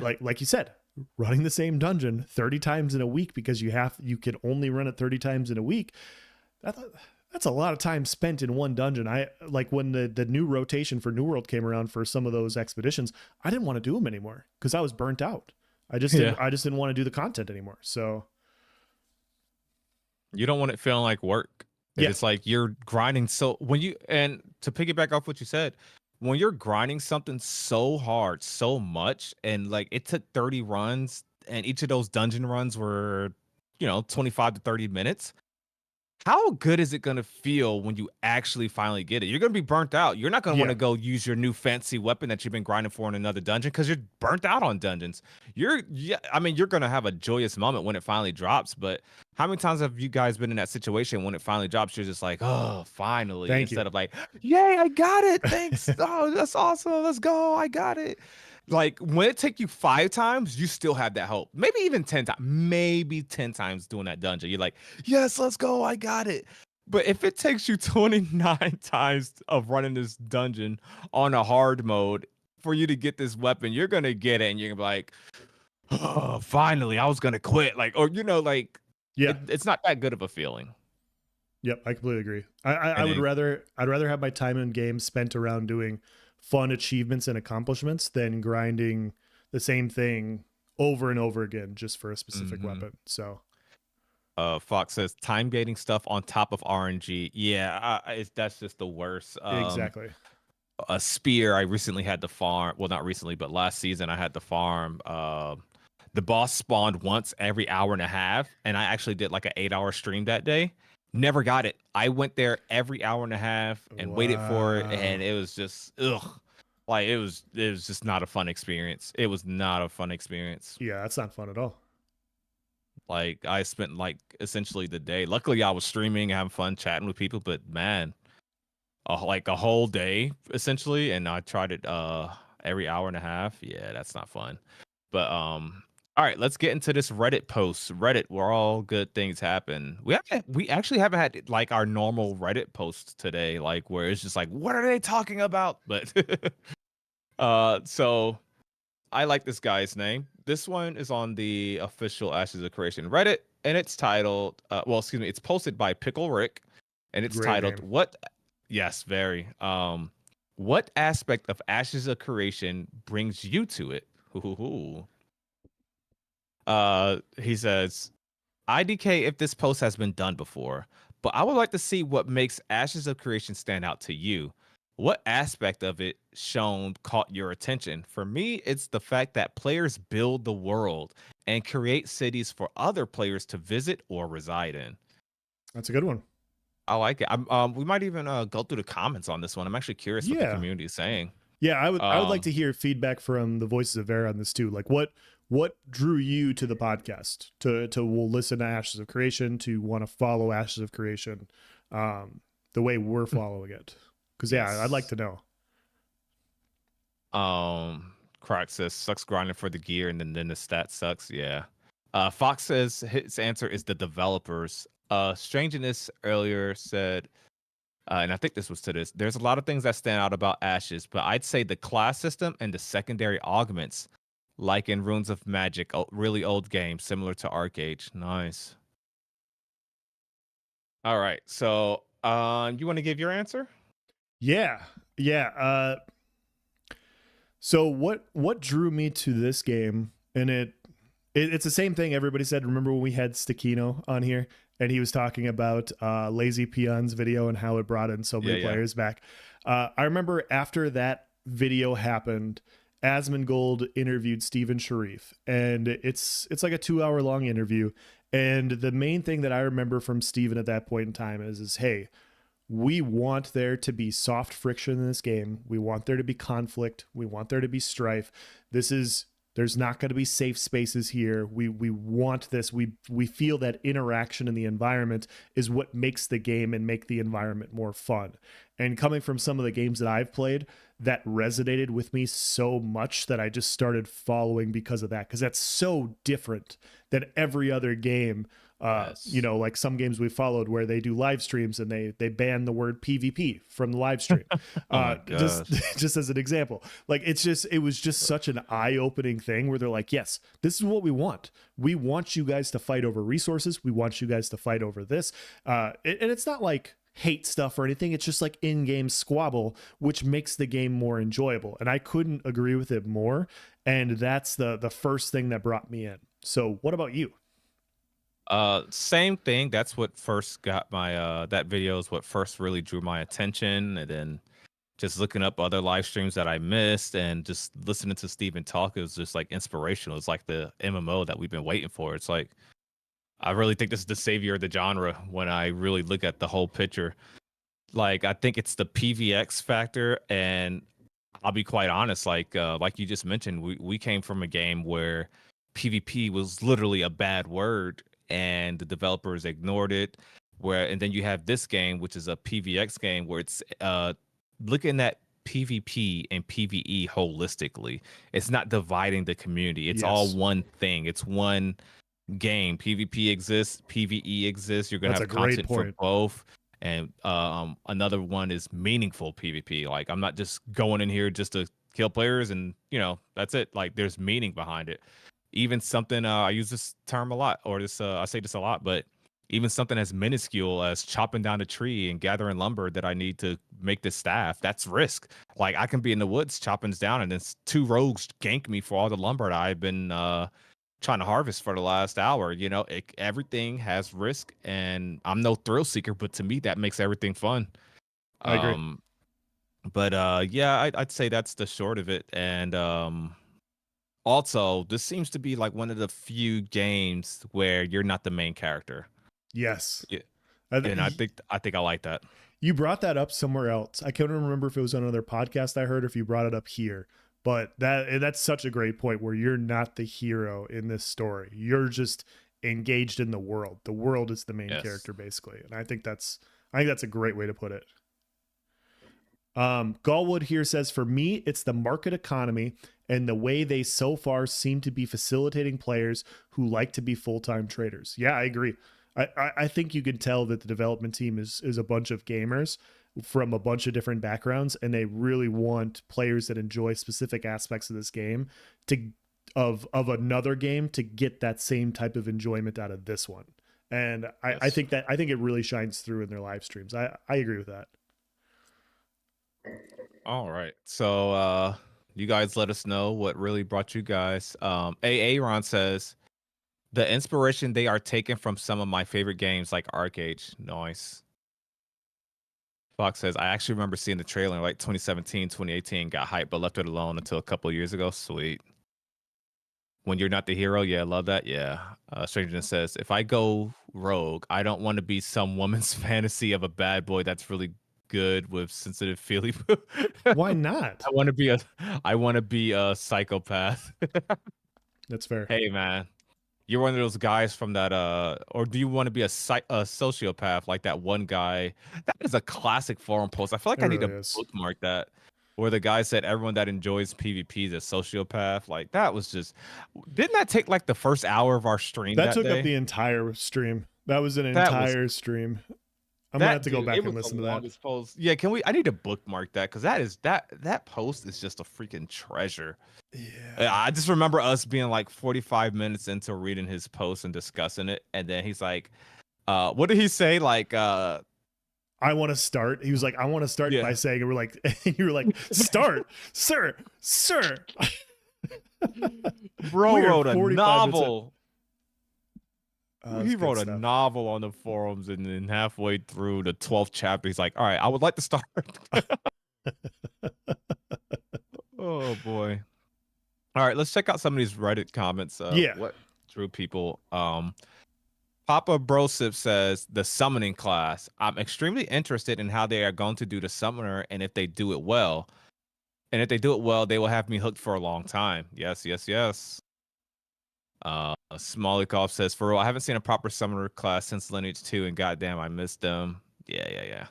[SPEAKER 1] like you said, running the same dungeon 30 times in a week because you can only run it 30 times in a week. That's a lot of time spent in one dungeon. I like when the new rotation for New World came around for some of those expeditions, I didn't want to do them anymore because I was burnt out. I just didn't want to do the content anymore. So
[SPEAKER 2] you don't want it feeling like work. It's like you're grinding. So and to piggyback off what you said, when you're grinding something so hard, so much, and like it took 30 runs, and each of those dungeon runs were, 25 to 30 minutes. How good is it going to feel when you actually finally get it? You're going to be burnt out. You're not going to want to go use your new fancy weapon that you've been grinding for in another dungeon because you're burnt out on dungeons. You're going to have a joyous moment when it finally drops. But how many times have you guys been in that situation when it finally drops? You're just like, oh, finally. Instead of like, yay, I got it. Thanks. Oh, that's awesome. Let's go. I got it. Like when it take you 5 times, you still have that hope. Maybe even 10 times, maybe 10 times doing that dungeon. You're like, yes, let's go. I got it. But if it takes you 29 times of running this dungeon on a hard mode for you to get this weapon, you're going to get it. And you're gonna be like, oh, finally, I was going to quit. Like, or, it's not that good of a feeling.
[SPEAKER 1] Yep. I completely agree. I'd rather have my time in games spent around doing fun achievements and accomplishments than grinding the same thing over and over again just for a specific weapon. So
[SPEAKER 2] Fox says time gating stuff on top of RNG. Yeah, that's just the worst.
[SPEAKER 1] Exactly.
[SPEAKER 2] A spear I recently had to farm. Well, not recently, but last season I had to farm. The boss spawned once every hour and a half, and I actually did like an 8-hour stream that day. Never got it. I went there every hour and a half and waited for it, and it was just like it was just not a fun experience. It was not a fun experience.
[SPEAKER 1] Yeah, that's not fun at all.
[SPEAKER 2] Like I spent like essentially the day. Luckily, I was streaming, having fun, chatting with people, but man, like a whole day essentially, and I tried it every hour and a half. Yeah, that's not fun. But all right, let's get into this Reddit post. Reddit, where all good things happen. We actually haven't had like our normal Reddit post today, like where it's just like, what are they talking about? But so I like this guy's name. This one is on the official Ashes of Creation Reddit, and it's titled, it's posted by Pickle Rick, and it's titled,
[SPEAKER 1] name.
[SPEAKER 2] What? Yes, very. What aspect of Ashes of Creation brings you to it? He says, IDK if this post has been done before, but I would like to see what makes Ashes of Creation stand out to you. What aspect of it shown caught your attention? For me, it's the fact that players build the world and create cities for other players to visit or reside in.
[SPEAKER 1] That's a good one.
[SPEAKER 2] I like it. We might even go through the comments on this one. I'm actually curious what the community is saying.
[SPEAKER 1] Yeah, I would like to hear feedback from the Voices of Verra on this too. Like what drew you to the podcast to listen to Ashes of Creation, to want to follow Ashes of Creation the way we're following it? Because I'd like to know.
[SPEAKER 2] Croc says sucks grinding for the gear and then the stat sucks. Yeah. Fox says his answer is the developers. Strangeness earlier said and I think this was to this. There's a lot of things that stand out about Ashes, but I'd say the class system and the secondary augments, like in Runes of Magic, a really old game similar to Arcade. Nice. All right, so you want to give your answer?
[SPEAKER 1] Yeah. So what drew me to this game, and it's the same thing everybody said. Remember when we had Stakino on here and he was talking about Lazy Peon's video and how it brought in so many players back. I remember after that video happened, Asmongold interviewed Steven Sharif, and it's like a 2-hour long interview. And the main thing that I remember from Steven at that point in time is hey, we want there to be soft friction in this game. We want there to be conflict. We want there to be strife. There's not going to be safe spaces here. We want this. We feel that interaction in the environment is what makes the game and make the environment more fun. And coming from some of the games that I've played, that resonated with me so much that I just started following because of that, because that's so different than every other game. You know, like some games we followed where they do live streams and they ban the word PvP from the live stream. Just as an example, like it was just such an eye-opening thing where they're like, yes, this is what we want. We want you guys to fight over resources. We want you guys to fight over this. And it's not like hate stuff or anything. It's just like in-game squabble, which makes the game more enjoyable. And I couldn't agree with it more. And that's the first thing that brought me in. So what about you?
[SPEAKER 2] Same thing. That's what first got my that video is what first really drew my attention, and then just looking up other live streams that I missed and just listening to Steven talk, it was just like inspirational. It's like the MMO that we've been waiting for. It's like I really think this is the savior of the genre when I really look at the whole picture. Like I think it's the PVX factor, and I'll be quite honest, like you just mentioned, we came from a game where PvP was literally a bad word and the developers ignored it, and then you have this game, which is a PVX game, where it's looking at PvP and PvE holistically. It's not dividing the community. It's all one thing. It's one game. PvP exists, PvE exists. You're gonna have content for both. And another one is meaningful PvP. Like I'm not just going in here just to kill players and that's it. Like there's meaning behind it. Even something I use this term a lot, or this I say this a lot, but even something as minuscule as chopping down a tree and gathering lumber that I need to make this staff, that's risk. Like I can be in the woods chopping this down, and then 2 rogues gank me for all the lumber that I've been trying to harvest for the last hour. Everything has risk, and I'm no thrill seeker, but to me that makes everything fun.
[SPEAKER 1] I agree.
[SPEAKER 2] But yeah, I'd say that's the short of it. And also, this seems to be like one of the few games where you're not the main character.
[SPEAKER 1] Yes.
[SPEAKER 2] Yeah. And I think I like that.
[SPEAKER 1] You brought that up somewhere else. I can't remember if it was on another podcast I heard or if you brought it up here. But that's such a great point where you're not the hero in this story. You're just engaged in the world. The world is the main character, basically. And I think that's a great way to put it. Galwood here says, for me, it's the market economy and the way they so far seem to be facilitating players who like to be full-time traders. Yeah, I agree. I think you can tell that the development team is a bunch of gamers from a bunch of different backgrounds, and they really want players that enjoy specific aspects of this game of another game to get that same type of enjoyment out of this one. And I think it really shines through in their live streams. I agree with that.
[SPEAKER 2] All right. So you guys let us know what really brought you guys. Aaron says the inspiration they are taking from some of my favorite games like Arcade. Nice. Fox says, I actually remember seeing the trailer in like 2017, 2018, got hyped, but left it alone until a couple of years ago. Sweet. When you're not the hero, yeah, love that. Yeah. Stranger says, if I go rogue, I don't want to be some woman's fantasy of a bad boy that's really good with sensitive feeling.
[SPEAKER 1] Why not?
[SPEAKER 2] I want to be a psychopath.
[SPEAKER 1] That's fair.
[SPEAKER 2] Hey man, you're one of those guys from that or do you want to be a sociopath like that one guy? That is a classic forum post. I feel like I need to bookmark that, where the guy said everyone that enjoys PvP is a sociopath. Like that was just, didn't that take like the first hour of our stream?
[SPEAKER 1] That took up the entire stream. That was an entire stream. I'm gonna have to go back and listen to that.
[SPEAKER 2] Longest post. Yeah, can we? I need to bookmark that because that post is just a freaking treasure.
[SPEAKER 1] Yeah.
[SPEAKER 2] I just remember us being like 45 minutes into reading his post and discussing it, and then he's like, what did he say? Like,
[SPEAKER 1] I want to start. He was like, I want to start
[SPEAKER 2] Yeah.
[SPEAKER 1] by saying, and we're like, and you were like, start, sir.
[SPEAKER 2] Bro
[SPEAKER 1] We are
[SPEAKER 2] wrote a
[SPEAKER 1] 45
[SPEAKER 2] novel.
[SPEAKER 1] That's
[SPEAKER 2] He
[SPEAKER 1] good
[SPEAKER 2] wrote a
[SPEAKER 1] stuff.
[SPEAKER 2] novel on the forums, and then halfway through the 12th chapter, he's like, "All right, I would like to start." Oh boy! All right, let's check out some of these Reddit comments.
[SPEAKER 1] Yeah.
[SPEAKER 2] What drew people? Papa Brosip says the summoning class. I'm extremely interested in how they are going to do the summoner, and if they do it well. And if they do it well, they will have me hooked for a long time. Yes, yes, yes. Smolikov says, for real, I haven't seen a proper summoner class since Lineage 2, and goddamn, I missed them. Yeah.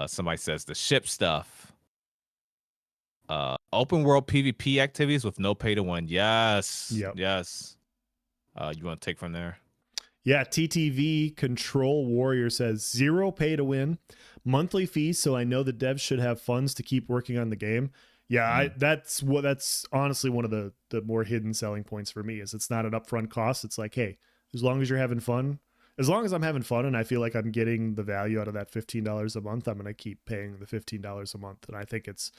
[SPEAKER 2] Somebody says the ship stuff. Open world PvP activities with no pay to win. Yes.
[SPEAKER 1] Yep.
[SPEAKER 2] Yes. You want to take from there?
[SPEAKER 1] Yeah, TTV Control Warrior says 0 pay to win, monthly fees, so I know the devs should have funds to keep working on the game. Yeah, that's honestly one of the more hidden selling points for me is it's not an upfront cost. It's like, hey, as long as you're having fun, as long as I'm having fun and I feel like I'm getting the value out of that $15 a month, I'm gonna keep paying the $15 a month. And I think it's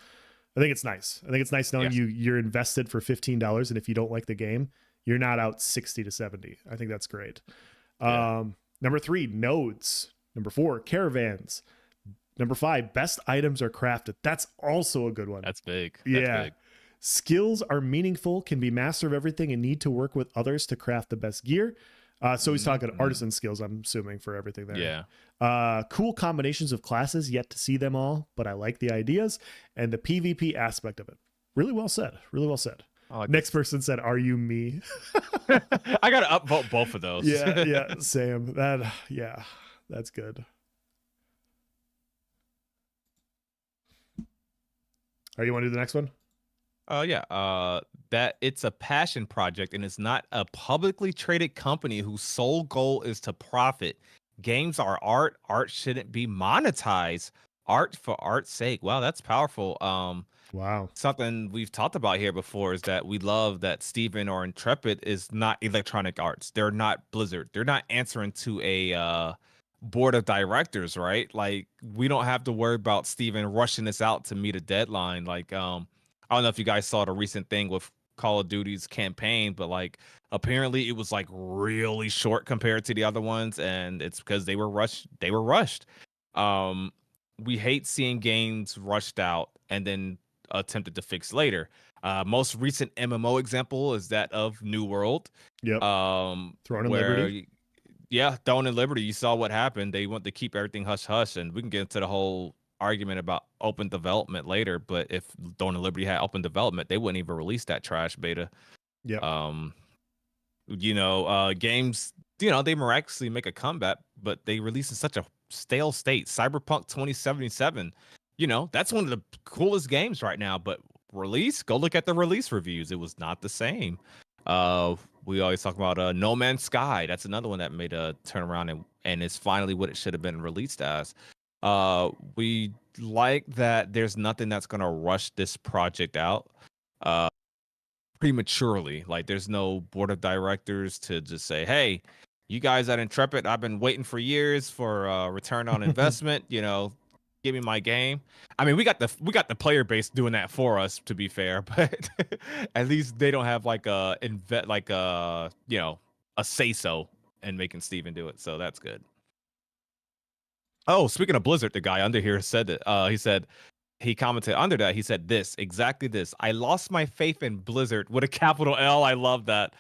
[SPEAKER 1] nice. I think it's nice knowing you're invested for $15, and if you don't like the game, you're not out 60 to 70. I think that's great. Number 3, nodes. Number 4, caravans. Number 5, best items are crafted. That's also a good one.
[SPEAKER 2] That's big.
[SPEAKER 1] That's big. Skills are meaningful, can be master of everything, and need to work with others to craft the best gear. So he's talking artisan skills, I'm assuming, for everything there.
[SPEAKER 2] Yeah.
[SPEAKER 1] Cool combinations of classes, yet to see them all, but I like the ideas and the PvP aspect of it. Really well said. Really well said. Like Next person said, "Are you me?"
[SPEAKER 2] I gotta upvote both of those.
[SPEAKER 1] Yeah, Sam. That's good. Are you want to do the next one?
[SPEAKER 2] That it's a passion project and it's not a publicly traded company whose sole goal is to profit. Games are art. Art shouldn't be monetized. Art for art's sake. Wow, that's powerful.
[SPEAKER 1] Wow.
[SPEAKER 2] Something we've talked about here before is that we love that Steven or Intrepid is not Electronic Arts. They're not Blizzard. They're not answering to a board of directors, right? Like, we don't have to worry about Steven rushing this out to meet a deadline. Like, I don't know if you guys saw the recent thing with Call of Duty's campaign, but like apparently it was like really short compared to the other ones, and it's because they were rushed. We hate seeing games rushed out and then attempted to fix later. Most recent MMO example is that of New World.
[SPEAKER 1] Yep. Throne and Liberty.
[SPEAKER 2] Yeah, Throne and Liberty. You saw what happened. They want to keep everything hush hush, and we can get into the whole argument about open development later. But if Throne and Liberty had open development, they wouldn't even release that trash beta.
[SPEAKER 1] Yeah.
[SPEAKER 2] Games, they miraculously make a comeback, but they release in such a stale state. Cyberpunk 2077. That's one of the coolest games right now, but go look at the release reviews. It was not the same. We always talk about No Man's Sky. That's another one that made a turnaround and is finally what it should have been released as. We like that there's nothing that's going to rush this project out prematurely. Like, there's no board of directors to just say, hey, you guys at Intrepid, I've been waiting for years for return on investment. Give me my game. I mean, we got the player base doing that for us, to be fair, but at least they don't have a say so in making Steven do it. So that's good. Oh, speaking of Blizzard, the guy under here said that he commented under that. He said exactly this. I lost my faith in Blizzard with a capital L. I love that.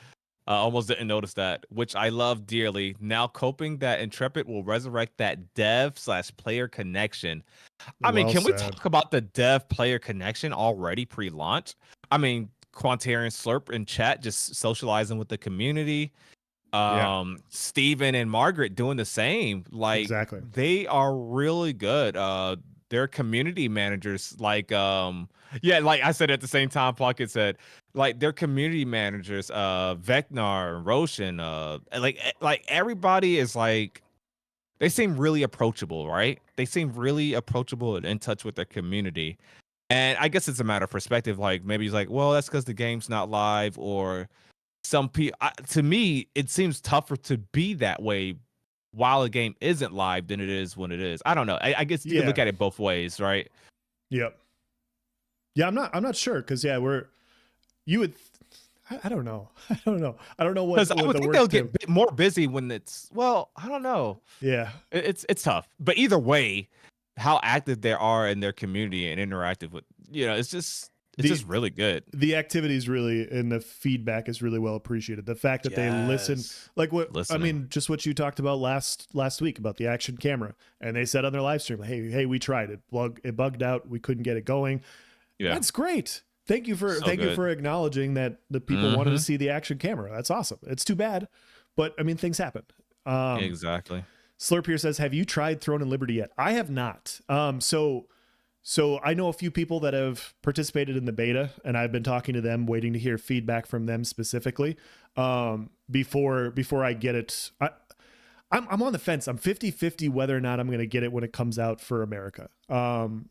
[SPEAKER 2] Almost didn't notice that, which I love dearly. Now coping that Intrepid will resurrect that dev/player connection. I mean, can we talk about the dev-player connection already pre-launch? I mean, Quantarian Slurp in chat just socializing with the community. Steven and Margaret doing the same. Like,
[SPEAKER 1] exactly.
[SPEAKER 2] They are really good. They're community managers. Like I said at the same time, Pocket said, like, their community managers, Vecnar, Roshan, like everybody is like they seem really approachable, right? They seem really approachable and in touch with their community. And I guess it's a matter of perspective. Like maybe he's like, well, that's because the game's not live, or some people. To me, it seems tougher to be that way while a game isn't live than it is when it is. I don't know. I guess you can look at it both ways, right?
[SPEAKER 1] Yep. Yeah, I'm not sure because you would. I don't know. I don't know what.
[SPEAKER 2] Because I would think they'll get more busy when it's. Well, I don't know.
[SPEAKER 1] Yeah,
[SPEAKER 2] it's tough. But either way, how active they are in their community and interactive with, it's just really good.
[SPEAKER 1] The activity is really, and the feedback is really well appreciated. The fact that they listen, like I mean, just what you talked about last week about the action camera, and they said on their live stream, hey, we tried it, it bugged out, we couldn't get it going. Yeah, that's great. Thank you for acknowledging that the people wanted to see the action camera. That's awesome. It's too bad, but I mean, things happen.
[SPEAKER 2] Exactly.
[SPEAKER 1] Slurp here says, have you tried Throne and Liberty yet? I have not. So I know a few people that have participated in the beta, and I've been talking to them, waiting to hear feedback from them specifically before I get it. I'm on the fence. I'm 50-50 whether or not I'm going to get it when it comes out for America. I'm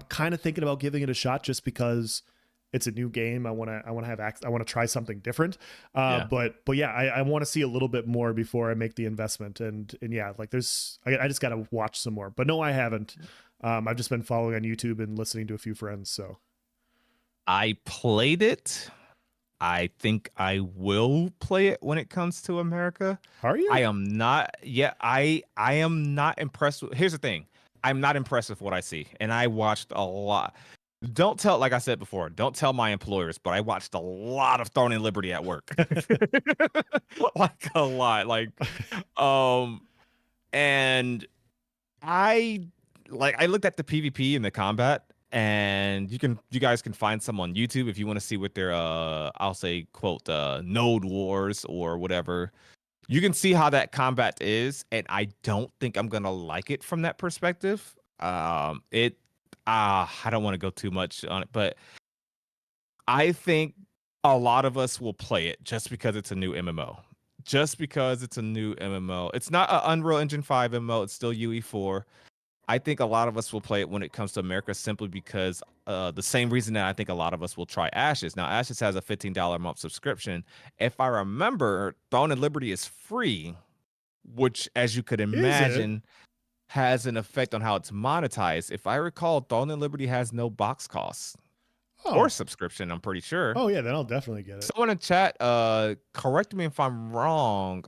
[SPEAKER 1] kind of thinking about giving it a shot just because it's a new game. I want to try something different. But yeah, I want to see a little bit more before I make the investment. And yeah, like I just got to watch some more, but no, I haven't. I've just been following on YouTube and listening to a few friends. So
[SPEAKER 2] I played it. I think I will play it when it comes to America.
[SPEAKER 1] Are you?
[SPEAKER 2] I am not. Yeah, I am not impressed with. Here's the thing. I'm not impressed with what I see. And I watched a lot. Don't tell, like I said before, don't tell my employers, but I watched a lot of Throne and Liberty at work. Like a lot. Like, and I looked at the PvP and the combat, and you guys can find some on YouTube if you want to see what their I'll say quote node wars or whatever. You can see how that combat is, and I don't think I'm gonna like it from that perspective. I don't want to go too much on it, but I think a lot of us will play it just because it's a new MMO. Just because it's a new MMO. It's not an Unreal Engine 5 MMO, it's still UE4. I think a lot of us will play it when it comes to America simply because the same reason that I think a lot of us will try Ashes. Now, Ashes has a $15 a month subscription. If I remember, Throne and Liberty is free, which, as you could imagine, has an effect on how it's monetized. If I recall, Throne and Liberty has no box costs or subscription, I'm pretty sure.
[SPEAKER 1] Oh, yeah, then I'll definitely get it.
[SPEAKER 2] Someone in chat, correct me if I'm wrong.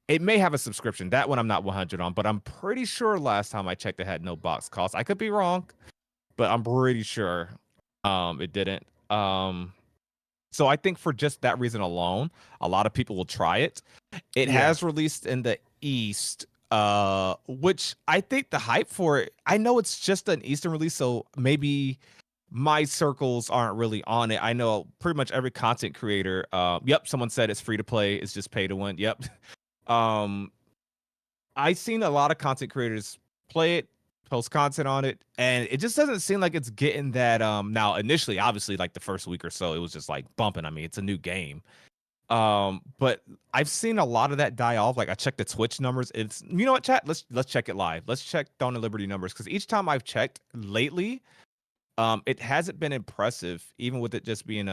[SPEAKER 2] It may have a subscription. That one I'm not 100 on, but I'm pretty sure last time I checked it had no box costs. I could be wrong, but I'm pretty sure it didn't. So I think for just that reason alone, a lot of people will try it. It has released in the East, which I think the hype for it, I know it's just an Eastern release, so maybe my circles aren't really on it. I know pretty much every content creator. Yep, someone said it's free to play. It's just pay to win. Yep. I've seen a lot of content creators play it, post content on it, and it just doesn't seem like it's getting that. Now initially, obviously, like the first week or so, it was just like bumping. I mean, it's a new game. But I've seen a lot of that die off. Like I checked the Twitch numbers. It's, you know what, chat? Let's check it live. Let's check Throne and Liberty numbers, because each time I've checked lately, it hasn't been impressive, even with it just being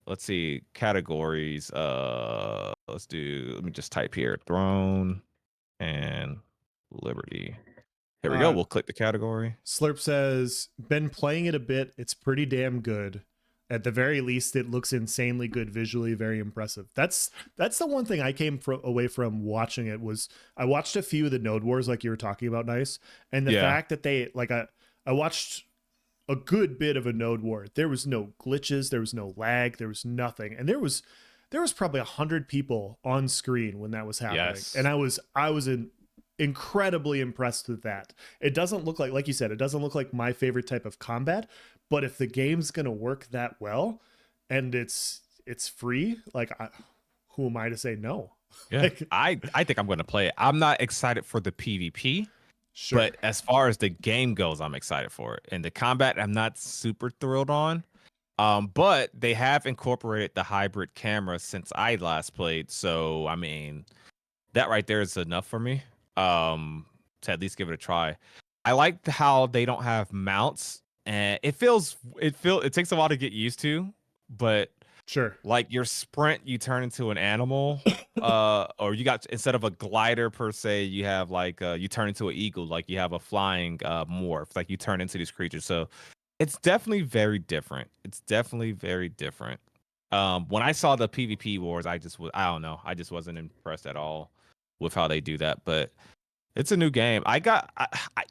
[SPEAKER 2] let's see, categories. Let me just type here, Throne and Liberty. Here we go. We'll click the category.
[SPEAKER 1] Slurp says, been playing it a bit. It's pretty damn good. At the very least, it looks insanely good visually, very impressive. That's the one thing I came away from watching it was I watched a few of the Node Wars like you were talking about, Nice. And the fact that they, like, I watched a good bit of a Node War. There was no glitches, there was no lag, there was nothing. And there was probably 100 people on screen when that was happening. Yes. And I was incredibly impressed with that. It doesn't look like you said, it doesn't look like my favorite type of combat, but if the game's going to work that well and it's free, like who am I to say no?
[SPEAKER 2] Yeah. Like, I think I'm going to play it. I'm not excited for the PvP. Sure. But as far as the game goes, I'm excited for it. And the combat, I'm not super thrilled on. But they have incorporated the hybrid camera since I last played. So, I mean, that right there is enough for me. to at least give it a try. I like how they don't have mounts, and it takes a while to get used to, but
[SPEAKER 1] Sure.
[SPEAKER 2] like your sprint, you turn into an animal, or you got, instead of a glider per se, you have like you turn into an eagle, like you have a flying morph, like you turn into these creatures. So it's definitely very different. It's definitely very different. When I saw the PvP wars, I don't know, I just wasn't impressed at all with how they do that. But it's a new game.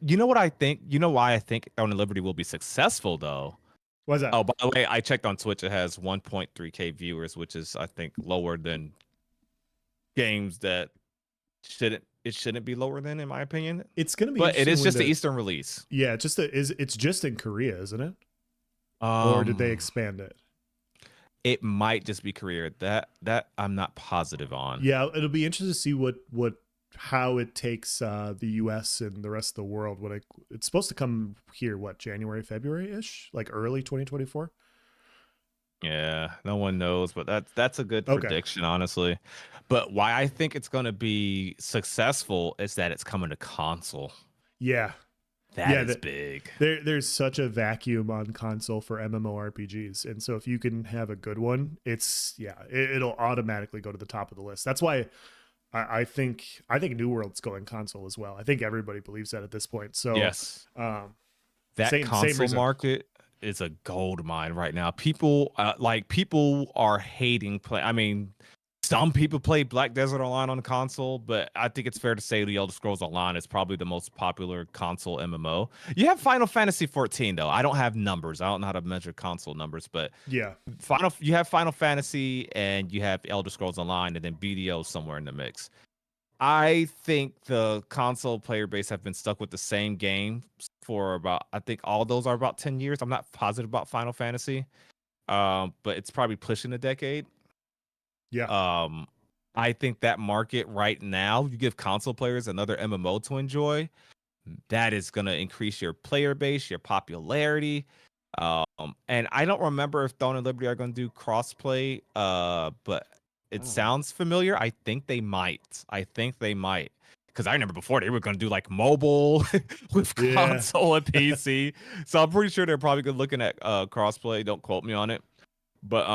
[SPEAKER 2] You know what I think? You know why I think Throne and Liberty will be successful though?
[SPEAKER 1] What's that?
[SPEAKER 2] Oh, by the way, I checked on Twitch. It has 1.3K viewers, which is, I think, lower than games that shouldn't be lower than, in my opinion.
[SPEAKER 1] It's going to be
[SPEAKER 2] But it
[SPEAKER 1] interesting
[SPEAKER 2] is
[SPEAKER 1] when
[SPEAKER 2] just the Eastern release.
[SPEAKER 1] Yeah, it's just in Korea, isn't it? Or did they expand it?
[SPEAKER 2] It might just be Korea. That I'm not positive on.
[SPEAKER 1] Yeah, it'll be interesting to see how it takes the US and the rest of the world when it's supposed to come here, what, January, February-ish? Like early 2024?
[SPEAKER 2] Yeah, no one knows, but that's a good prediction, honestly. But why I think it's going to be successful is that it's coming to console.
[SPEAKER 1] Yeah.
[SPEAKER 2] That is big.
[SPEAKER 1] There's such a vacuum on console for MMORPGs, and so if you can have a good one, it'll automatically go to the top of the list. That's why I think New World's going console as well. I think everybody believes that at this point. So
[SPEAKER 2] yes, that
[SPEAKER 1] same
[SPEAKER 2] console market is a gold mine right now. People are hating play. I mean, some people play Black Desert Online on console, but I think it's fair to say The Elder Scrolls Online is probably the most popular console MMO. You have Final Fantasy 14 though. I don't have numbers. I don't know how to measure console numbers, but
[SPEAKER 1] yeah,
[SPEAKER 2] you have Final Fantasy and you have Elder Scrolls Online, and then BDO somewhere in the mix. I think the console player base have been stuck with the same game for about, I think all those are about 10 years. I'm not positive about Final Fantasy, but it's probably pushing a decade.
[SPEAKER 1] Yeah.
[SPEAKER 2] I think that market right now, you give console players another MMO to enjoy, that is going to increase your player base, your popularity. And I don't remember if Dawn and Liberty are going to do crossplay, but it sounds familiar. I think they might. Because I remember before they were going to do like mobile with console and PC. So I'm pretty sure they're probably looking at crossplay. Don't quote me on it. But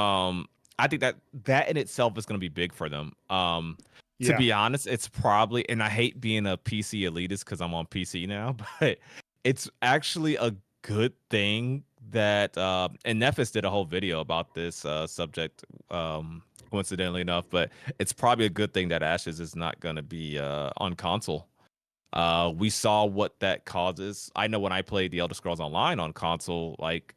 [SPEAKER 2] I think that in itself is going to be big for them. To be honest, it's probably, and I hate being a PC elitist because I'm on PC now, but it's actually a good thing that and Nephis did a whole video about this subject, coincidentally enough, but it's probably a good thing that Ashes is not going to be on console. We saw what that causes. I know when I played the Elder Scrolls Online on console, like,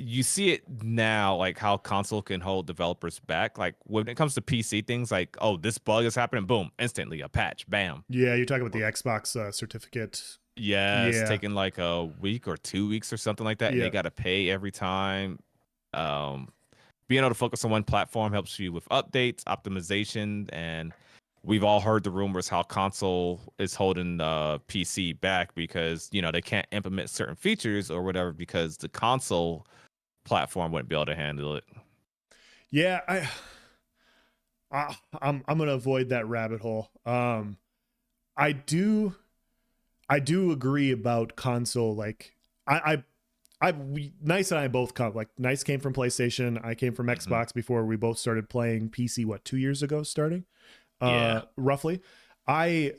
[SPEAKER 2] you see it now, like how console can hold developers back. Like when it comes to PC things, like, oh, this bug is happening, boom, instantly a patch, bam.
[SPEAKER 1] Yeah, you're talking about the Xbox certificate.
[SPEAKER 2] Yeah, it's taking like a week or 2 weeks or something like that, and they got to pay every time. Being able to focus on one platform helps you with updates, optimization, and we've all heard the rumors how console is holding PC back because, you know, they can't implement certain features or whatever because the console platform wouldn't be able to handle it.
[SPEAKER 1] Yeah, I'm gonna avoid that rabbit hole. I do agree about console. Like Nice and I both come, like, Nice came from PlayStation, I came from Xbox before we both started playing PC, what, 2 years ago starting? Roughly. I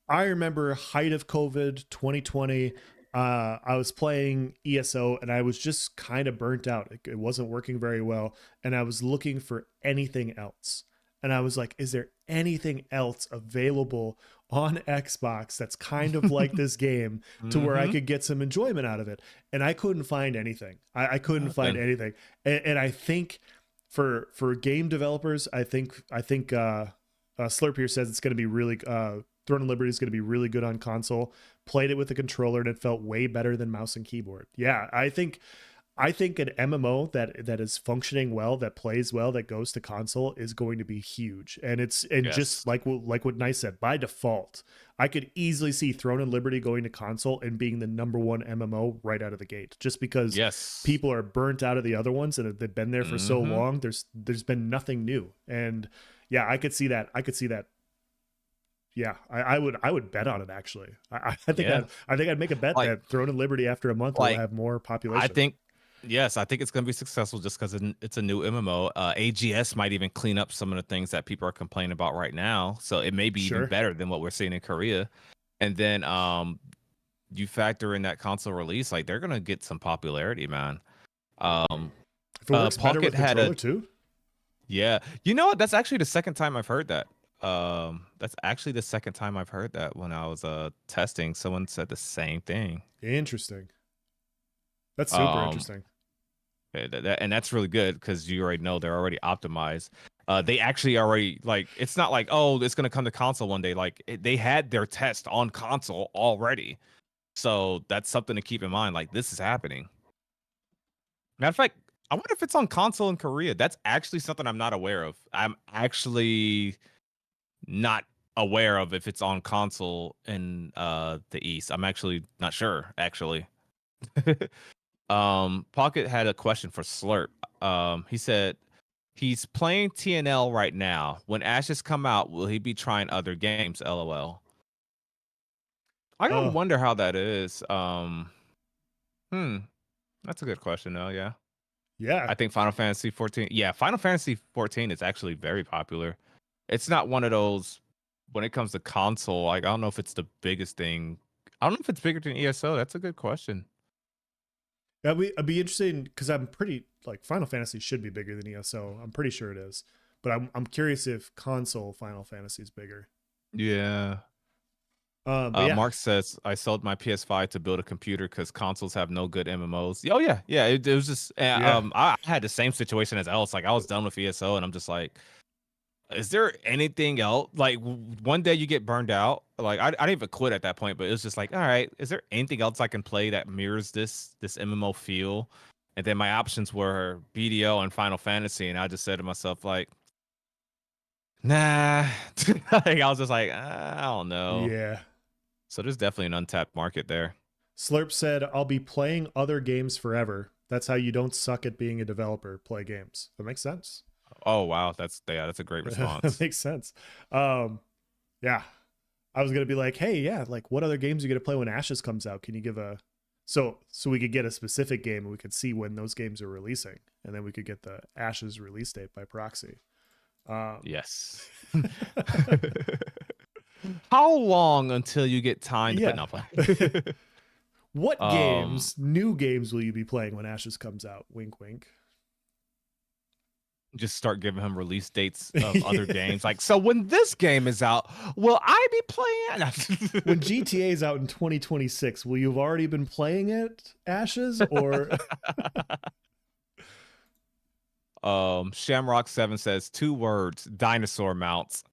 [SPEAKER 1] remember height of COVID 2020. I was playing ESO and I was just kind of burnt out. It wasn't working very well. And I was looking for anything else. And I was like, is there anything else available on Xbox that's kind of like this game to where I could get some enjoyment out of it? And I couldn't find anything. I couldn't find anything. And I think for game developers, I think Slurp here says it's going to be really Throne of Liberty is going to be really good on console. Played it with a controller and it felt way better than mouse and keyboard. Yeah, I think an MMO that is functioning well, that plays well, that goes to console is going to be huge. And just like what Nice said, by default, I could easily see Throne of Liberty going to console and being the #1 MMO right out of the gate, just because people are burnt out of the other ones and they've been there for so long. There's been nothing new, and yeah, I could see that. Yeah, I would bet on it actually. I think
[SPEAKER 2] Yeah,
[SPEAKER 1] I'd make a bet
[SPEAKER 2] like
[SPEAKER 1] that Throne and Liberty after a month will
[SPEAKER 2] like
[SPEAKER 1] have more
[SPEAKER 2] I
[SPEAKER 1] population.
[SPEAKER 2] think, yes, I think it's going to be successful just because it's a new MMO. AGS might even clean up some of the things that people are complaining about right now, so it may be even
[SPEAKER 1] Sure.
[SPEAKER 2] better than what we're seeing in Korea. And then you factor in that console release, like they're gonna get some popularity, man. Um,
[SPEAKER 1] If it works better
[SPEAKER 2] Pocket
[SPEAKER 1] with
[SPEAKER 2] had a
[SPEAKER 1] controller too.
[SPEAKER 2] yeah. You know what? That's actually the second time I've heard that. That's actually the second time I've heard that when I was testing. Someone said the same thing.
[SPEAKER 1] Interesting. That's super
[SPEAKER 2] Um,
[SPEAKER 1] interesting.
[SPEAKER 2] and that's really good because you already know they're already optimized. They actually already like it's not like, oh, it's gonna come to console one day. Like they had their test on console already, so that's something to keep in mind. Like this is happening. Matter of fact, I wonder if it's on console in Korea. That's actually something I'm not aware of. I'm actually not aware of if it's on console in the East. I'm actually not sure, actually. Pocket had a question for Slurp. He said he's playing TNL right now. When Ashes come out, will he be trying other games? LOL. I gotta
[SPEAKER 1] Oh,
[SPEAKER 2] wonder how that is. That's a good question though, yeah.
[SPEAKER 1] yeah.
[SPEAKER 2] I think Final Fantasy 14. Yeah, Final Fantasy 14 is actually very popular. It's not one of those when it comes to console. Like I don't know if it's the biggest thing. I don't know if it's bigger than ESO. That's a good question.
[SPEAKER 1] I'd be interested because I'm pretty like Final Fantasy should be bigger than ESO. I'm pretty sure it is, but I'm curious if console Final Fantasy is bigger.
[SPEAKER 2] Yeah.
[SPEAKER 1] But yeah,
[SPEAKER 2] Mark says I sold my PS5 to build a computer because consoles have no good MMOs. Oh yeah, yeah. It was just
[SPEAKER 1] yeah,
[SPEAKER 2] I had the same situation as else. Like I was done with ESO, and I'm just like, is there anything else? Like one day you get burned out. Like I didn't even quit at that point, but it was just like, all right, is there anything else I can play that mirrors this MMO feel? And then my options were BDO and Final Fantasy, and I just said to myself like, nah. Like, I was just like, I don't know.
[SPEAKER 1] yeah.
[SPEAKER 2] So there's definitely an untapped market there.
[SPEAKER 1] Slurp said, "I'll be playing other games forever. That's how you don't suck at being a developer. Play games." That makes sense.
[SPEAKER 2] Oh wow, that's a great
[SPEAKER 1] That
[SPEAKER 2] response.
[SPEAKER 1] makes sense. Um, yeah. I was gonna be like, hey, yeah, like what other games are you gonna play when Ashes comes out? Can you give a so we could get a specific game and we could see when those games are releasing, and then we could get the Ashes release date by proxy.
[SPEAKER 2] Yes. How long until you get time to put
[SPEAKER 1] Yeah.
[SPEAKER 2] no play?
[SPEAKER 1] What
[SPEAKER 2] um,
[SPEAKER 1] games, new games, will you be playing when Ashes comes out? Wink, wink.
[SPEAKER 2] just start giving him release dates of other games. Like, so when this game is out, will I be playing?
[SPEAKER 1] When GTA is out in 2026, will you have already been playing it, Ashes, or
[SPEAKER 2] Shamrock 7 says 2 words: dinosaur mounts.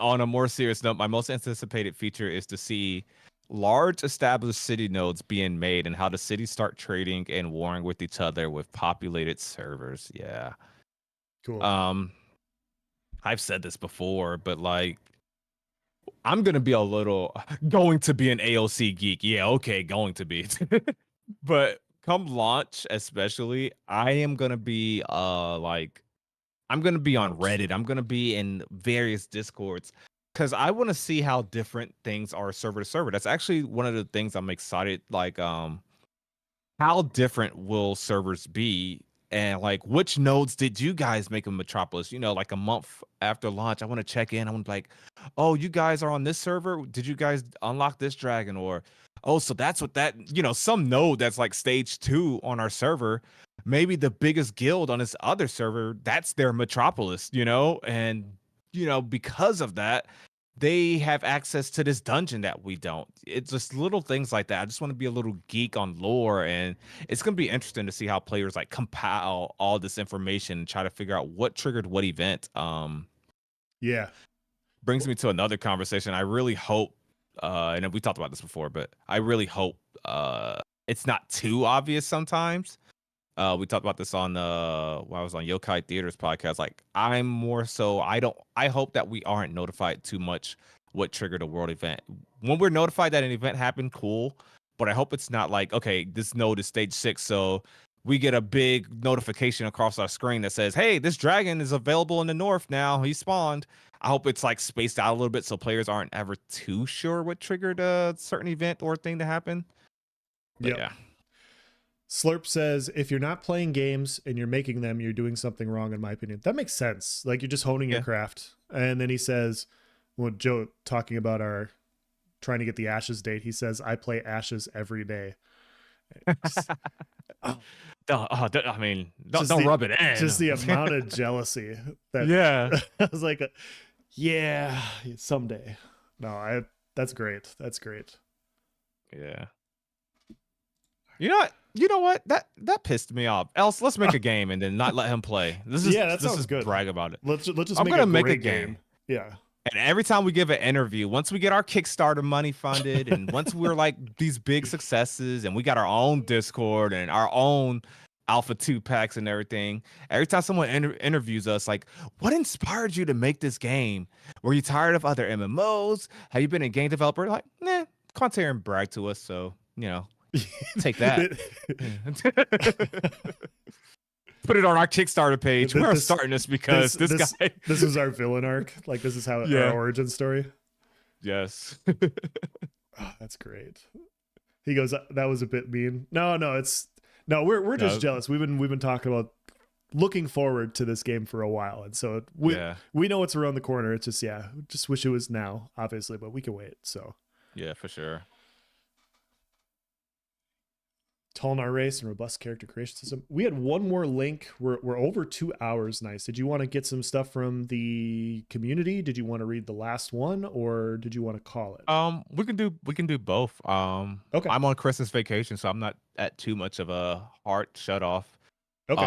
[SPEAKER 2] On a more serious note, my most anticipated feature is to see large established city nodes being made and how the cities start trading and warring with each other with populated servers. Yeah.
[SPEAKER 1] cool?
[SPEAKER 2] Um, I've said this before, but like I'm gonna be going to be an AOC geek. Yeah, okay, going to be. But come launch, especially, I am gonna be like I'm gonna be on
[SPEAKER 1] Pumped.
[SPEAKER 2] Reddit. I'm gonna be in various discords because I want to see how different things are server to server. That's actually one of the things I'm excited. Like, how different will servers be, and like which nodes did you guys make a Metropolis? You know, like a month after launch, I want to check in. I want to be like, oh, you guys are on this server. Did you guys unlock this dragon? Or oh, so that's what that some node that's like stage 2 on our server. Maybe the biggest guild on this other server, that's their Metropolis, and because of that, they have access to this dungeon that we don't. It's just little things like that. I just want to be a little geek on lore, and it's going to be interesting to see how players like compile all this information and try to figure out what triggered what event.
[SPEAKER 1] Yeah.
[SPEAKER 2] Brings me to another conversation. I really hope, and we talked about this before, but I really hope it's not too obvious sometimes. We talked about this on when I was on Yokai Theater's podcast. Like, I'm more so I hope that we aren't notified too much what triggered a world event. When we're notified that an event happened, cool. But I hope it's not like, okay, this node is stage 6, so we get a big notification across our screen that says, hey, this dragon is available in the north now. He spawned. I hope it's like spaced out a little bit so players aren't ever too sure what triggered a certain event or thing to happen. But yeah.
[SPEAKER 1] Slurp says, if you're not playing games and you're making them, you're doing something wrong, in my opinion. That makes sense. Like, you're just honing your craft. And then he says, when Joe talking about our trying to get the Ashes date, he says, I play Ashes every day. Just,
[SPEAKER 2] I mean, don't rub it in.
[SPEAKER 1] Just the amount of jealousy. That, I was like, yeah, someday. No, that's great. That's great.
[SPEAKER 2] Yeah. You know what? That pissed me off. Else, let's make a game and then not let him play. This is
[SPEAKER 1] good.
[SPEAKER 2] Brag about it.
[SPEAKER 1] Let's just make a game. Yeah.
[SPEAKER 2] And every time we give an interview, once we get our Kickstarter money funded, and once we're like these big successes, and we got our own Discord and our own Alpha 2 packs and everything, every time someone interviews us, like, what inspired you to make this game? Were you tired of other MMOs? Have you been a game developer? Like, nah, come on here and brag to us. So, take that. Put it on our Kickstarter page. We're starting this because this guy.
[SPEAKER 1] This is our villain arc. Like, this is how our origin story.
[SPEAKER 2] Yes.
[SPEAKER 1] Oh, that's great. He goes, that was a bit mean. No, we're just jealous. We've been talking about looking forward to this game for a while, and so we know it's around the corner. It's just wish it was now, obviously, but we can wait. So
[SPEAKER 2] yeah, for sure.
[SPEAKER 1] Tolnar race and robust character creation system. We had one more link. We're over 2 hours. Nice. Did you want to get some stuff from the community? Did you want to read the last one, or did you want to call it?
[SPEAKER 2] We can do both.
[SPEAKER 1] Okay.
[SPEAKER 2] I'm on Christmas vacation, so I'm not at too much of a hard shut off.
[SPEAKER 1] Okay.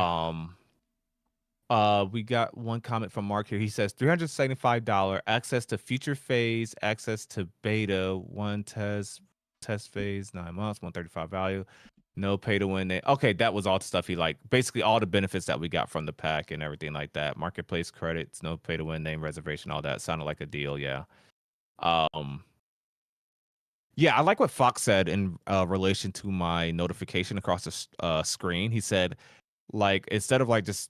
[SPEAKER 2] We got one comment from Mark here. He says $375 access to future phase, access to beta, one test phase, 9 months, 135 value. No pay to win. Okay, that was all the stuff he liked. Basically, all the benefits that we got from the pack and everything like that. Marketplace credits, no pay to win, name reservation, all that sounded like a deal. Yeah. Yeah, I like what Fox said in relation to my notification across the screen. He said, like, instead of like just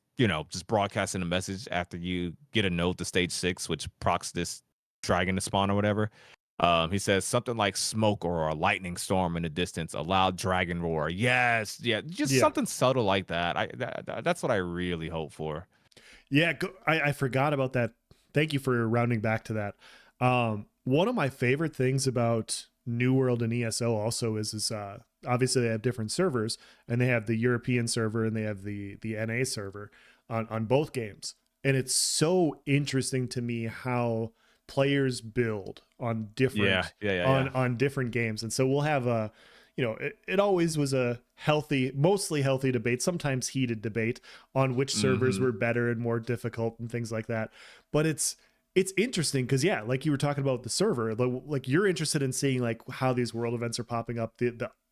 [SPEAKER 2] broadcasting a message after you get a note to stage 6, which procs this dragon to spawn or whatever. He says something like smoke or a lightning storm in the distance, a loud dragon roar. Yes, just something subtle like that. That's what I really hope for.
[SPEAKER 1] Yeah, I forgot about that. Thank you for rounding back to that. One of my favorite things about New World and ESO also is obviously they have different servers, and they have the European server and they have the NA server on both games. And it's so interesting to me how players build on different on different games. And so we'll have it always was a mostly healthy debate, sometimes heated debate on which servers were better and more difficult and things like that. But it's interesting because like you were talking about the server, like you're interested in seeing like how these world events are popping up.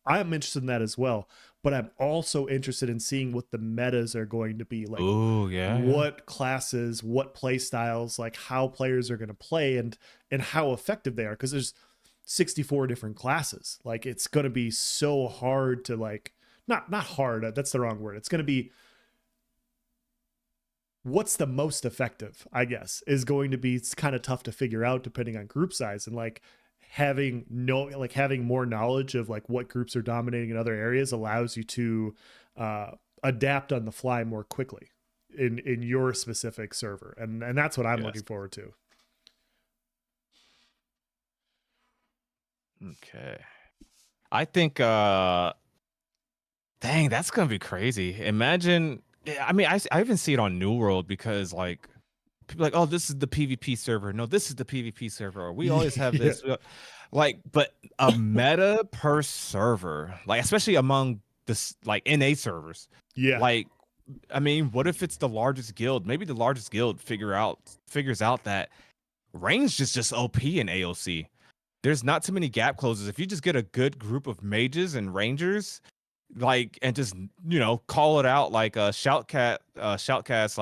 [SPEAKER 1] I'm interested in that as well, but I'm also interested in seeing what the metas are going to be like. What classes, what play styles, like how players are going to play and how effective they are. Because there's 64 different classes. Like, it's going to be so hard to like, not hard. That's the wrong word. It's going to be what's the most effective, I guess, is going to be kind of tough to figure out depending on group size. And like, having more knowledge of like what groups are dominating in other areas allows you to adapt on the fly more quickly in your specific server. And that's what I'm looking forward to.
[SPEAKER 2] Okay. I think dang, that's gonna be crazy. Imagine, I mean, I even see it on New World because like people are like, oh, this is the PvP server. No, this is the PvP server. We always have this. Like, but a meta per server, like especially among this like NA servers. Yeah. Like, I mean, what if it's the largest guild? Maybe the largest guild figures out that range is just OP in AOC. There's not too many gap closers. If you just get a good group of mages and rangers, like, and just call it out like a shoutcast,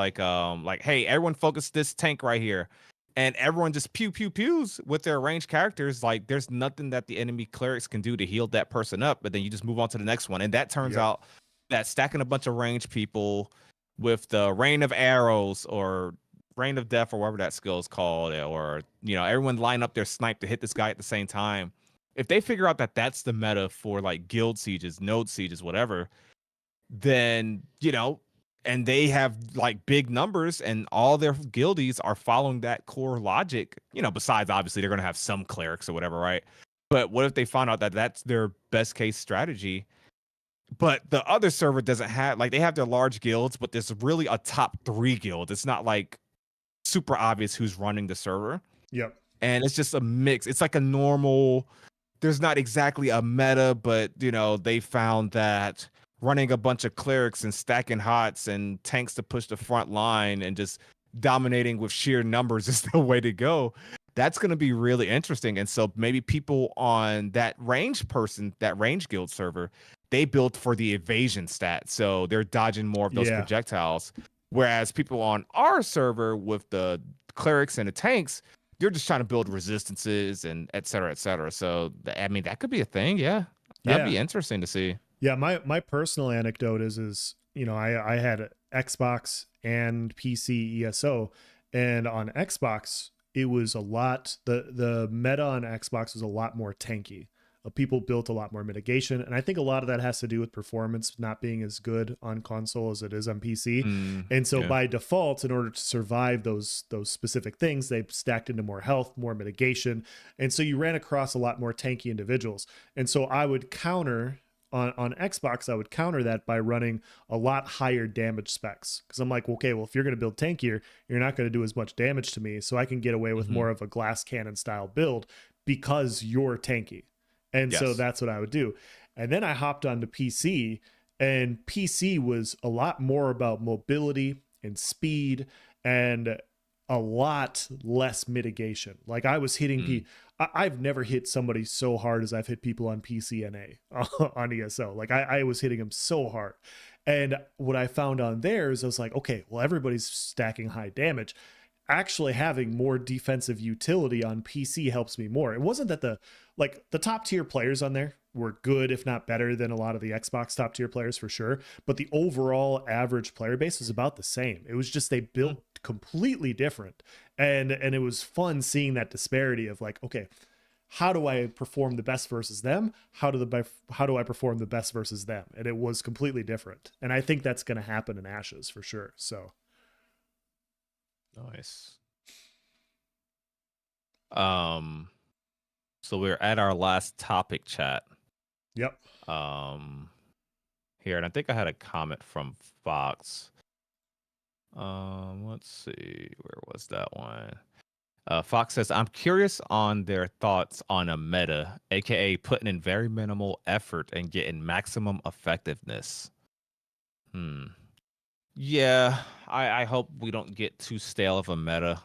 [SPEAKER 2] like hey, everyone focus this tank right here, and everyone just pews with their ranged characters. Like, there's nothing that the enemy clerics can do to heal that person up, but then you just move on to the next one, and that turns out that stacking a bunch of range people with the rain of arrows or rain of death or whatever that skill is called, or everyone line up their snipe to hit this guy at the same time. If they figure out that that's the meta for like guild sieges, node sieges, whatever, then and they have like big numbers and all their guildies are following that core logic, besides obviously they're going to have some clerics or whatever, right? But what if they find out that that's their best case strategy, but the other server doesn't have, like, they have their large guilds, but there's really a top 3 guild. It's not like super obvious who's running the server.
[SPEAKER 1] Yep.
[SPEAKER 2] And it's just a mix. It's like a normal, there's not exactly a meta, but they found that running a bunch of clerics and stacking hots and tanks to push the front line and just dominating with sheer numbers is the way to go. That's going to be really interesting. And so maybe people on that range guild server, they built for the evasion stat. So they're dodging more of those projectiles. Whereas people on our server with the clerics and the tanks, you're just trying to build resistances and et cetera, et cetera. So, I mean, that could be a thing. Yeah. That'd be interesting to see.
[SPEAKER 1] Yeah. My personal anecdote is, I had Xbox and PC ESO, and on Xbox, it was a lot, the meta on Xbox was a lot more tanky. People built a lot more mitigation, and I think a lot of that has to do with performance not being as good on console as it is on PC. And so by default, in order to survive those specific things, they've stacked into more health, more mitigation, and so you ran across a lot more tanky individuals. And so I would counter on Xbox, I would counter that by running a lot higher damage specs, because I'm like, okay, well, if you're going to build tankier, you're not going to do as much damage to me, so I can get away with more of a glass cannon style build because you're tanky. And so that's what I would do. And then I hopped onto PC, and PC was a lot more about mobility and speed and a lot less mitigation. Like I was hitting I've never hit somebody so hard as I've hit people on PCNA on ESO. Like I was hitting them so hard. And what I found on there is I was like, okay, well, everybody's stacking high damage. Actually having more defensive utility on PC helps me more. It wasn't that the top tier players on there were good, if not better than a lot of the Xbox top tier players for sure, but the overall average player base was about the same. It was just they built completely different, and it was fun seeing that disparity of like, okay, how do I perform the best versus them? How do I perform the best versus them? And it was completely different. And I think that's going to happen in Ashes for sure. So
[SPEAKER 2] nice. So we're at our last topic chat.
[SPEAKER 1] Yep.
[SPEAKER 2] Here, and I think I had a comment from Fox. Let's see, where was that one? Fox says, I'm curious on their thoughts on a meta, aka putting in very minimal effort and getting maximum effectiveness. Yeah, I hope we don't get too stale of a meta.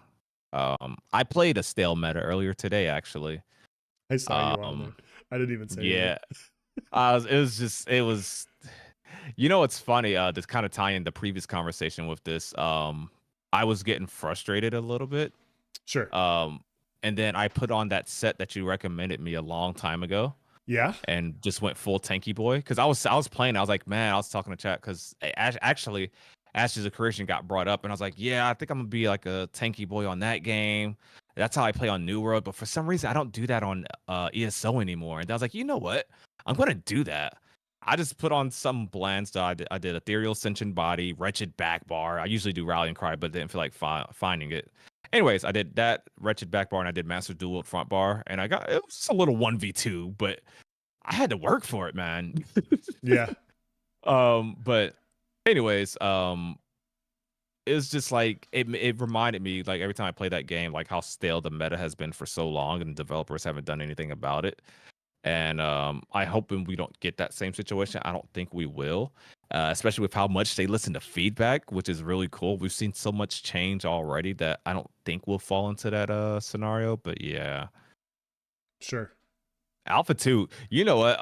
[SPEAKER 2] I played a stale meta earlier today, actually.
[SPEAKER 1] I saw you on there. I didn't even say
[SPEAKER 2] yeah. It was it's funny, to kind of tie in the previous conversation with this. I was getting frustrated a little bit.
[SPEAKER 1] Sure.
[SPEAKER 2] And then I put on that set that you recommended me a long time ago.
[SPEAKER 1] Yeah.
[SPEAKER 2] And just went full tanky boy, because I was playing. I was like, man, I was talking to chat because actually Ashes of Creation got brought up, and I was like, yeah, I think I'm gonna be like a tanky boy on that game. That's how I play on New World, but for some reason I don't do that on ESO anymore. And I was like, you know what? I'm gonna do that. I just put on some bland stuff. I did Ethereal Sentient Body, Wretched Back Bar. I usually do Rallying Cry, but didn't feel like finding it. Anyways, I did that Wretched Back Bar, and I did Master Duel at Front Bar, and it was a little 1v2, but I had to work for it, man.
[SPEAKER 1] Yeah.
[SPEAKER 2] But anyways, it's just like it reminded me, like, every time I play that game, like how stale the meta has been for so long, and developers haven't done anything about it. And I hope we don't get that same situation. I don't think we will, especially with how much they listen to feedback, which is really cool. We've seen so much change already that I don't think we'll fall into that scenario. But yeah,
[SPEAKER 1] sure.
[SPEAKER 2] Alpha 2, you know what?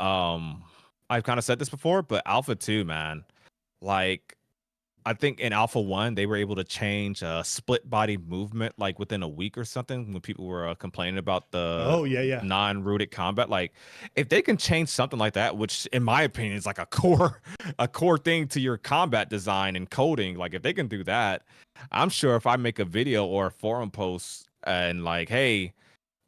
[SPEAKER 2] I've kind of said this before, but Alpha 2, man, like, I think in Alpha 1, they were able to change split body movement like within a week or something when people were complaining about the
[SPEAKER 1] Oh yeah, yeah.
[SPEAKER 2] non-rooted combat. Like if they can change something like that, which in my opinion is like a core a core thing to your combat design and coding, like if they can do that, I'm sure if I make a video or a forum post and like, hey,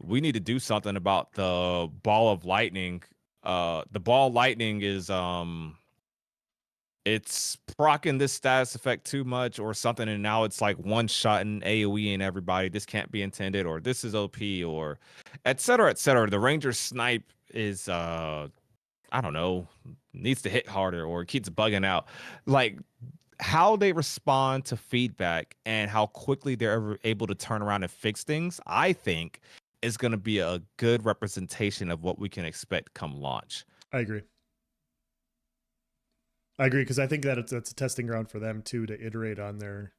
[SPEAKER 2] we need to do something about the ball of lightning. The ball lightning is it's proccing this status effect too much or something, and now it's like one shot and AoE and everybody. This can't be intended, or this is OP, or et cetera, et cetera. The Ranger snipe is I don't know, needs to hit harder or it keeps bugging out. Like how they respond to feedback and how quickly they're ever able to turn around and fix things, I think is gonna be a good representation of what we can expect come launch.
[SPEAKER 1] I agree. I agree because I think that it's a testing ground for them too to iterate on their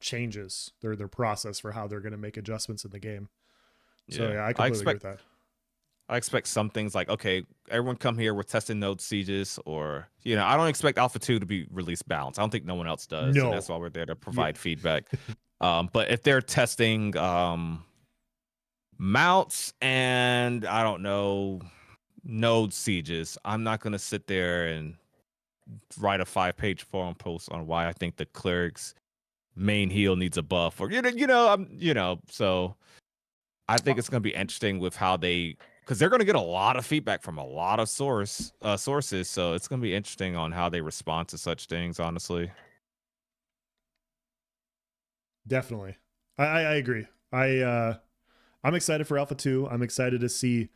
[SPEAKER 1] changes, their process for how they're going to make adjustments in the game. So yeah, I completely agree with that.
[SPEAKER 2] I expect some things like, okay, everyone come here, we're testing node sieges, or I don't expect Alpha 2 to be released balanced. I don't think no one else does.
[SPEAKER 1] No.
[SPEAKER 2] And that's why we're there to provide feedback. But if they're testing mounts and I don't know, node sieges, I'm not gonna sit there and write a 5-page forum post on why I think the cleric's main heal needs a buff, or so I think it's gonna be interesting with how they, because they're gonna get a lot of feedback from a lot of sources, so it's gonna be interesting on how they respond to such things, honestly.
[SPEAKER 1] Definitely. I agree. I'm excited for Alpha 2. I'm excited to see.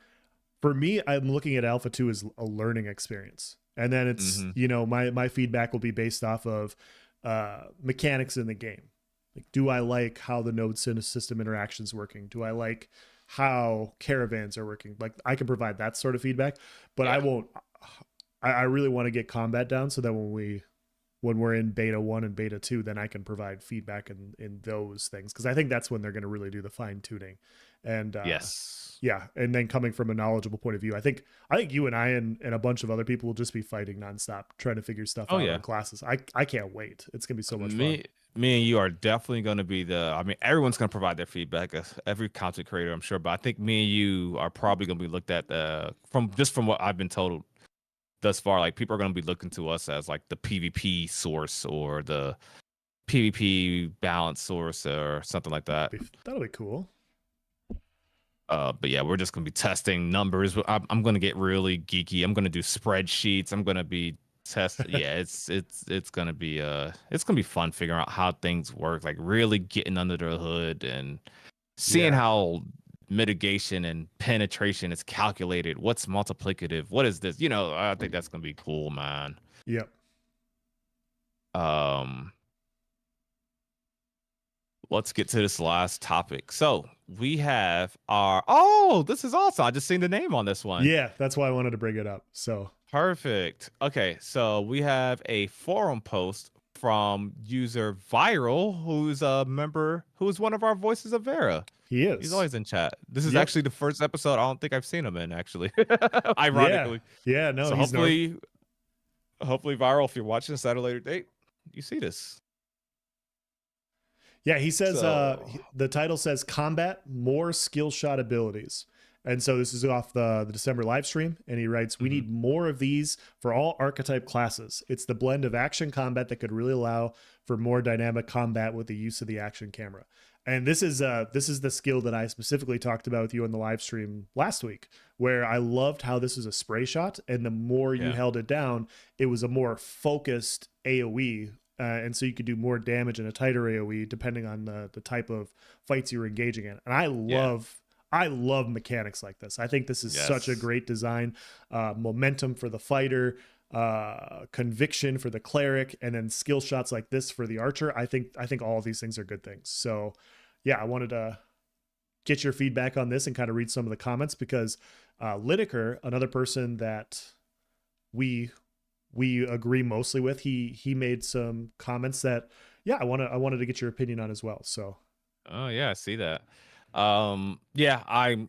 [SPEAKER 1] For me, I'm looking at Alpha 2 as a learning experience. And then it's, my feedback will be based off of mechanics in the game. Like, do I like how the node system interaction is working? Do I like how caravans are working? Like, I can provide that sort of feedback, but I won't. I really want to get combat down so that when we're in beta 1 and beta 2, then I can provide feedback in those things. Cause I think that's when they're going to really do the fine tuning. And
[SPEAKER 2] yes.
[SPEAKER 1] Yeah. And then coming from a knowledgeable point of view, I think you and I and a bunch of other people will just be fighting nonstop, trying to figure stuff out in classes. I can't wait. It's going to be so much fun.
[SPEAKER 2] Me and you are definitely going to be everyone's going to provide their feedback, every content creator, I'm sure. But I think me and you are probably going to be looked at from what I've been told thus far. Like people are going to be looking to us as like the PvP source or the PvP balance source or something like that.
[SPEAKER 1] That'll be cool.
[SPEAKER 2] But yeah, we're just gonna be testing numbers. I'm gonna get really geeky. I'm gonna do spreadsheets. I'm gonna be Yeah, it's gonna be fun figuring out how things work. Like really getting under the hood and seeing how mitigation and penetration is calculated. What's multiplicative? What is this? I think that's gonna be cool, man.
[SPEAKER 1] Yep.
[SPEAKER 2] Let's get to this last topic. So we have this is awesome. I just seen the name on this one.
[SPEAKER 1] Yeah, that's why I wanted to bring it up. So
[SPEAKER 2] perfect. Okay, so we have a forum post from user Viral, who's a member, who's one of our voices of Verra.
[SPEAKER 1] He is.
[SPEAKER 2] He's always in chat. This is actually the first episode I don't think I've seen him in, actually. Ironically.
[SPEAKER 1] Yeah, no.
[SPEAKER 2] So hopefully Viral, if you're watching this at a later date, you see this.
[SPEAKER 1] Yeah, he says the title says combat more skill shot abilities. And so this is off the December live stream. And he writes, we need more of these for all archetype classes. It's the blend of action combat that could really allow for more dynamic combat with the use of the action camera. And this is the skill that I specifically talked about with you on the live stream last week, where I loved how this is a spray shot. And the more you held it down, it was a more focused AoE. And so you could do more damage in a tighter AoE depending on the type of fights you were engaging in. And I love mechanics like this. I think this is such a great design. Momentum for the fighter, conviction for the cleric, and then skill shots like this for the archer. I think all of these things are good things. So yeah, I wanted to get your feedback on this and kind of read some of the comments because Lineker, another person that we agree mostly with, he made some comments that I wanted to get your opinion on as well. So
[SPEAKER 2] I see that. I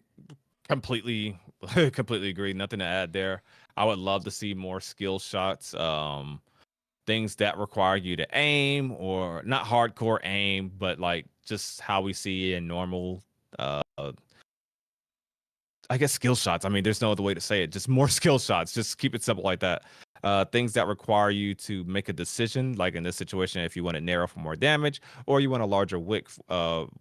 [SPEAKER 2] completely agree. Nothing to add there. I would love to see more skill shots. things that require you to aim, or not hardcore aim, but like just how we see in normal uh I guess skill shots. I mean, there's no other way to say it. Just more skill shots. Just keep it simple like that. Things that require you to make a decision, like in this situation, if you want to narrow for more damage, or you want a larger wick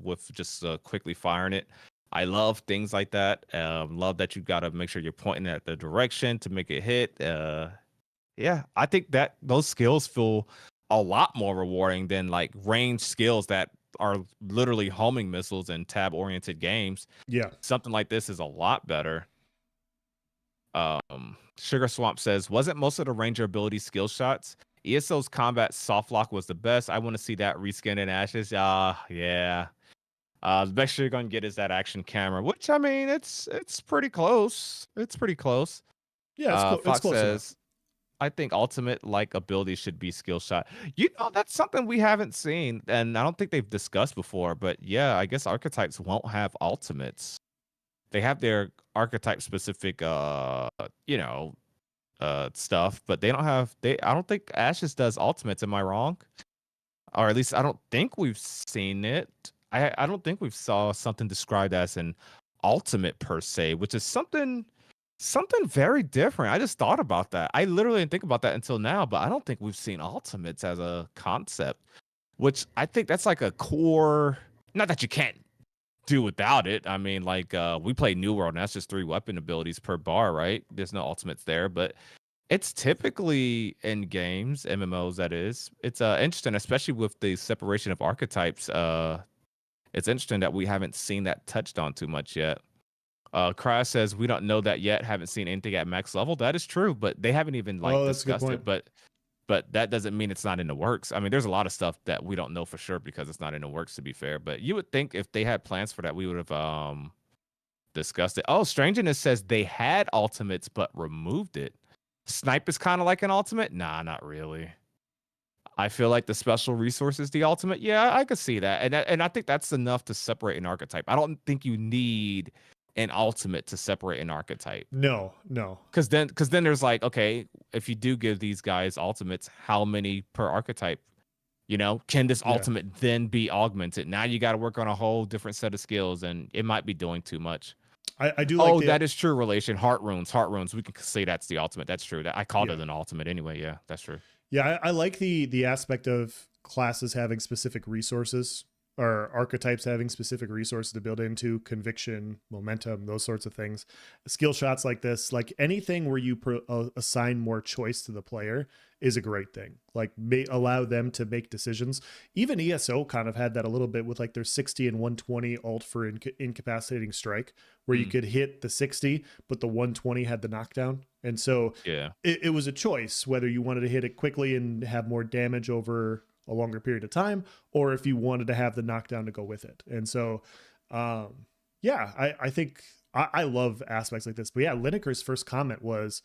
[SPEAKER 2] with just quickly firing it. I love things like that. Love that you got to make sure you're pointing at the direction to make it hit. Yeah, I think that those skills feel a lot more rewarding than like ranged skills that are literally homing missiles in tab-oriented games.
[SPEAKER 1] Yeah.
[SPEAKER 2] Something like this is a lot better. Sugar Swamp says, wasn't most of the Ranger ability skill shots? ESO's combat soft lock was the best. I want to see that reskin in Ashes. Yeah. The best you're gonna get is that action camera, which I mean, it's pretty close. It's pretty close.
[SPEAKER 1] Yeah, it's
[SPEAKER 2] Fox
[SPEAKER 1] it's close
[SPEAKER 2] says,
[SPEAKER 1] enough.
[SPEAKER 2] I think ultimate like ability should be skill shot. You know, that's something we haven't seen, and I don't think they've discussed before. But yeah, I guess archetypes won't have ultimates. They have their archetype specific stuff, but they don't have I don't think Ashes does ultimates. Am I wrong? Or at least I don't think we've seen it. I don't think we've saw something described as an ultimate per se, which is something very different. I just thought about that. I literally didn't think about that until now, but I don't think we've seen ultimates as a concept, which I think that's like a core, not that you can't do without it. I mean, like we play New World, and that's just 3 weapon abilities per bar, right? There's no ultimates there, but it's typically in games, MMOs that is. It's interesting, especially with the separation of archetypes. It's interesting that we haven't seen that touched on too much yet. Crash says we don't know that yet. Haven't seen anything at max level. That is true, but they haven't even like discussed it. But that doesn't mean it's not in the works. I mean, there's a lot of stuff that we don't know for sure because it's not in the works, to be fair. But you would think if they had plans for that, we would have discussed it. Oh, Strangeness says they had ultimates but removed it. Snipe is kind of like an ultimate. Nah, not really. I feel like the special resource is the ultimate. Yeah, I could see that. And I think that's enough to separate an archetype. I don't think you need an ultimate to separate an archetype.
[SPEAKER 1] No.
[SPEAKER 2] Because then there's like, okay, if you do give these guys ultimates, how many per archetype? You know, can this ultimate then be augmented? Now you got to work on a whole different set of skills, and it might be doing too much.
[SPEAKER 1] I do like
[SPEAKER 2] that is true. Relation heart runes. We can say that's the ultimate. That's true. I called it an ultimate anyway. Yeah, that's true.
[SPEAKER 1] Yeah, I like the aspect of classes having specific resources, or archetypes having specific resources to build into: conviction, momentum, those sorts of things. Skill shots like this, like anything where you assign more choice to the player, is a great thing. Like allow them to make decisions. Even ESO kind of had that a little bit with like their 60 and 120 ult for incapacitating strike, where you could hit the 60, but the 120 had the knockdown. And so it was a choice whether you wanted to hit it quickly and have more damage over a longer period of time, or if you wanted to have the knockdown to go with it. And so, I think I love aspects like this. But yeah, Lineker's first comment was,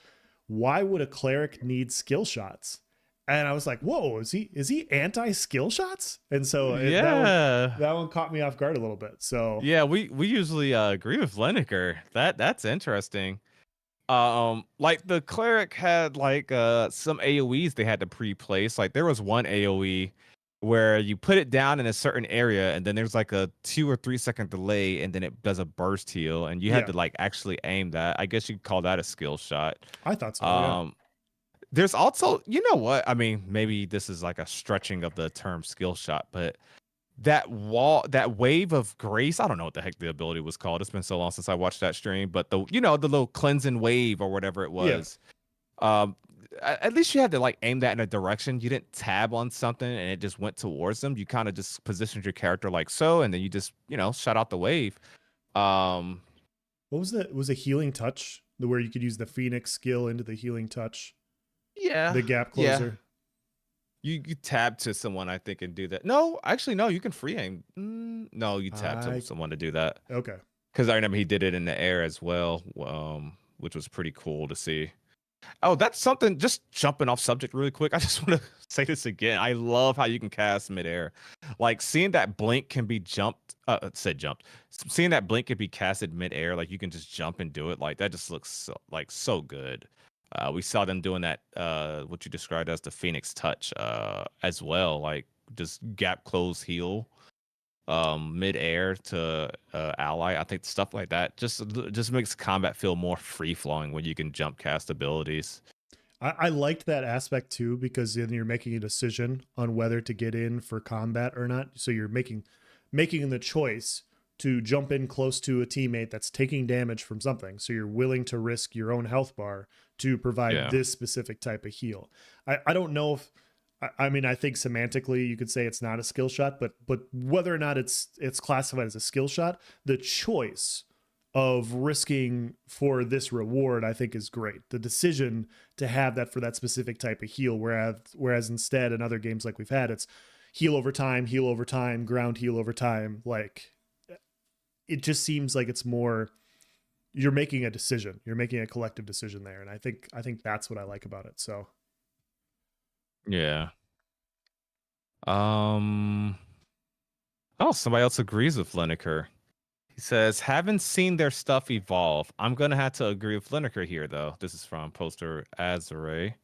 [SPEAKER 1] why would a cleric need skill shots? And I was like, whoa, is he anti skill shots? And so that one caught me off guard a little bit. So
[SPEAKER 2] yeah, we usually agree with Lineker. That's interesting. Like the cleric had like some AoEs they had to pre-place. Like there was one AoE where you put it down in a certain area, and then there's like a 2 or 3 second delay, and then it does a burst heal, and you had to like actually aim that. I guess you could call that a skill shot.
[SPEAKER 1] I thought so.
[SPEAKER 2] There's also, you know what? I mean, maybe this is like a stretching of the term skill shot, but that wave of grace, I don't know what the heck the ability was called. It's been so long since I watched that stream, but the little cleansing wave or whatever it was. At least you had to like aim that in a direction. You didn't tab on something and it just went towards them. You kind of just positioned your character like so, and then you just, shut out the wave.
[SPEAKER 1] What was that? Was a healing touch where you could use the Phoenix skill into the healing touch?
[SPEAKER 2] Yeah.
[SPEAKER 1] The gap closer.
[SPEAKER 2] Yeah. You tab to someone, I think, and do that. No, actually, no, you can free aim. No, you tab to someone to do that.
[SPEAKER 1] Okay.
[SPEAKER 2] Because I remember he did it in the air as well, which was pretty cool to see. Oh, that's something, just jumping off subject really quick. I just want to say this again. I love how you can cast midair. Like seeing that blink can be jumped. Seeing that blink can be casted midair. Like you can just jump and do it. Like that just looks so good. We saw them doing that, what you described as the Phoenix Touch, as well, like just gap close heal mid-air to ally. I think stuff like that just makes combat feel more free flowing when you can jump cast abilities.
[SPEAKER 1] I liked that aspect too, because then you're making a decision on whether to get in for combat or not. So you're making the choice to jump in close to a teammate that's taking damage from something. So you're willing to risk your own health bar to provide this specific type of heal. I don't know if I mean, I think semantically you could say it's not a skill shot, but whether or not it's classified as a skill shot, the choice of risking for this reward, I think, is great. The decision to have that for that specific type of heal, whereas instead in other games like we've had, it's heal over time, ground heal over time. Like, it just seems like it's more, you're making a decision, you're making a collective decision there, and I think that's what I like about it. So
[SPEAKER 2] yeah. Oh, somebody else agrees with Lineker. He says, haven't seen their stuff evolve. I'm gonna have to agree with Lineker here, though. This is from Poster Azure.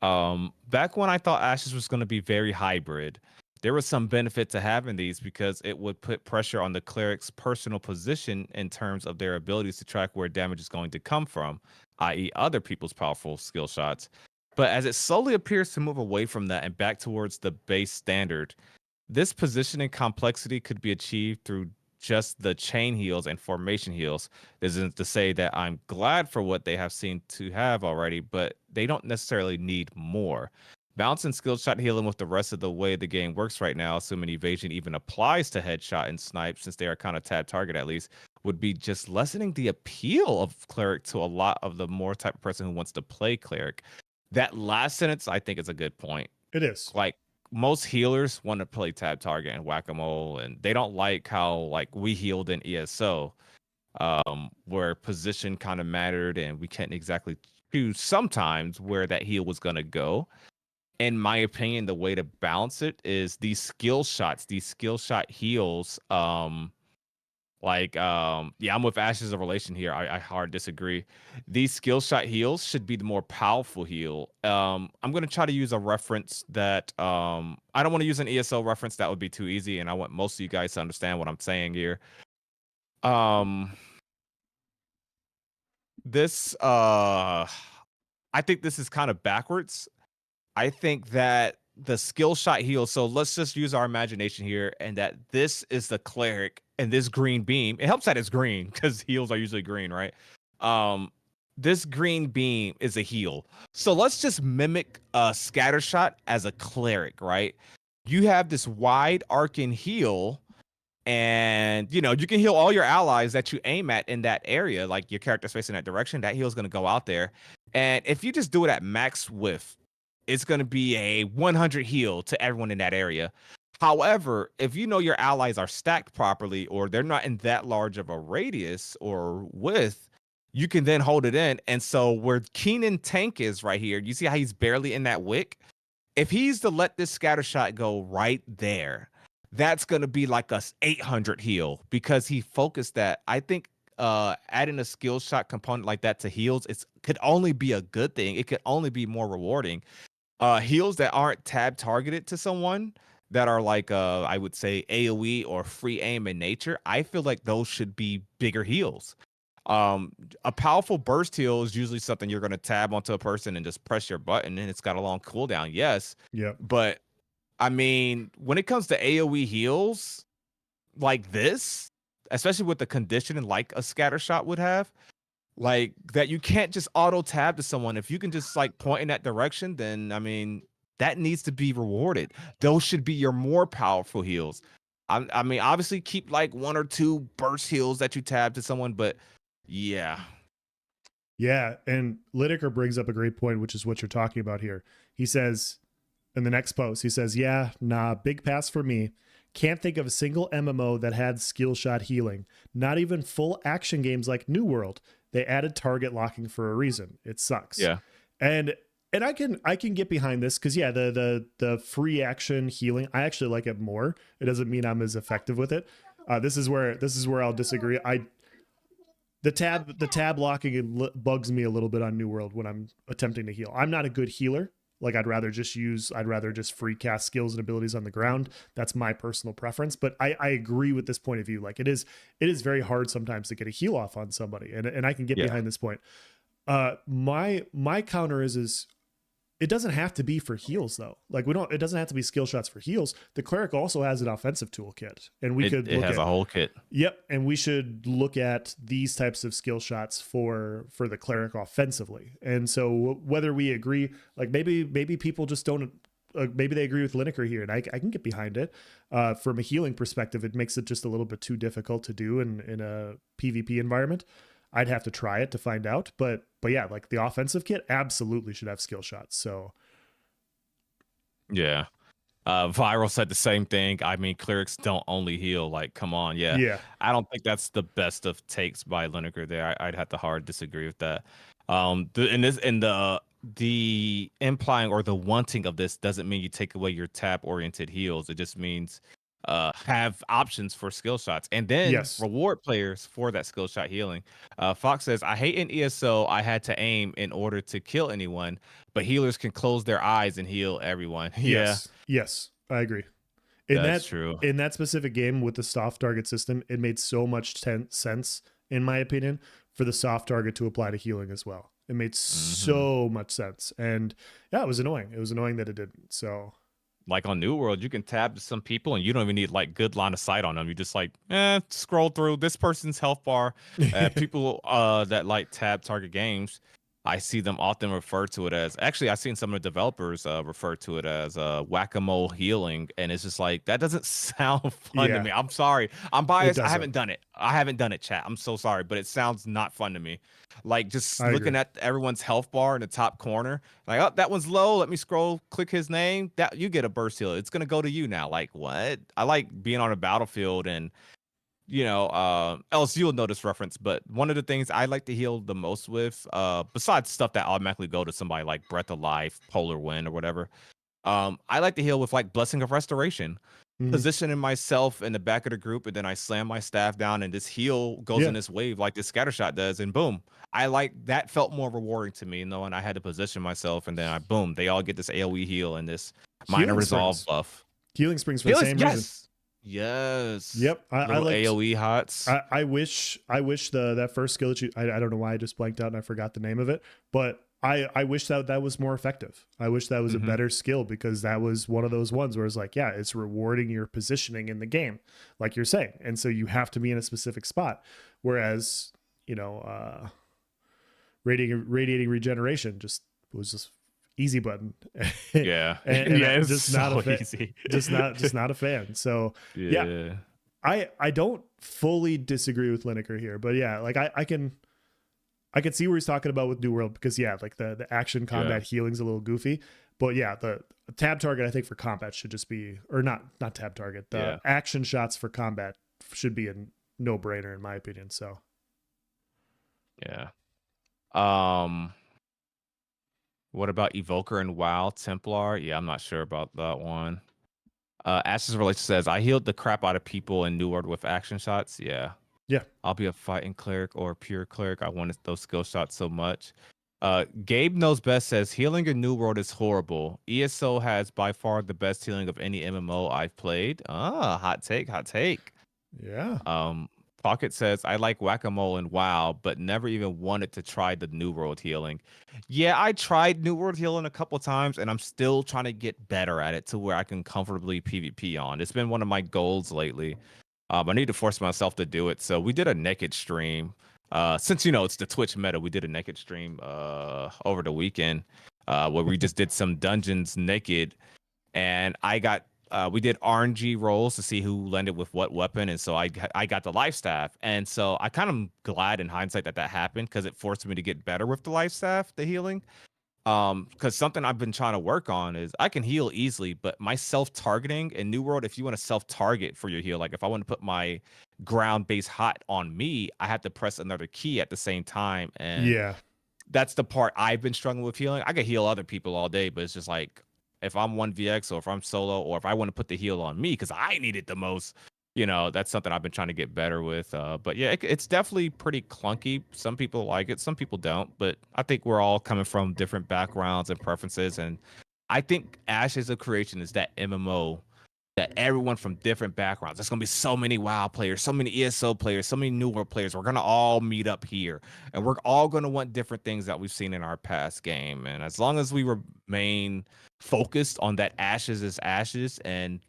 [SPEAKER 2] Back when I thought Ashes was gonna be very hybrid, there was some benefit to having these because it would put pressure on the cleric's personal position in terms of their abilities to track where damage is going to come from, i.e., other people's powerful skill shots. But as it slowly appears to move away from that and back towards the base standard, this positioning complexity could be achieved through just the chain heals and formation heals. This isn't to say that I'm glad for what they have seen to have already, but they don't necessarily need more. Balancing skill shot healing with the rest of the way the game works right now, assuming evasion even applies to headshot and snipe, since they are kind of tab target at least, would be just lessening the appeal of cleric to a lot of the more type of person who wants to play cleric. That last sentence, I think, is a good point.
[SPEAKER 1] it is.
[SPEAKER 2] Like, most healers want to play tab target and whack-a-mole, and they don't like how, like, we healed in ESO, where position kind of mattered and we can't exactly choose sometimes where that heal was going to go. In my opinion, the way to balance it is these skill shot heals. Yeah, I'm with Ash's relation here. I hard disagree. These skill shot heals should be the more powerful heal. I'm gonna try to use a reference that I don't want to use an ESO reference. That would be too easy, and I want most of you guys to understand what I'm saying here. This I think this is kind of backwards. I think that the skill shot heal. So let's just use our imagination here, and that this is the cleric, and this green beam. It helps that it's green because heals are usually green, right? This green beam is a heal. So let's just mimic a scatter shot as a cleric, right? You have this wide arcing heal, and you can heal all your allies that you aim at in that area, like your character's facing that direction. That heal is going to go out there, and if you just do it at max width, it's going to be a 100 heal to everyone in that area. However, if your allies are stacked properly, or they're not in that large of a radius or width, you can then hold it in. And so where Keenan tank is right here, you see how he's barely in that wick? If he's to let this scatter shot go right there, that's going to be like a 800 heal because he focused that. I think adding a skill shot component like that to heals, it could only be a good thing. It could only be more rewarding. Heals that aren't tab targeted to someone, that are like I would say AoE or free aim in nature, I feel like those should be bigger heals. A powerful burst heal is usually something you're going to tab onto a person and just press your button, and it's got a long cooldown. Yes.
[SPEAKER 1] Yeah.
[SPEAKER 2] But I mean, when it comes to AoE heals like this, especially with the conditioning like a scatter shot would have, like that you can't just auto tab to someone. If you can just like point in that direction, then I mean that needs to be rewarded. Those should be your more powerful heals. I mean, obviously keep like 1 or 2 burst heals that you tab to someone, but yeah.
[SPEAKER 1] Yeah, and Lineker brings up a great point, which is what you're talking about here. He says in the next post, he says, "Yeah, nah, big pass for me. Can't think of a single MMO that had skill shot healing. Not even full action games like New World. They added target locking for a reason. It sucks."
[SPEAKER 2] Yeah.
[SPEAKER 1] And I can get behind this because yeah, the free action healing, I actually like it more. It doesn't mean I'm as effective with it. This is where I'll disagree. The tab locking bugs me a little bit on New World when I'm attempting to heal. I'm not a good healer. Like I'd rather just free cast skills and abilities on the ground. That's my personal preference. But I agree with this point of view. Like it is very hard sometimes to get a heal off on somebody, and I can get
[SPEAKER 2] Yeah.
[SPEAKER 1] behind this point. My counter is it doesn't have to be for heals though. Like it doesn't have to be skill shots for heals. The cleric also has an offensive toolkit, and we could
[SPEAKER 2] it
[SPEAKER 1] look
[SPEAKER 2] has
[SPEAKER 1] at
[SPEAKER 2] a whole kit.
[SPEAKER 1] Yep, and we should look at these types of skill shots for the cleric offensively. And so whether we agree, like maybe people just don't. Maybe they agree with Lineker here, and I can get behind it. From a healing perspective, it makes it just a little bit too difficult to do in a PvP environment. I'd have to try it to find out, but yeah, like the offensive kit absolutely should have skill shots. So
[SPEAKER 2] Yeah. Viral said the same thing. I mean, clerics don't only heal. Like, come on, yeah.
[SPEAKER 1] yeah,
[SPEAKER 2] I don't think that's the best of takes by Lineker there. I'd have to hard disagree with that. The implying or the wanting of this doesn't mean you take away your tap oriented heals. It just means have options for skill shots and then
[SPEAKER 1] yes,
[SPEAKER 2] reward players for that skill shot healing. Fox says, I hate in ESO I had to aim in order to kill anyone, but healers can close their eyes and heal everyone. Yeah,
[SPEAKER 1] yes, I agree.
[SPEAKER 2] that's true.
[SPEAKER 1] In that specific game with the soft target system, it made so much sense, in my opinion, for the soft target to apply to healing as well. It made so much sense, and yeah, it was annoying. It was annoying that it didn't. So
[SPEAKER 2] Like on New World, you can tab to some people and you don't even need like good line of sight on them. You just like, scroll through this person's health bar. People that like tab target games, I see them often refer to it as, actually, I've seen some of the developers refer to it as whack-a-mole healing. And it's just like, that doesn't sound fun to
[SPEAKER 1] yeah,
[SPEAKER 2] me. I'm sorry. I'm
[SPEAKER 1] it
[SPEAKER 2] biased. I
[SPEAKER 1] doesn't.
[SPEAKER 2] haven't done it. I haven't done it, chat. I'm so sorry, but it sounds not fun to me. Like just
[SPEAKER 1] I
[SPEAKER 2] looking
[SPEAKER 1] agree.
[SPEAKER 2] at everyone's health bar in the top corner, like, oh, that one's low. Let me scroll, click his name. That you get a burst heal. It's gonna go to you now. Like what? I like being on a battlefield and else you'll notice reference. But one of the things I like to heal the most with, besides stuff that automatically go to somebody like Breath of Life, Polar Wind, or whatever, I like to heal with like Blessing of Restoration.
[SPEAKER 1] Mhm.
[SPEAKER 2] Positioning myself in the back of the group, and then I slam my staff down, and this heal goes
[SPEAKER 1] Yeah,
[SPEAKER 2] in this wave like this scatter shot does, and boom. I like that felt more rewarding to me, knowing I had to position myself, and then boom, they all get this AoE heal and this minor
[SPEAKER 1] healing
[SPEAKER 2] resolve
[SPEAKER 1] springs.
[SPEAKER 2] buff.
[SPEAKER 1] Healing springs for the
[SPEAKER 2] Healers,
[SPEAKER 1] same reason.
[SPEAKER 2] yes, yes,
[SPEAKER 1] Yep, I
[SPEAKER 2] little
[SPEAKER 1] liked.
[SPEAKER 2] AoE hots.
[SPEAKER 1] I wish that first skill that I don't know why I just blanked out and I forgot the name of it, but I wish that was more effective. I wish that was a better skill, because that was one of those ones where it's like, yeah, it's rewarding your positioning in the game, like you're saying, and so you have to be in a specific spot. Whereas radiating regeneration just was just easy button.
[SPEAKER 2] Yeah,
[SPEAKER 1] and
[SPEAKER 2] yeah, it's
[SPEAKER 1] just not
[SPEAKER 2] so
[SPEAKER 1] a fan,
[SPEAKER 2] easy.
[SPEAKER 1] just not a fan. So yeah,
[SPEAKER 2] Yeah,
[SPEAKER 1] I don't fully disagree with Lineker here, but yeah, like I can see where he's talking about with New World, because yeah, like the action combat healing's a little goofy, but yeah, the tab target I think for combat should just be, or not tab target, the action shots for combat should be a no brainer in my opinion. So
[SPEAKER 2] yeah. What about Evoker and WoW Templar? Yeah, I'm not sure about that one. Ash's Relation says, I healed the crap out of people in New World with action shots. Yeah.
[SPEAKER 1] yeah,
[SPEAKER 2] I'll be a fighting cleric or a pure cleric. I wanted those skill shots so much. Gabe Knows Best says, healing in New World is horrible. ESO has by far the best healing of any MMO I've played. Ah, hot take, hot take.
[SPEAKER 1] yeah,
[SPEAKER 2] Pocket says, I like whack-a-mole and WoW, but never even wanted to try the New World healing. Yeah, I tried New World healing a couple times, and I'm still trying to get better at it to where I can comfortably PvP on. It's been one of my goals lately. I need to force myself to do it. So we did a naked stream. Since it's the Twitch meta, we did a naked stream over the weekend where we just did some dungeons naked, and we did RNG rolls to see who landed with what weapon, and so I got the life staff, and so I kind of glad in hindsight that happened, because it forced me to get better with the life staff, the healing. Because something I've been trying to work on is I can heal easily, but my self-targeting in New World, if you want to self-target for your heal, like if I want to put my ground-based hot on me, I have to press another key at the same time, and
[SPEAKER 1] yeah,
[SPEAKER 2] that's the part I've been struggling with healing. I can heal other people all day, but it's just like if I'm 1vx or if I'm solo or if I want to put the heal on me because I need it the most, that's something I've been trying to get better with. But yeah, it's definitely pretty clunky. Some people like it, some people don't. But I think we're all coming from different backgrounds and preferences. And I think Ashes of Creation is that MMO that everyone from different backgrounds. There's gonna be so many WoW players, so many ESO players, so many New World players. We're gonna all meet up here, and we're all gonna want different things that we've seen in our past game. And as long as we remain focused on that, Ashes is Ashes,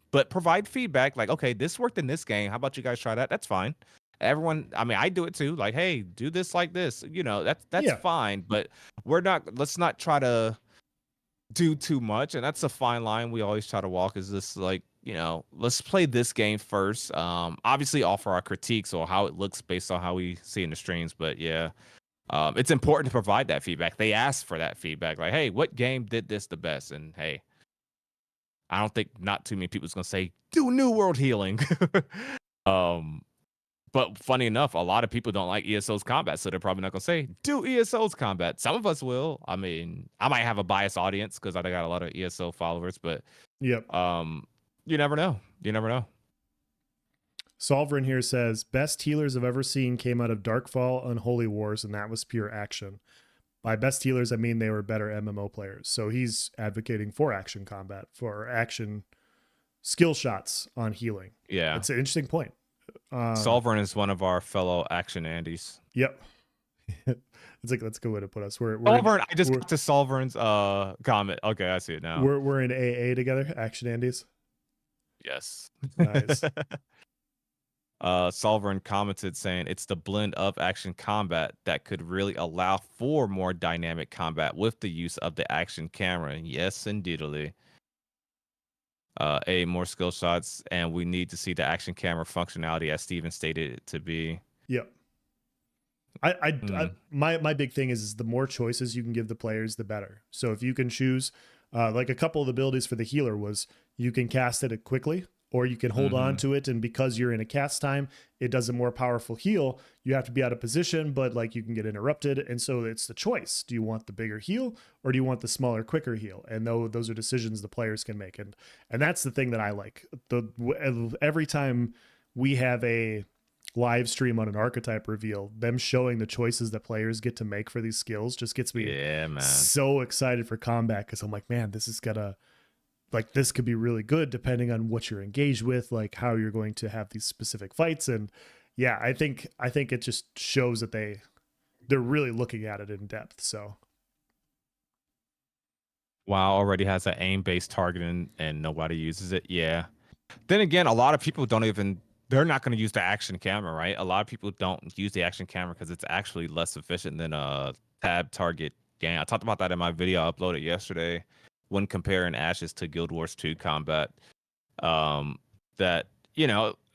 [SPEAKER 2] but provide feedback like, okay, this worked in this game. How about you guys try that? That's fine. Everyone, I mean, I do it too. Like, hey, do this like this. That's fine. But let's not try to do too much, and that's a fine line we always try to walk. Is this like, let's play this game first, obviously offer our critiques or how it looks based on how we see in the streams. But yeah, it's important to provide that feedback. They ask for that feedback, like, hey, what game did this the best? And hey, I don't think not too many people's gonna say do New World healing. But funny enough, a lot of people don't like ESO's combat, so they're probably not gonna say do ESO's combat. Some of us will. I mean, I might have a biased audience because I got a lot of ESO followers, but
[SPEAKER 1] yep.
[SPEAKER 2] You never know. You never know.
[SPEAKER 1] Solverin here says best healers I've ever seen came out of Darkfall, Unholy Wars, and that was pure action. By best healers, I mean they were better MMO players. So he's advocating for action combat, for action skill shots on healing.
[SPEAKER 2] Yeah,
[SPEAKER 1] it's an interesting point.
[SPEAKER 2] Solverin is one of our fellow action Andes.
[SPEAKER 1] Yep. It's like, that's a good way to put us.
[SPEAKER 2] Solverin, I just got to Solverin's comment. Okay, I see it now.
[SPEAKER 1] We're in AA together, action Andes.
[SPEAKER 2] Yes.
[SPEAKER 1] Nice.
[SPEAKER 2] Solverin commented saying it's the blend of action combat that could really allow for more dynamic combat with the use of the action camera. Yes, indeedly. More skill shots, and we need to see the action camera functionality as Steven stated it to be.
[SPEAKER 1] Yep. My big thing is the more choices you can give the players, the better. So if you can choose, like a couple of the abilities for the healer was you can cast it quickly, or you can hold on to it, and because you're in a cast time, it does a more powerful heal. You have to be out of position, but like you can get interrupted, and so it's the choice. Do you want the bigger heal, or do you want the smaller, quicker heal? And those are decisions the players can make, and that's the thing that I like. Every time we have a live stream on an archetype reveal, them showing the choices that players get to make for these skills just gets me so excited for combat, because I'm like, man, this is gonna, like, this could be really good depending on what you're engaged with, like how you're going to have these specific fights. And yeah, I think it just shows that they're really looking at it in depth. So
[SPEAKER 2] WoW already has an aim-based targeting and nobody uses it. Yeah. Then again, a lot of people they're not going to use the action camera, right? A lot of people don't use the action camera because it's actually less efficient than a tab target game. I talked about that in my video I uploaded yesterday when comparing Ashes to Guild Wars 2 combat. That,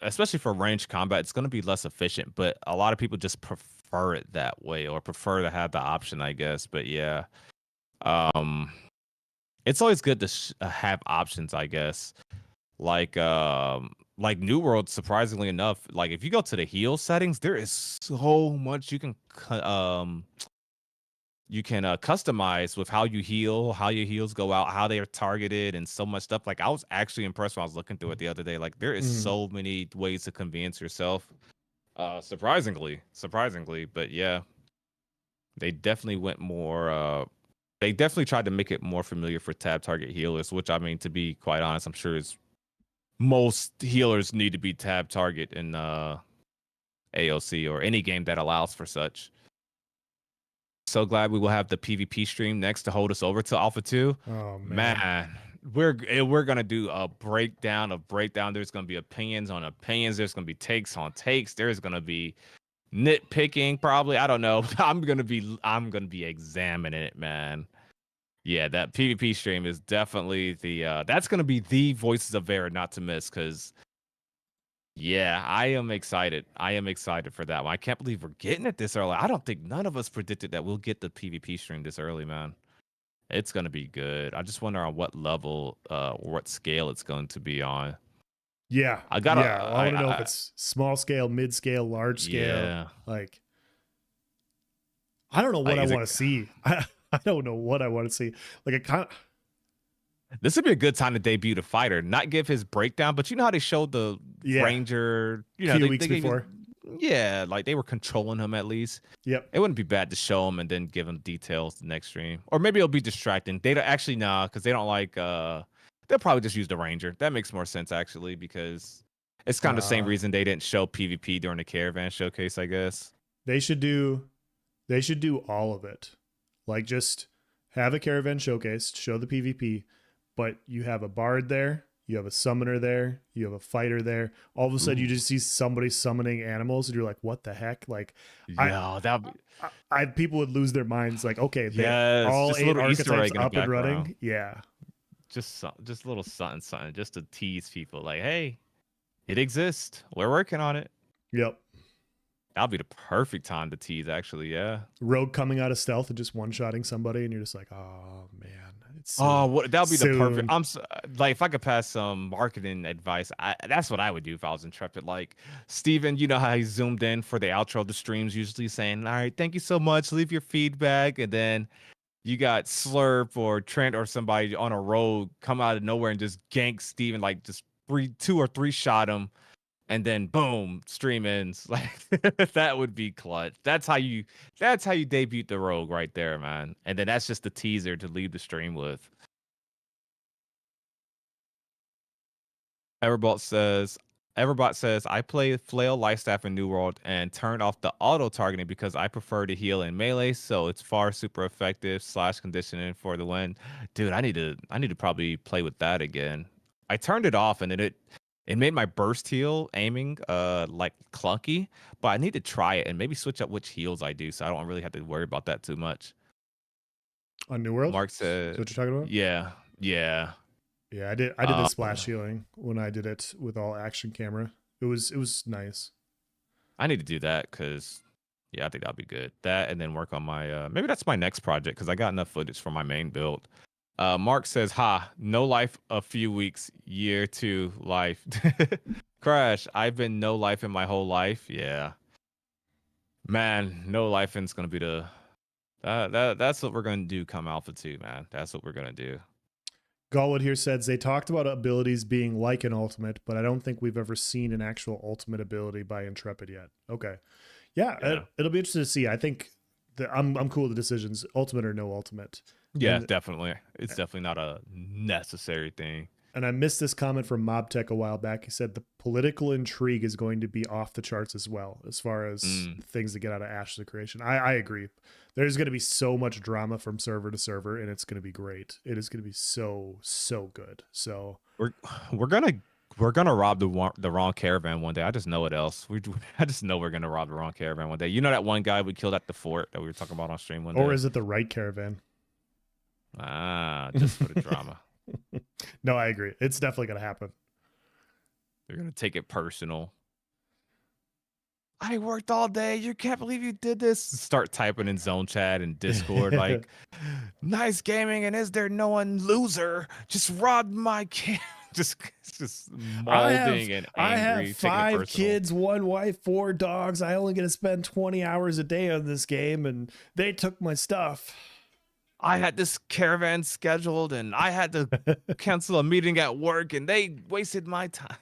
[SPEAKER 2] especially for ranged combat, it's going to be less efficient, but a lot of people just prefer it that way, or prefer to have the option, I guess. But yeah, it's always good to have options, I guess. Like New World, surprisingly enough, like if you go to the heal settings, there is so much you can customize with how you heal, how your heals go out, how they are targeted, and so much stuff. Like I was actually impressed when I was looking through it the other day. Like there is so many ways to convenience yourself. Surprisingly, but yeah, they definitely went more. They definitely tried to make it more familiar for tab target healers, which, I mean, to be quite honest, I'm sure is most healers need to be tab target in AOC or any game that allows for such. So glad we will have the PvP stream next to hold us over to Alpha 2.
[SPEAKER 1] Oh
[SPEAKER 2] man, we're gonna do a breakdown of breakdown. There's gonna be opinions on opinions. There's gonna be takes on takes. There's gonna be nitpicking, probably. I don't know. I'm gonna be examining it, man. Yeah, that PvP stream is definitely that's gonna be the Voices of Verra not to miss, because yeah, I am excited. I am excited for that one. I can't believe we're getting it this early. I don't think none of us predicted that we'll get the PvP stream this early, man. It's gonna be good. I just wonder on what level, or what scale it's going to be on.
[SPEAKER 1] Yeah, I want to know if it's small scale, mid scale, large scale.
[SPEAKER 2] Yeah.
[SPEAKER 1] Like, I don't know what I want to see. I don't know what I want to see. Like, this
[SPEAKER 2] would be a good time to debut the fighter, not give his breakdown, but you know how they showed the
[SPEAKER 1] Yeah.
[SPEAKER 2] Ranger,
[SPEAKER 1] A few
[SPEAKER 2] they
[SPEAKER 1] weeks
[SPEAKER 2] gave
[SPEAKER 1] before.
[SPEAKER 2] yeah, like they were controlling him at least.
[SPEAKER 1] Yep.
[SPEAKER 2] It wouldn't be bad to show him and then give him details the next stream. Or maybe it'll be distracting. They don't actually because they don't like they'll probably just use the Ranger. That makes more sense actually, because it's kind of the same reason they didn't show PvP during the caravan showcase, I guess.
[SPEAKER 1] They should do all of it. Like just have a caravan showcase, show the PvP, but you have a bard there, you have a summoner there, you have a fighter there. All of a sudden you just see somebody summoning animals and you're like, what the heck? Like
[SPEAKER 2] yeah, that'd be
[SPEAKER 1] people would lose their minds like, okay,
[SPEAKER 2] yes,
[SPEAKER 1] all
[SPEAKER 2] just a
[SPEAKER 1] 8
[SPEAKER 2] little Easter
[SPEAKER 1] archetypes
[SPEAKER 2] egg in the
[SPEAKER 1] up and running.
[SPEAKER 2] background.
[SPEAKER 1] Yeah.
[SPEAKER 2] Just a little something just to tease people like, hey, it exists. We're working on it.
[SPEAKER 1] Yep.
[SPEAKER 2] That'll be the perfect time to tease, actually. Yeah.
[SPEAKER 1] Rogue coming out of stealth and just one-shotting somebody, and you're just like, oh man, it's
[SPEAKER 2] that'll be
[SPEAKER 1] soon.
[SPEAKER 2] the perfect. Like, if I could pass some marketing advice, that's what I would do if I was Intrepid. Like, Steven, you know how he zoomed in for the outro of the streams, usually saying, "All right, thank you so much. Leave your feedback," and then you got Slurp or Trent or somebody on a road come out of nowhere and just gank Steven, like just 2 or 3 shot him. And then boom, stream ends. Like that would be clutch. That's how you debut the rogue right there, man. And then that's just the teaser to leave the stream with. Everbot says I play Flail Lightstaff in New World and turned off the auto targeting because I prefer to heal in melee, so it's far super effective / conditioning for the win. Dude, I need to probably play with that again. I turned it off and then it made my burst heal aiming like clunky, but I need to try it and maybe switch up which heals I do so I don't really have to worry about that too much.
[SPEAKER 1] On New World?
[SPEAKER 2] Mark said,
[SPEAKER 1] is what you're talking about?
[SPEAKER 2] Yeah.
[SPEAKER 1] Yeah, I did the splash healing when I did it with all action camera. It was nice.
[SPEAKER 2] I need to do that because I think that'll be good. That and then work on my maybe that's my next project because I got enough footage for my main build. Mark says, no life a few weeks, year 2 life. Crash, I've been no life in my whole life. Yeah. Man, no life is gonna be that's what we're gonna do come Alpha 2, man. That's what we're gonna do.
[SPEAKER 1] Galwood here says they talked about abilities being like an ultimate, but I don't think we've ever seen an actual ultimate ability by Intrepid yet. Okay. Yeah. It'll be interesting to see. I think I'm cool with the decisions, ultimate or no ultimate.
[SPEAKER 2] Yeah, definitely. It's definitely not a necessary thing.
[SPEAKER 1] And I missed this comment from MobTech a while back. He said the political intrigue is going to be off the charts as well, as far as things that get out of Ashes of Creation. I agree. There's going to be so much drama from server to server, and it's going to be great. It is going to be so good. So
[SPEAKER 2] we're gonna rob the wrong caravan one day. I just know what else. I just know we're gonna rob the wrong caravan one day. You know that one guy we killed at the fort that we were talking about on stream one day?
[SPEAKER 1] Or is it the right caravan?
[SPEAKER 2] Just for the drama.
[SPEAKER 1] No, I agree. It's definitely going to happen.
[SPEAKER 2] They're going to take it personal. I worked all day. You can't believe you did this. Start typing in zone chat and Discord like, nice gaming, and is there no one loser? Just robbed my kid. just molding and angry.
[SPEAKER 1] I have 5 kids, 1 wife, 4 dogs. I only get to spend 20 hours a day on this game, and they took my stuff.
[SPEAKER 2] I had this caravan scheduled and I had to cancel a meeting at work and they wasted my time.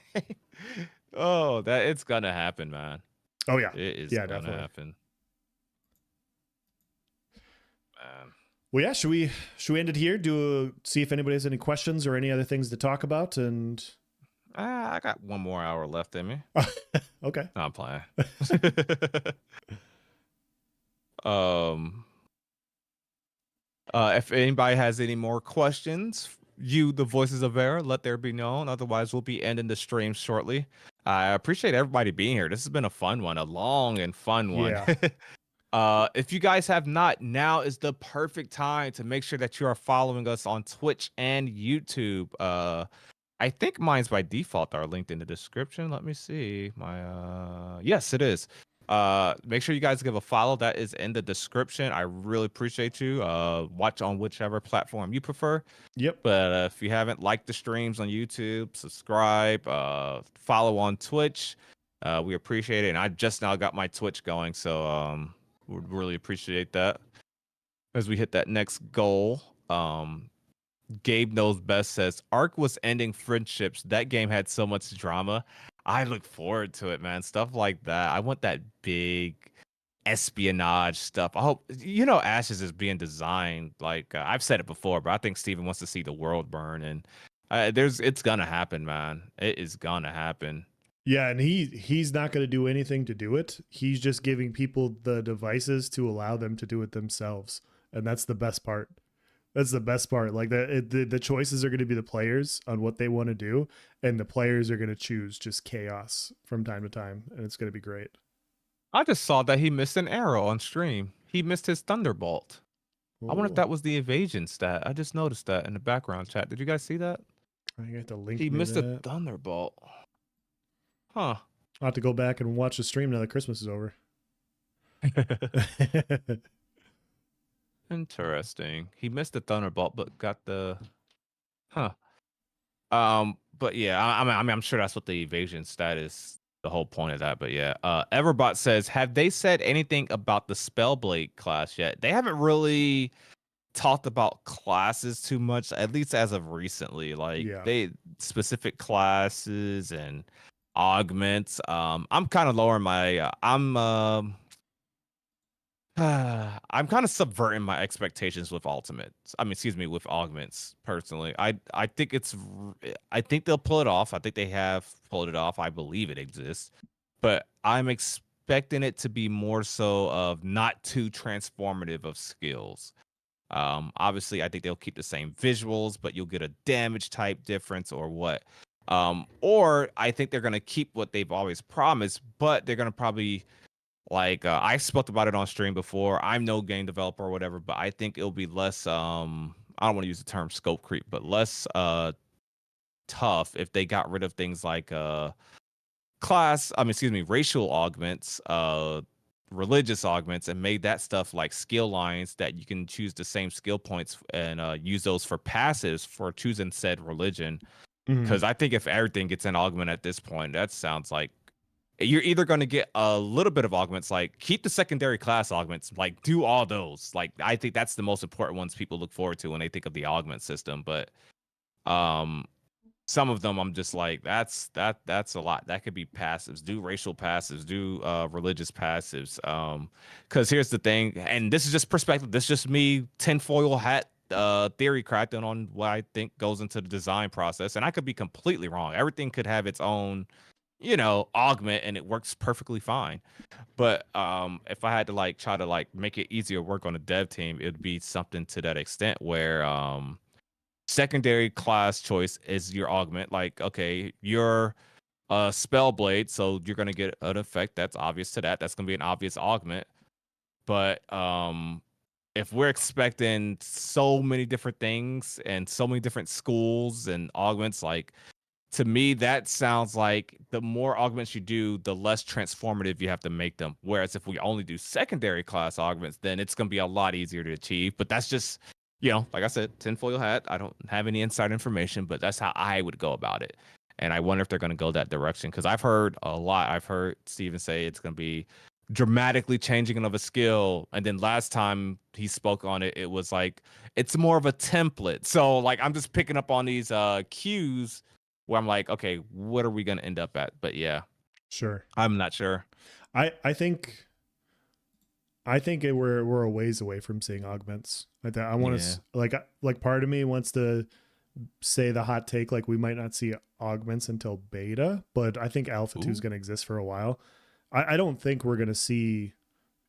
[SPEAKER 2] Oh, it's gonna happen, man.
[SPEAKER 1] Oh yeah.
[SPEAKER 2] It is gonna happen. Man.
[SPEAKER 1] Well, yeah, should we end it here? See if anybody has any questions or any other things to talk about? And
[SPEAKER 2] I got 1 more hour left in me.
[SPEAKER 1] Okay.
[SPEAKER 2] No, I'm playing. If anybody has any more questions, the voices of Verra, let there be known. Otherwise, we'll be ending the stream shortly. I appreciate everybody being here. This has been a fun one, a long and fun one.
[SPEAKER 1] Yeah.
[SPEAKER 2] If you guys have not, now is the perfect time to make sure that you are following us on Twitch and YouTube. I think mine's by default are linked in the description. Let me see. Yes, it is. Make sure you guys give a follow. That is in the description. I really appreciate you. Watch on whichever platform you prefer.
[SPEAKER 1] Yep.
[SPEAKER 2] But if you haven't liked the streams on YouTube, subscribe, follow on Twitch. We appreciate it. And I just now got my Twitch going, so would really appreciate that as we hit that next goal. Gabe Knows Best says Ark was ending friendships. That game had so much drama. I look forward to it, man. Stuff like that. I want that big espionage stuff. I hope Ashes is being designed like I've said it before, but I think Steven wants to see the world burn, and it's gonna happen, man. It is gonna happen.
[SPEAKER 1] Yeah, and he's not going to do anything to do it. He's just giving people the devices to allow them to do it themselves, and that's the best part. That's the best part. Like the choices are going to be the players on what they want to do, and the players are going to choose just chaos from time to time, and it's going to be great.
[SPEAKER 2] I just saw that he missed an arrow on stream. He missed his thunderbolt. I wonder if
[SPEAKER 1] Oh,
[SPEAKER 2] that was the evasion stat. I just noticed that in the background chat. Did you guys see that?
[SPEAKER 1] you have to link
[SPEAKER 2] He
[SPEAKER 1] me
[SPEAKER 2] missed a
[SPEAKER 1] that.
[SPEAKER 2] thunderbolt. Huh.
[SPEAKER 1] I'll have to go back and watch the stream now that Christmas is over.
[SPEAKER 2] Interesting. He missed the thunderbolt, but got the but yeah, I mean, I'm sure that's what the evasion stat is. The whole point of that, but yeah. Everbot says, have they said anything about the Spellblade class yet? They haven't really talked about classes too much, at least as of recently. Like they specific classes and augments. I'm kind of lowering my. I'm kind of subverting my expectations with ultimates. I mean, excuse me, with augments. Personally, I think I think they'll pull it off. I think they have pulled it off. I believe it exists, but I'm expecting it to be more so of not too transformative of skills. Obviously, I think they'll keep the same visuals, but you'll get a damage type difference or what. Or I think they're gonna keep what they've always promised, but they're gonna probably like I spoke about it on stream before. I'm no game developer or whatever, but I think it'll be less I don't want to use the term scope creep, but less tough if they got rid of things like racial augments, religious augments, and made that stuff like skill lines that you can choose the same skill points and use those for passives for choosing said religion. Because I think if everything gets an augment at this point, that sounds like you're either going to get a little bit of augments, like keep the secondary class augments, like do all those. Like I think that's the most important ones people look forward to when they think of the augment system. But some of them I'm just like that's a lot. That could be passives. Do racial passives. Do religious passives. Because here's the thing, and this is just perspective. This is just me tinfoil hat theory cracking on what I think goes into the design process, and I could be completely wrong. Everything could have its own augment and it works perfectly fine. But if I had to like try to like make it easier to work on a dev team, it'd be something to that extent where secondary class choice is your augment. Like, okay, you're a spell blade, so you're gonna get an effect that's obvious to that. That's gonna be an obvious augment. But if we're expecting so many different things and so many different schools and augments, like to me, that sounds like the more augments you do, the less transformative you have to make them. Whereas if we only do secondary class augments, then it's going to be a lot easier to achieve. But that's just, like I said, tinfoil hat. I don't have any inside information, but that's how I would go about it. And I wonder if they're going to go that direction because I've heard a lot. I've heard Steven say it's going to be dramatically changing of a skill. And then last time he spoke on it, it was like, it's more of a template. So like, I'm just picking up on these cues where I'm like, okay, what are we gonna end up at? But yeah,
[SPEAKER 1] sure.
[SPEAKER 2] I'm not sure.
[SPEAKER 1] I think we're a ways away from seeing augments. I want to like part of me wants to say the hot take like we might not see augments until beta, but I think Alpha 2 is going to exist for a while. I don't think we're going to see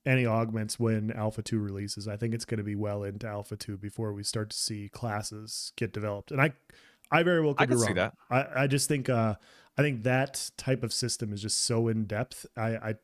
[SPEAKER 1] any augments when Alpha 2 releases. I think it's going to be well into Alpha 2 before we start to see classes get developed. And I very well could be wrong. See that. I just think I think that type of system is just so in depth.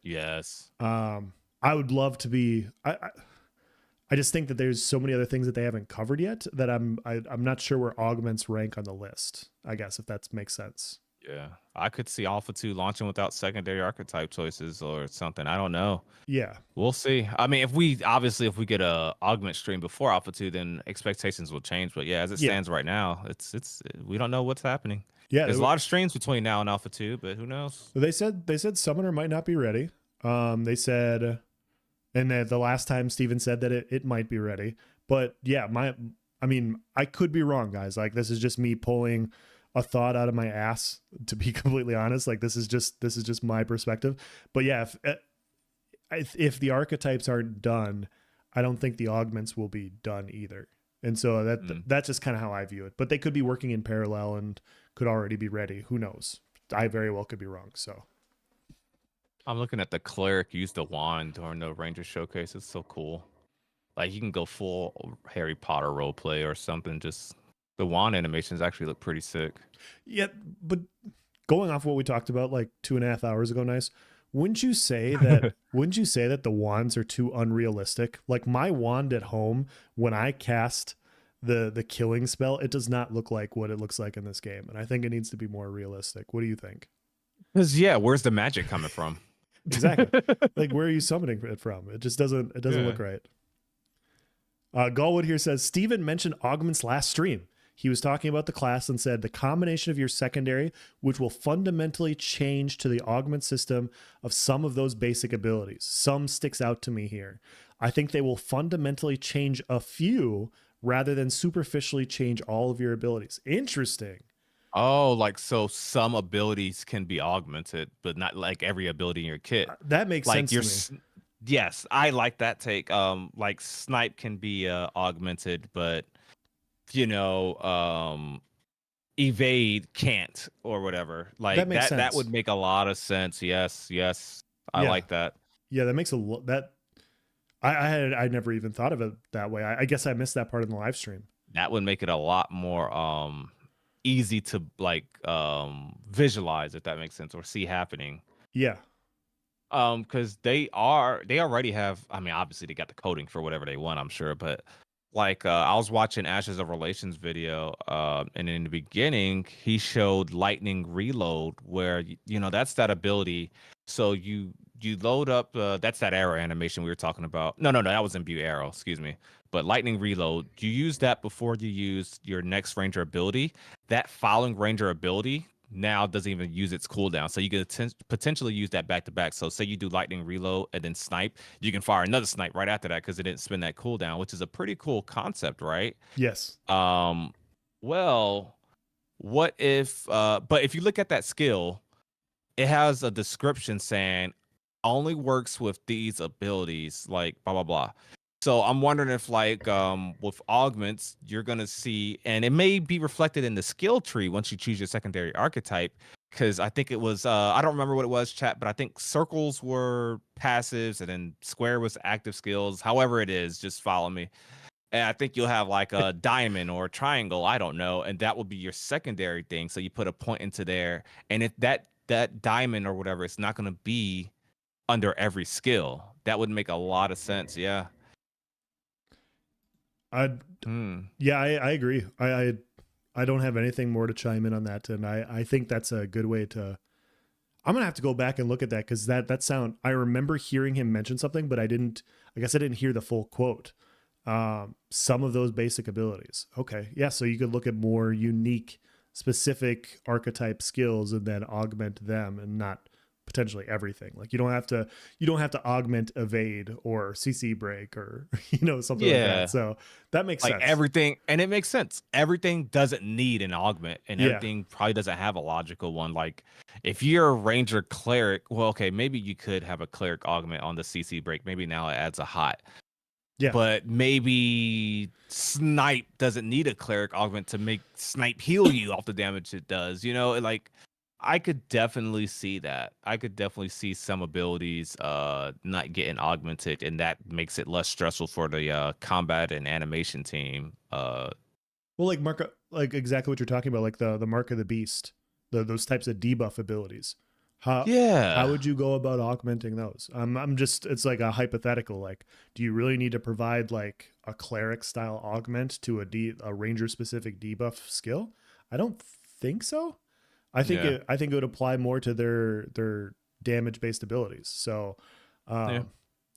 [SPEAKER 2] Yes.
[SPEAKER 1] I would love to be. I just think that there's so many other things that they haven't covered yet that I'm not sure where augments rank on the list. I guess if that makes sense.
[SPEAKER 2] Yeah, I could see Alpha 2 launching without secondary archetype choices or something. I don't know.
[SPEAKER 1] Yeah,
[SPEAKER 2] we'll see. I mean, if we get a augment stream before Alpha 2, then expectations will change. But yeah, as it stands right now, it's we don't know what's happening.
[SPEAKER 1] Yeah,
[SPEAKER 2] there's a lot of streams between now and Alpha 2, but who knows?
[SPEAKER 1] They said Summoner might not be ready. They said, and the last time Steven said that it might be ready. But yeah, I mean, I could be wrong, guys. Like this is just me pulling a thought out of my ass, to be completely honest. Like this is just my perspective. But yeah, if the archetypes aren't done, I don't think the augments will be done either. And so that's just kind of how I view it. But they could be working in parallel and could already be ready. Who knows? I very well could be wrong. So
[SPEAKER 2] I'm looking at the cleric use the wand during the ranger showcase. It's so cool. Like you can go full Harry Potter roleplay or something. Just the wand animations actually look pretty sick.
[SPEAKER 1] yeah, but going off what we talked about like 2.5 hours ago, nice. Wouldn't you say that the wands are too unrealistic? Like my wand at home, when I cast the killing spell, it does not look like what it looks like in this game. And I think it needs to be more realistic. What do you think?
[SPEAKER 2] Because yeah, where's the magic coming from?
[SPEAKER 1] Exactly. Like where are you summoning it from? It just doesn't look right. Galwood here says Steven mentioned augments last stream. He was talking about the class and said the combination of your secondary, which will fundamentally change to the augment system of some of those basic abilities. Some sticks out to me here. I think they will fundamentally change a few rather than superficially change all of your abilities. Interesting.
[SPEAKER 2] Oh, like so some abilities can be augmented, but not like every ability in your kit.
[SPEAKER 1] That makes
[SPEAKER 2] Like
[SPEAKER 1] sense to me.
[SPEAKER 2] Yes, I like that take. Like snipe can be augmented, but evade can't or whatever. Like
[SPEAKER 1] That makes
[SPEAKER 2] that
[SPEAKER 1] sense.
[SPEAKER 2] would make a lot of sense. Yes. I
[SPEAKER 1] Yeah.
[SPEAKER 2] like that.
[SPEAKER 1] Yeah, that makes that I never even thought of it that way. I guess I missed that part in the live stream.
[SPEAKER 2] That would make it a lot more easy to like visualize, if that makes sense, or see happening.
[SPEAKER 1] Yeah.
[SPEAKER 2] Because they already have, I mean, obviously they got the coding for whatever they want, I'm sure, but like I was watching Ashes of Relations video, and in the beginning he showed lightning reload, where that's that ability. So you load up, that's that arrow animation we were talking about. No, that was imbue arrow, excuse me. But lightning reload, you use that before you use your next ranger ability. That following ranger ability now doesn't even use its cooldown, so you can potentially use that back to back. So say you do lightning reload and then snipe, you can fire another snipe right after that because it didn't spend that cooldown, which is a pretty cool concept, right?
[SPEAKER 1] Yes.
[SPEAKER 2] Well, what if but if you look at that skill, it has a description saying only works with these abilities, like blah blah blah. So I'm wondering if like with augments, you're gonna see, and it may be reflected in the skill tree once you choose your secondary archetype. Because I think it was I don't remember what it was, chat, but I think circles were passives and then square was active skills. However it is, just follow me. And I think you'll have like a diamond or a triangle, I don't know, and that will be your secondary thing. So you put a point into there, and if that diamond or whatever, it's not gonna be under every skill. That would make a lot of sense. Yeah.
[SPEAKER 1] Yeah, I agree. I don't have anything more to chime in on that, and I think that's a good way to. I'm gonna have to go back and look at that because that sound. I remember hearing him mention something, but I guess I didn't hear the full quote. Some of those basic abilities. Okay, yeah. So you could look at more unique, specific archetype skills and then augment them, and not potentially everything. Like you don't have to augment evade or CC break or something like that. So that makes
[SPEAKER 2] like
[SPEAKER 1] sense.
[SPEAKER 2] Everything, and it makes sense. Everything doesn't need an augment, and everything probably doesn't have a logical one. Like if you're a ranger cleric, well, okay, maybe you could have a cleric augment on the CC break. Maybe now it adds a hot.
[SPEAKER 1] Yeah.
[SPEAKER 2] But maybe snipe doesn't need a cleric augment to make snipe heal you off the damage it does. Like I could definitely see that. I could definitely see some abilities not getting augmented, and that makes it less stressful for the combat and animation team.
[SPEAKER 1] Well, like exactly what you're talking about, like the mark of the beast, those types of debuff abilities. How would you go about augmenting those? I'm just, it's like a hypothetical. Like, do you really need to provide like a cleric style augment to a ranger specific debuff skill? I don't think so. I think it would apply more to their damage based abilities. So, I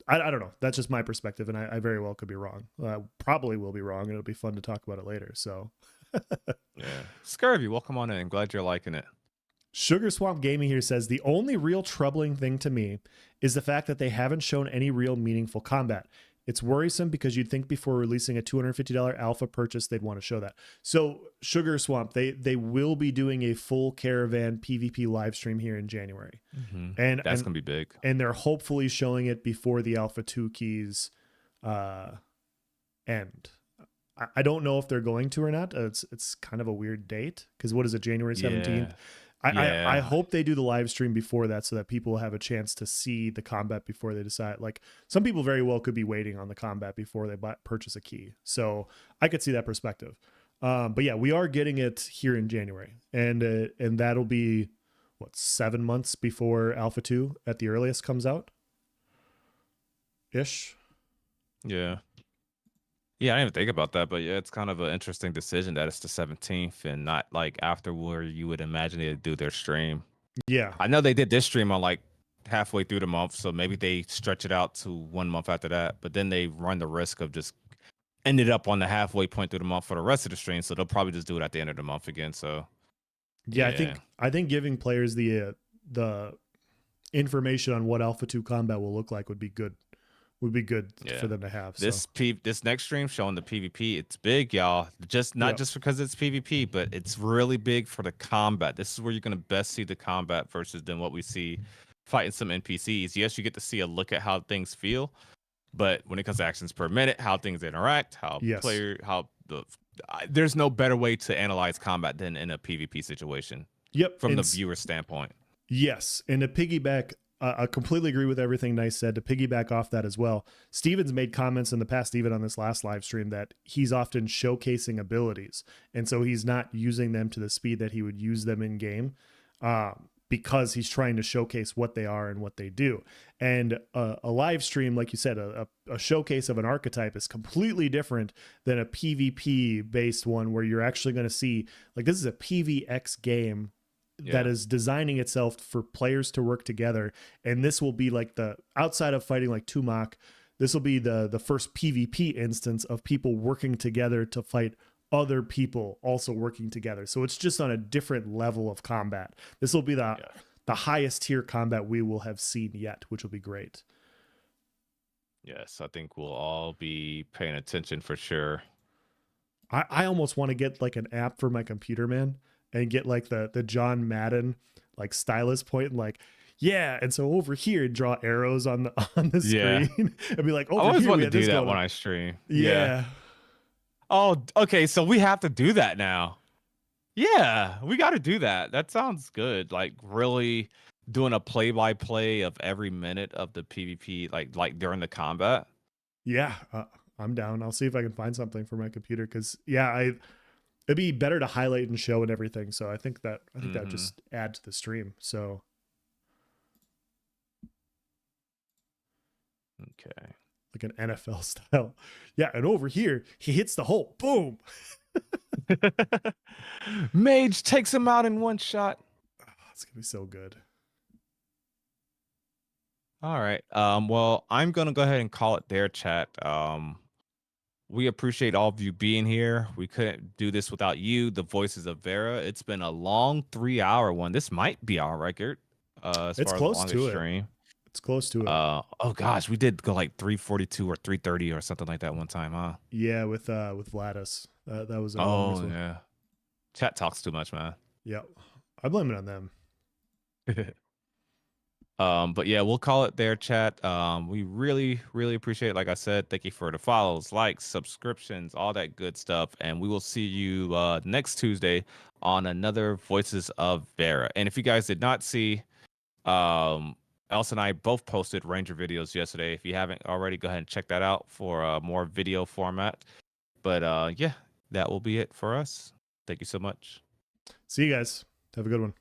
[SPEAKER 1] don't know. That's just my perspective, and I very well could be wrong. Probably will be wrong, and it'll be fun to talk about it later. So,
[SPEAKER 2] Scurvy, welcome on in. I'm glad you're liking it.
[SPEAKER 1] Sugar Swamp Gaming here says the only real troubling thing to me is the fact that they haven't shown any real meaningful combat. It's worrisome because you'd think before releasing a $250 alpha purchase, they'd want to show that. So Sugar Swamp, they will be doing a full Caravan PvP live stream here in January. And
[SPEAKER 2] That's going to be big.
[SPEAKER 1] And they're hopefully showing it before the Alpha 2 keys end. I don't know if they're going to or not. It's kind of a weird date because what is it, January 17th?
[SPEAKER 2] Yeah.
[SPEAKER 1] I hope they do the live stream before that so that people have a chance to see the combat before they decide. Like some people very well could be waiting on the combat before they purchase a key. So I could see that perspective. But yeah, we are getting it here in January, and that'll be what, 7 months before Alpha 2 at the earliest comes out ish.
[SPEAKER 2] Yeah. Yeah, I didn't even think about that, but yeah, it's kind of an interesting decision that it's the 17th and not like after where you would imagine they'd do their stream.
[SPEAKER 1] Yeah.
[SPEAKER 2] I know they did this stream on like halfway through the month, so maybe they stretch it out to 1 month after that, but then they run the risk of just ended up on the halfway point through the month for the rest of the stream, so they'll probably just do it at the end of the month again. So
[SPEAKER 1] yeah. I think giving players the information on what Alpha 2 combat will look like would be good for them to have.
[SPEAKER 2] This next stream showing the PvP, it's big, y'all. Just not just because it's PvP, but it's really big for the combat. This is where you're gonna best see the combat versus than what we see fighting some NPCs. Yes, you get to see a look at how things feel, but when it comes to actions per minute, how things interact, there's no better way to analyze combat than in a PvP situation.
[SPEAKER 1] Yep,
[SPEAKER 2] from the viewer standpoint.
[SPEAKER 1] Yes, and to piggyback. I completely agree with everything Nice said. To piggyback off that as well, Steven's made comments in the past, even on this last live stream, that he's often showcasing abilities. And so he's not using them to the speed that he would use them in game because he's trying to showcase what they are and what they do. And a live stream, like you said, a showcase of an archetype is completely different than a PvP based one where you're actually going to see, like, this is a PvX game that is designing itself for players to work together. And this will be like the outside of fighting like Tumak, this will be the first PvP instance of people working together to fight other people also working together. So it's just on a different level of combat. This will be the highest tier combat we will have seen yet, which will be great.
[SPEAKER 2] Yes, I think we'll all be paying attention for sure.
[SPEAKER 1] I almost want to get like an app for my computer, man, and get like the John Madden like stylus point and like, yeah, and so over here draw arrows on the screen and be like,
[SPEAKER 2] I always want to do that when I stream.
[SPEAKER 1] Yeah.
[SPEAKER 2] Oh, okay, so we have to do that now. Yeah, we got to do that. That sounds good. Like really doing a play-by-play of every minute of the PvP, like during the combat.
[SPEAKER 1] Yeah, I'm down. I'll see if I can find something for my computer because it'd be better to highlight and show and everything. So I think that just add to the stream. So
[SPEAKER 2] okay,
[SPEAKER 1] like an NFL style. Yeah, and over here he hits the hole. Boom.
[SPEAKER 2] Mage takes him out in one shot.
[SPEAKER 1] Oh, it's gonna be so good.
[SPEAKER 2] All right. Well, I'm gonna go ahead and call it there, chat. We appreciate all of you being here. We couldn't do this without you, the voices of Verra. It's been a long 3-hour one. This might be our record.
[SPEAKER 1] It's close to it. It's close to it.
[SPEAKER 2] Oh gosh, we did go like 3:42 or 3:30 or something like that one time, huh?
[SPEAKER 1] Yeah, with Vladis. That was.
[SPEAKER 2] Yeah. Chat talks too much, man.
[SPEAKER 1] Yep, I blame it on them.
[SPEAKER 2] But yeah, we'll call it there, chat. We really, really appreciate it. Like I said, thank you for the follows, likes, subscriptions, all that good stuff. And we will see you next Tuesday on another Voices of Verra. And if you guys did not see, Elsa and I both posted Ranger videos yesterday. If you haven't already, go ahead and check that out for a more video format. But yeah, that will be it for us. Thank you so much.
[SPEAKER 1] See you guys. Have a good one.